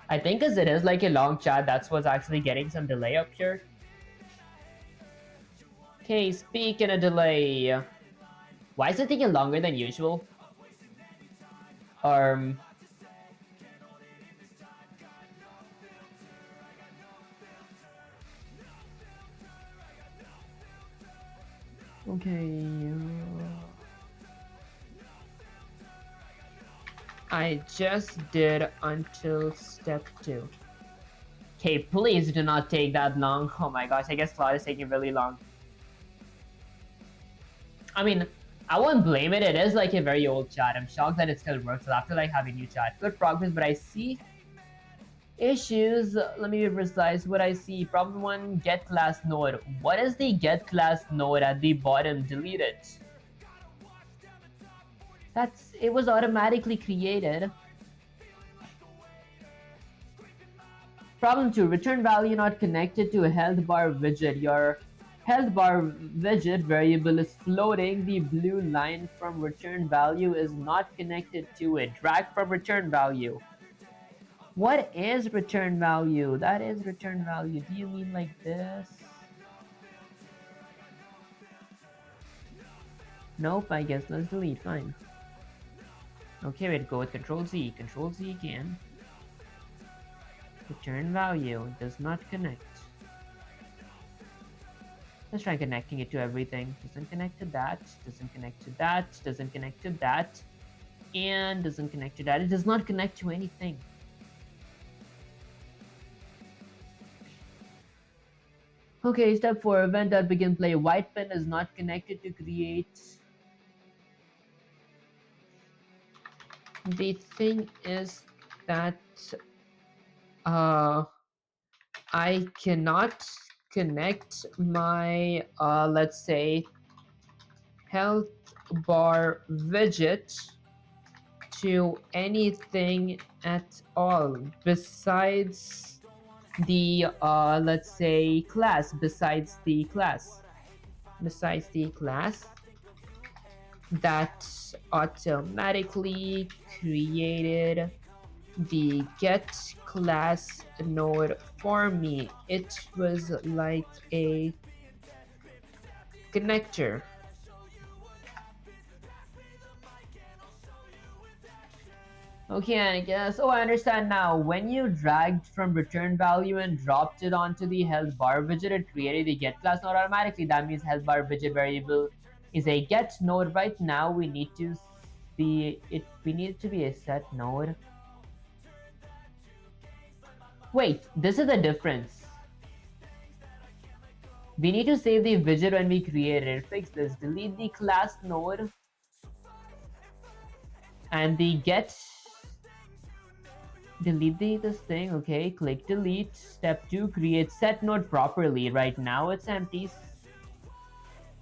I think as it is like a long chat, that's what's actually getting some delay up here. Okay, speak in a delay. Why is it taking longer than usual? Um, okay. I just did until step 2. Okay, please do not take that long. Oh my gosh, I guess Claude is taking really long. I mean, I won't blame it. It is like a very old chat. I'm shocked that it still works. I'll have to like have a new chat. Good progress, but I see issues. Let me be precise. What I see, problem 1, get class node. What is the get class node at the bottom? Delete it. It was automatically created. Problem 2, return value not connected to a health bar widget. Your health bar widget variable is floating. The blue line from return value is not connected to it. Drag from return value. What is return value? That is return value. Do you mean like this? Nope, I guess let's delete. Fine. Okay, wait, go with Control Z. Control Z again. Return value does not connect. Let's try connecting it to everything. Doesn't connect to that, doesn't connect to that, doesn't connect to that, and doesn't connect to that. It does not connect to anything. Okay, step 4, event.begin play. White pen is not connected to create. The thing is that I cannot connect my let's say health bar widget to anything at all besides the let's say class, besides the class that automatically created the get class node for me. It was like a connector. Okay, I guess. Oh, I understand now. When you dragged from return value and dropped it onto the health bar widget, it created the get class node automatically. That means health bar widget variable is a get node. Right now, we need to be it. We need it to be a set node. Wait, this is the difference. We need to save the widget when we create it. Fix this. Delete the class node and the get. Delete this thing. Okay, click delete. Step 2, create set node properly. Right now it's empty.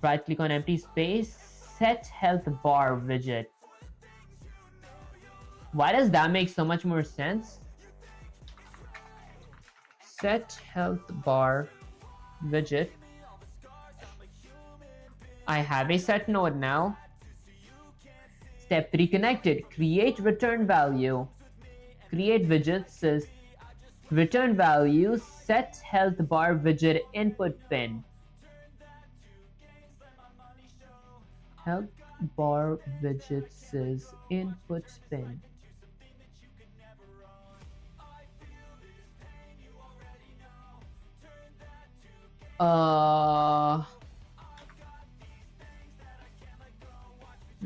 Right click on empty space. Set health bar widget. Why does that make so much more sense? Set health bar widget. I have a set node now. Step 3, connected. Create return value. Create widget says return value set health bar widget input pin. Health bar widget says input pin.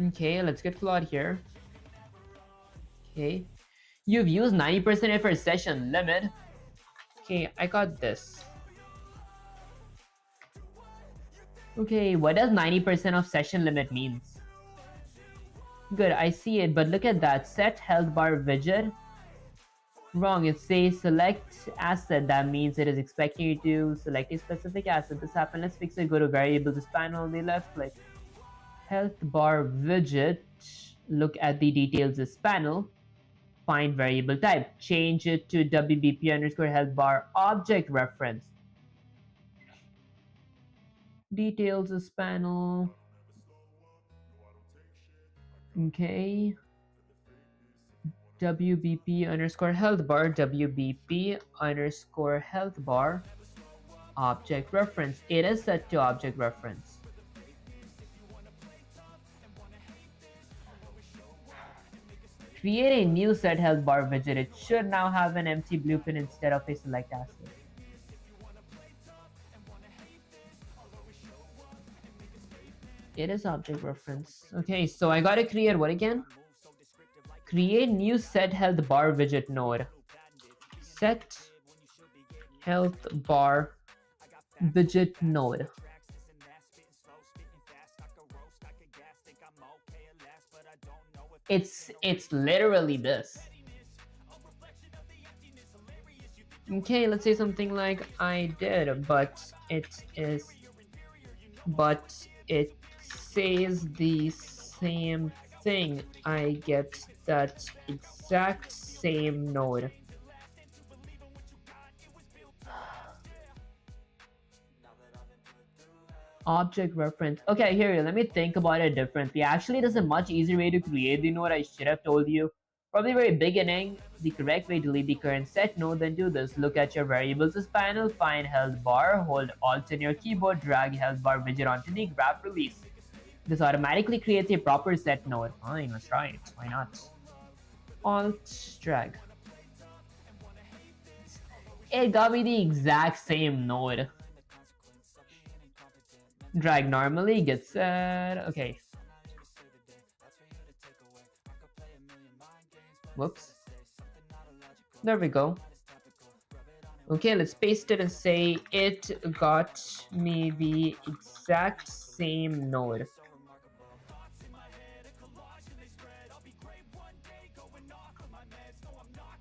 Okay, let's get Claude here. Okay. You've used 90% of your session limit. Okay, I got this. Okay, what does 90% of session limit means? Good, I see it, but look at that. Set health bar widget. Wrong, it says select asset. That means it is expecting you to select a specific asset. This happened. Let's fix it. Go to variables, this panel on the left, click health bar widget. Look at the details this panel. Find variable type, change it to WBP underscore health bar object reference. Details panel. Okay. WBP underscore health bar, WBP underscore health bar, object reference. It is set to object reference. Create a new set health bar widget. It should now have an empty blue pin instead of a select asset. It is object reference. Okay, so I gotta create what again? Create new set health bar widget node. Set health bar widget node. It's literally this. Okay, let's say something like I did, but it says the same thing. I get that exact same node. Object reference. Okay, I hear you. Let me think about it differently. Actually, there's a much easier way to create the node. I should have told you. Probably very beginning, the correct way to delete the current set node, then do this. Look at your variables panel, find health bar, hold Alt in your keyboard, drag health bar widget onto the grab release. This automatically creates a proper set node. Fine, let's try it. Why not? Alt drag. It got me the exact same node. Drag normally, get set. Okay. Whoops. There we go. Okay, let's paste it and say it got me the exact same node.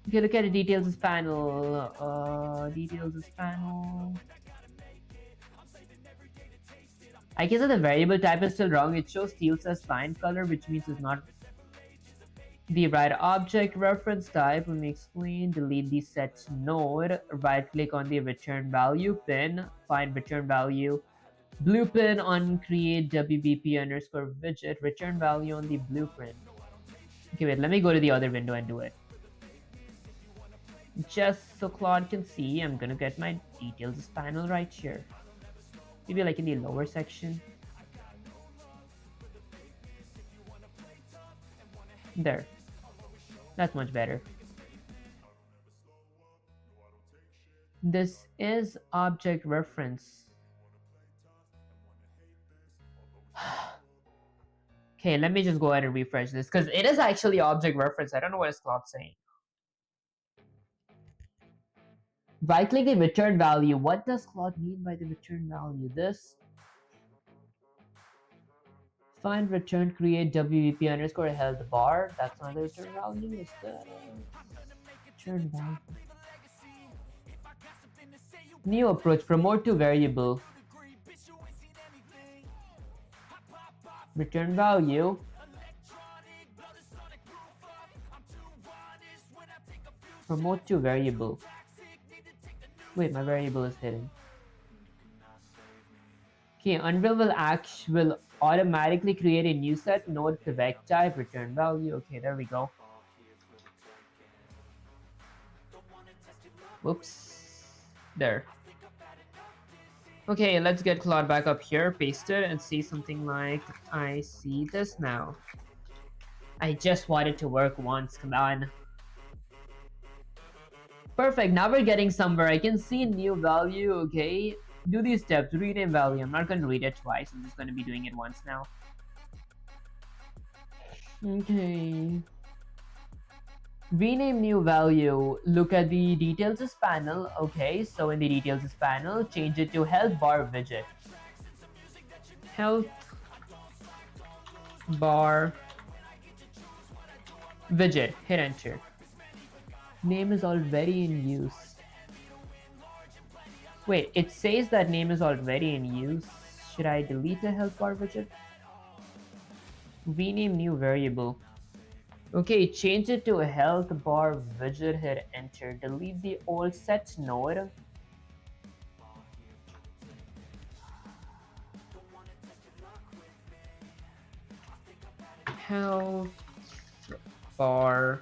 Okay, look at the details panel. Details panel. I guess that the variable type is still wrong. It shows teal as find color, which means it's not the right object reference type. Let me explain. Delete the set node. Right click on the return value pin. Find return value. Blue pin on create WBP underscore widget. Return value on the blueprint. Okay, wait. Let me go to the other window and do it. Just so Claude can see, I'm gonna get my details panel right here. Maybe like in the lower section. There. That's much better. This is object reference. Okay, let me just go ahead and refresh this because it is actually object reference. I don't know what is Claude saying. Right click the return value. What does Claude mean by the return value? This. Find return create WVP underscore health bar. That's not the return value. Is that return value? New approach. Promote to variable. Return value. Promote to variable. Wait, my variable is hidden. Okay, Unreal will automatically create a new set node correct type return value. Okay, there we go. Whoops. There. Okay, let's get Claude back up here, paste it, and see something like I see this now. I just want it to work once. Come on. Perfect. Now we're getting somewhere. I can see new value. Okay. Do these steps. Rename value. I'm not going to read it twice. I'm just going to be doing it once now. Okay. Rename new value. Look at the details panel. Okay. So in the details panel, change it to health bar widget. Health bar widget. Hit enter. Name is already in use. Wait, it says that name is already in use. Should I delete the health bar widget? Rename new variable. Okay, change it to a health bar widget, hit enter. Delete the old set node. health bar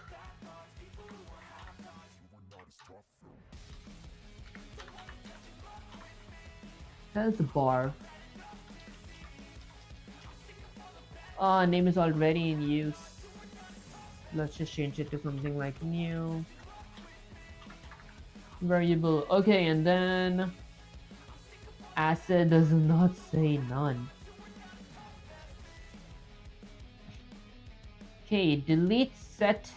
health bar. Name is already in use. Let's just change it to something like new variable. Okay, and then asset does not say none. Okay, delete set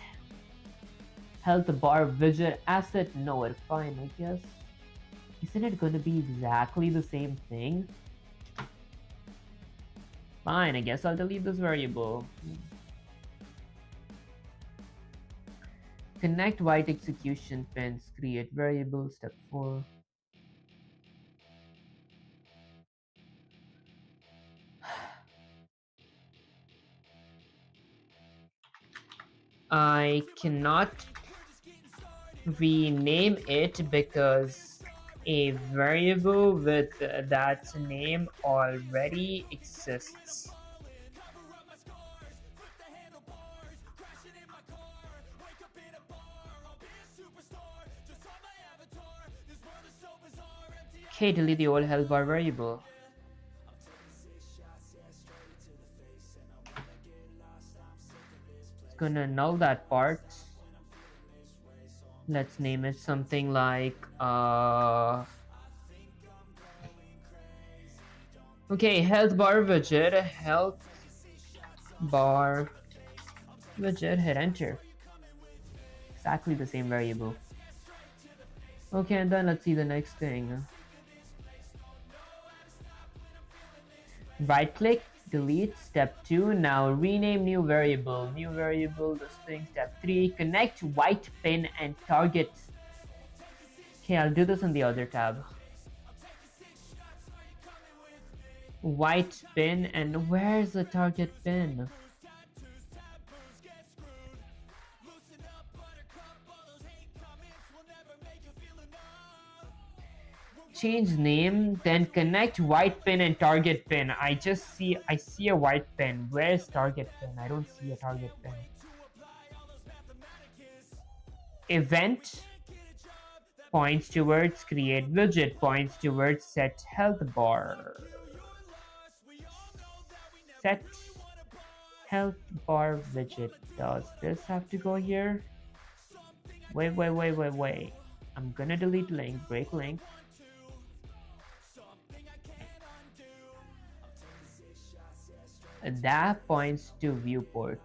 health bar widget asset node. Fine, I guess. Isn't it going to be exactly the same thing? Fine, I guess I'll delete this variable. Connect white execution pins, create variable, step 4. I cannot rename it because a variable with that name already exists. Okay, delete the old health bar variable. It's gonna null that part. Let's name it something like okay, health bar widget, health bar widget, hit enter. Exactly the same variable. Okay, and then let's see the next thing. Right click, delete, step 2. Now rename new variable. New variable, this thing, step 3. Connect white pin and target. Okay, I'll do this in the other tab. White pin, and where's the target pin? Change name, then connect white pin and target pin. I see a white pin. Where's target pin? I don't see a target pin. Event points towards create widget, points towards set health bar. Set health bar widget. Does this have to go here? Wait. I'm gonna delete link, break link. That points to viewport.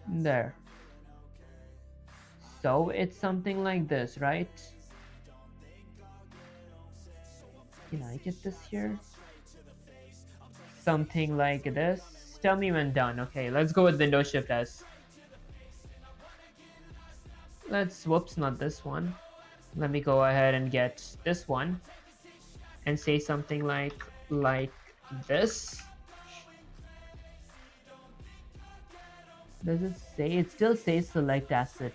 There. So it's something like this, right? Can I get this here? Something like this. Tell me when done. Okay, let's go with Windows Shift S. Whoops, not this one. Let me go ahead and get this one and say something like this. Does it say? It still says select asset.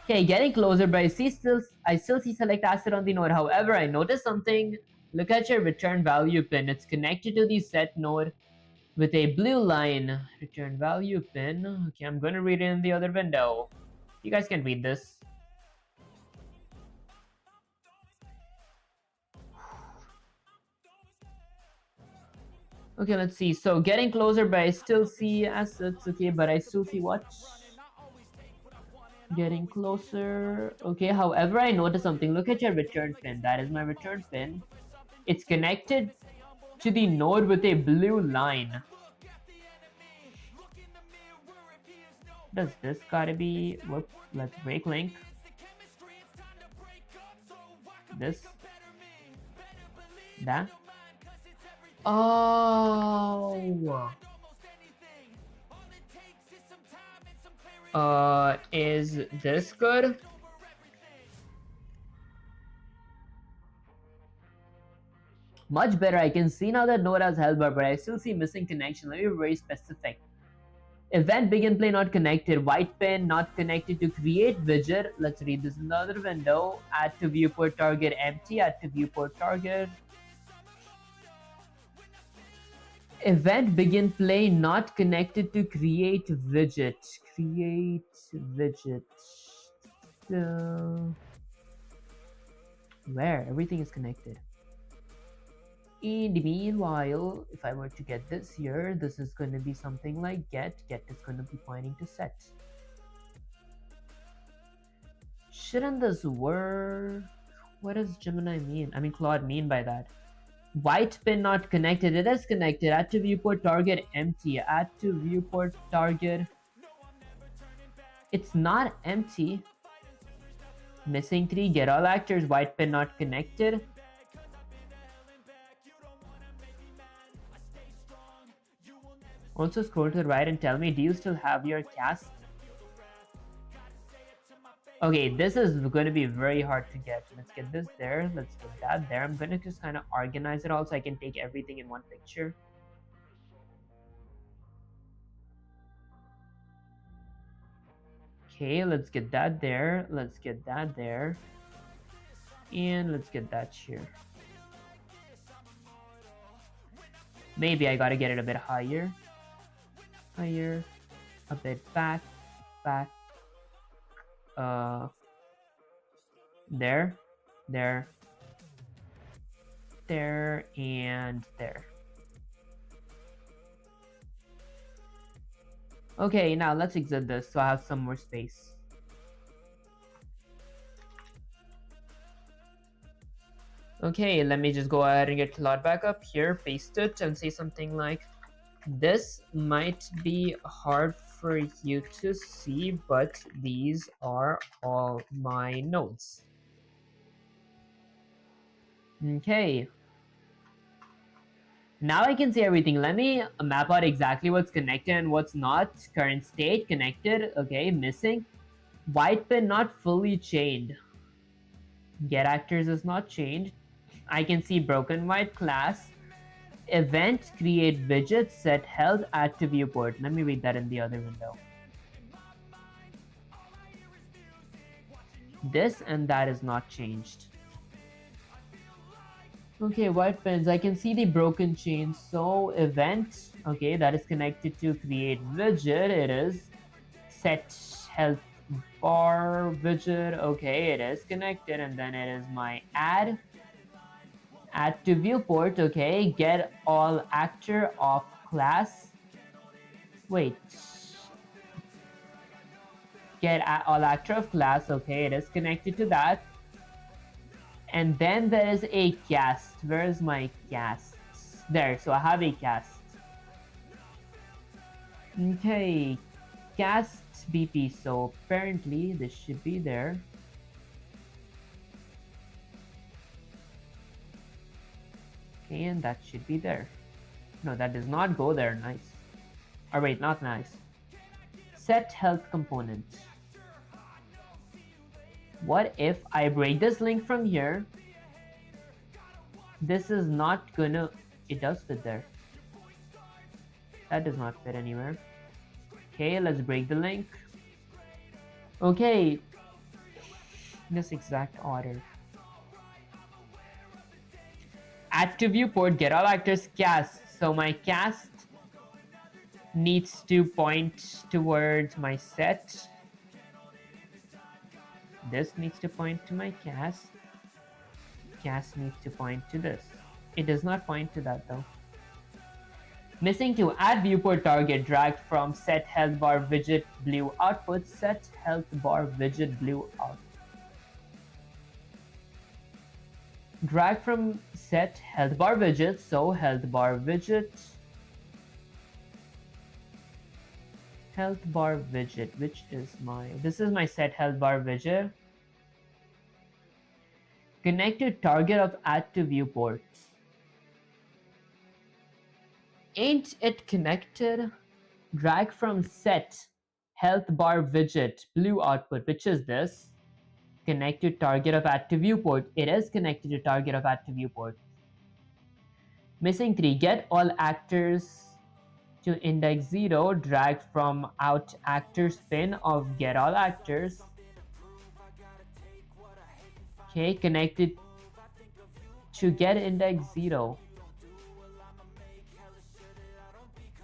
Okay, getting closer, but I still see select asset on the node. However, I noticed something. Look at your return value pin. It's connected to the set node with a blue line. Return value pin. Okay, I'm gonna read it in the other window. You guys can read this. Okay, let's see. So getting closer, but I still see assets. Okay, but I still see what? Getting closer. Okay, however, I noticed something. Look at your return pin. That is my return pin. It's connected to the node with a blue line. Does this gotta be? Whoops, let's break link. This. That. Oh. Is this good? Much better. I can see now that node has helper, but I still see missing connection. Let me be very specific. Event begin play not connected. White pen not connected to create widget. Let's read this in the other window. Add to viewport target empty. Add to viewport target. Event begin play not connected to create widget. Create widget. Where? Everything is connected. In the meanwhile, if I were to get this here, this is going to be something like get. Get is going to be pointing to set. Shouldn't this work? What does Gemini mean? I mean Claude mean by that? White pin not connected. It is connected. Add to viewport target empty. Add to viewport target. It's not empty. Missing 3. Get all actors. White pin not connected. Also scroll to the right and tell me, do you still have your cast? Okay, this is going to be very hard to get. Let's get this there. Let's get that there. I'm going to just kind of organize it all so I can take everything in one picture. Okay, let's get that there. Let's get that there. And let's get that here. Maybe I gotta get it a bit higher. Higher. A bit back. Back. There. There. There. And there. Okay, now let's exit this so I have some more space. Okay, let me just go ahead and get Claude back up here, paste it, and say something like, this might be hard for you to see, but these are all my nodes. Okay. Now I can see everything. Let me map out exactly what's connected and what's not. Current state, connected, okay, missing. White pin not fully chained. Get actors is not changed. I can see broken white class. Event create widget set health add to viewport. Let me read that in the other window. This and that is not changed. Okay, white pins. I can see the broken chain. So event, okay, that is connected to create widget. It is set health bar widget. Okay, it is connected, and then it is my add to viewport. Okay, get all actor of class. Wait, get all actor of class. Okay, it is connected to that. And then there is a cast. Where is my cast? There, so I have a cast. Okay, cast BP. So apparently this should be there. Okay, and that should be there. No, that does not go there. Nice. Or wait, not nice. Set health component. What if I break this link from here? This is not gonna... It does fit there. That does not fit anywhere. Okay, let's break the link. Okay. This exact order. Add to viewport, get all actors cast. So my cast needs to point towards my set. This needs to point to my cast. Cast needs to point to this. It does not point to that though. Missing to add viewport target, drag from set health bar widget blue output, set health bar widget blue output. Drag from set health bar widget, so health bar widget. Health bar widget, which is my, this is my set health bar widget. Connect to target of add to viewport. Ain't it connected? Drag from set health bar widget blue output, which is this. Connect to target of add to viewport. It is connected to target of add to viewport. Missing 3. Get all actors To index 0, drag from out actors pin of get all actors. Okay, connected to get index 0.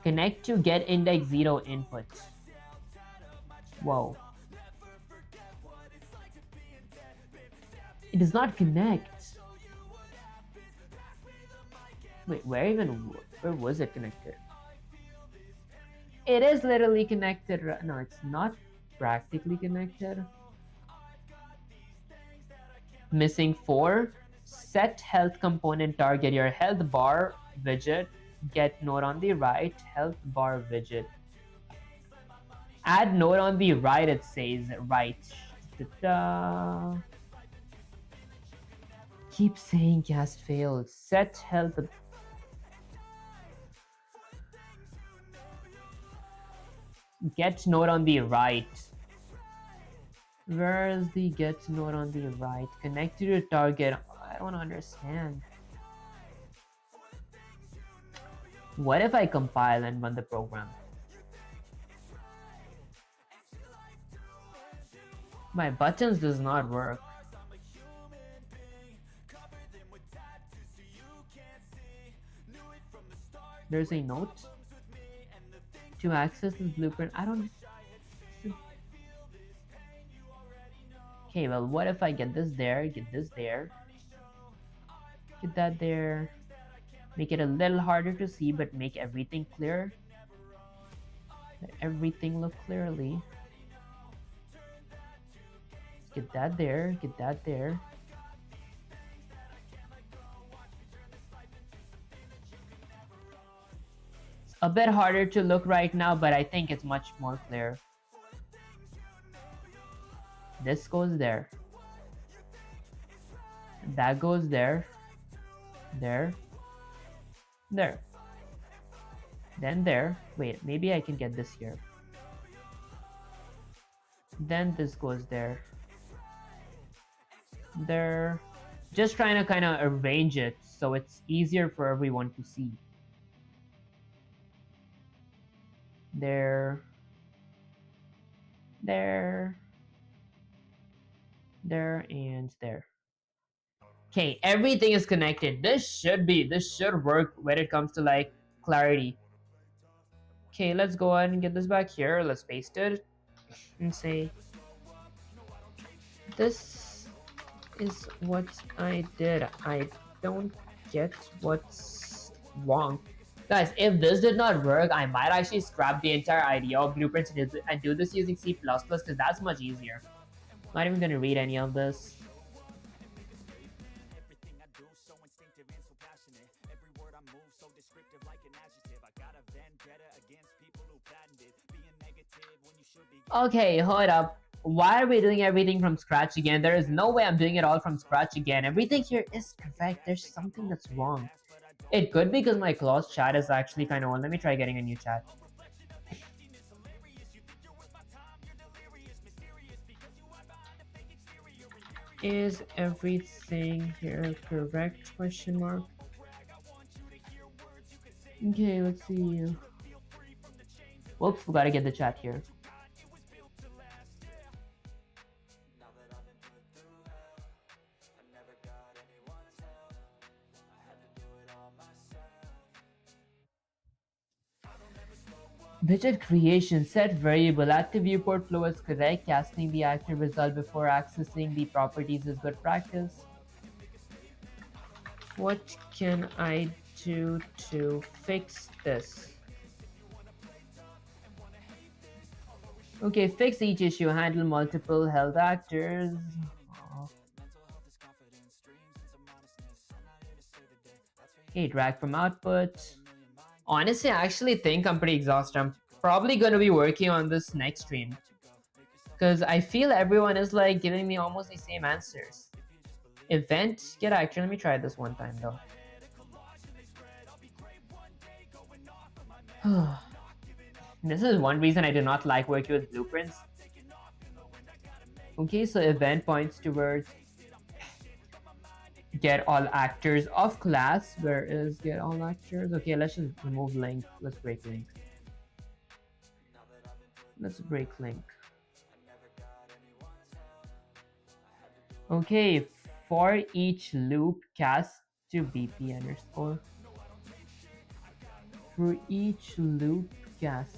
Connect to get index 0 input. Whoa. It does not connect. Wait, where was it connected? It is literally connected. No, it's not practically connected. Missing 4. Set health component target your health bar widget. Get node on the right, health bar widget. Add node on the right, it says right. Da-da. Keep saying cast failed. Set health. Get node on the right. Where is the get node on the right? Connect to your target. I don't understand. What if I compile and run the program? My buttons does not work. There's a note to access this blueprint. I don't. Okay, well, what if I get this there, get this there, get that there, make it a little harder to see, but make everything clear. Let everything look clearly. Get that there, get that there. It's a bit harder to look right now, but I think it's much more clear. This goes there. That goes there. There. There. Then there. Wait, maybe I can get this here. Then this goes there. There. Just trying to kind of arrange it so it's easier for everyone to see. There. There. There and there. Okay, everything is connected. This should work when it comes to like clarity. Okay, let's go ahead and get this back here. Let's paste it and say this is what I did. I don't get what's wrong. Guys, if this did not work, I might actually scrap the entire idea of blueprints and do this using C++ because that's much easier. Not even gonna read any of this. Okay, hold up. Why are we doing everything from scratch again? There is no way I'm doing it all from scratch again. Everything here is correct. There's something that's wrong. It could be because my closed chat is actually kind of old. Let me try getting a new chat. Is everything here correct? Question mark. Okay, let's see. Whoops, we gotta get the chat here. Widget creation, set variable, active viewport flow is correct, casting the active result before accessing the properties is good practice. What can I do to fix this? Okay, fix each issue, handle multiple health actors. Okay, drag from output. Honestly, I actually think I'm pretty exhausted. I'm probably going to be working on this next stream because I feel everyone is like giving me almost the same answers. Event, get actor. Let me try this one time though. This is one reason I do not like working with blueprints. Okay, so event points towards get all actors of class. Where is get all actors? Okay, let's just remove link. Let's break link. Let's break link. Okay, for each loop cast to BP underscore. For each loop cast.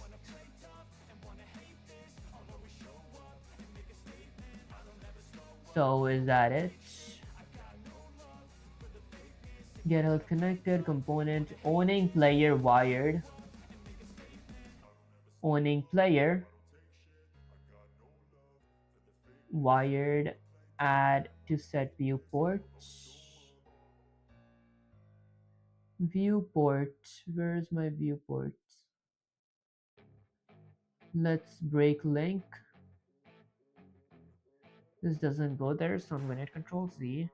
So is that it? Get health connected, component, owning player wired. Owning player wired, add to set viewport. Viewport, where's my viewport? Let's break link. This doesn't go there, so I'm gonna control Z.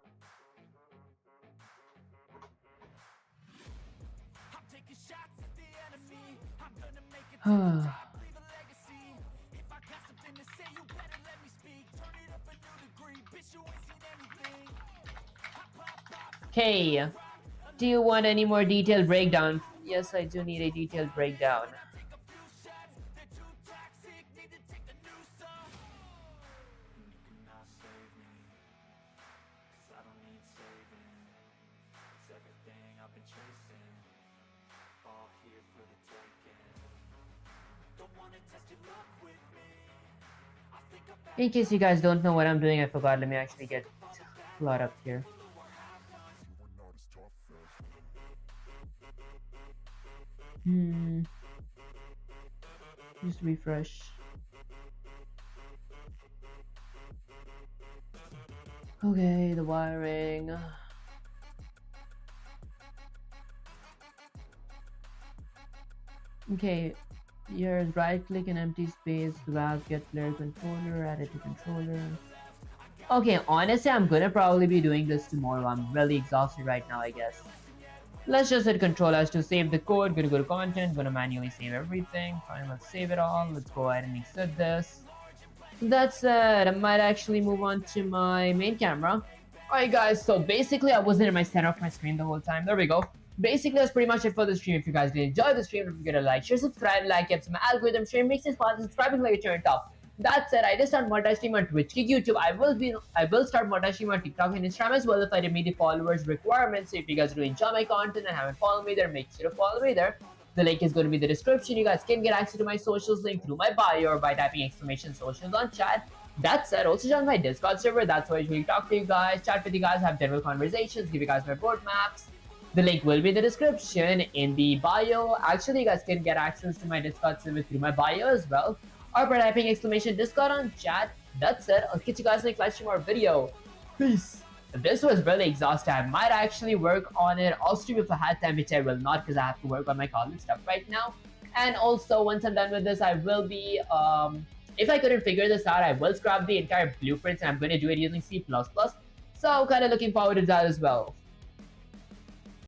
Okay, do you want any more detailed breakdown? Yes, I do need a detailed breakdown. In case you guys don't know what I'm doing, I forgot. Let me actually get plot up here. Just refresh. Okay, the wiring. Okay, here's right click in empty space, grab get player controller, add it to controller. Okay, honestly, I'm gonna probably be doing this tomorrow. I'm really exhausted right now, I guess. Let's just hit control as to save the code. Gonna go to content, gonna manually save everything. Fine, let's save it all. Let's go ahead and exit this. That's it. I might actually move on to my main camera. Alright guys, so basically I wasn't in my center of my screen the whole time. There we go. Basically that's pretty much it for the stream. If you guys did enjoy the stream, don't forget to like, share, subscribe, like it. So my algorithm stream makes it fun. Subscribing like a turn top. That said, I just start multi-stream on Twitch, Kick, YouTube. I will start multi-stream on TikTok and Instagram as well if I meet the followers requirements. So if you guys do enjoy my content and haven't followed me there, make sure to follow me there. The link is going to be in the description. You guys can get access to my socials link through my bio or by typing exclamation socials on chat. That said, also join my Discord server. That's where I usually talk to you guys, chat with you guys, have general conversations, give you guys my board maps. The link will be in the description in the bio. Actually, you guys can get access to my Discord server through my bio as well, or by typing exclamation Discord on chat. That's it. I'll catch you guys in the live stream or video. Peace. This was really exhausting. I might actually work on it. I'll stream if I had time, which I will not because I have to work on my college stuff right now. And also, once I'm done with this, I will be, if I couldn't figure this out, I will scrap the entire blueprints and I'm going to do it using C++. So, kind of looking forward to that as well.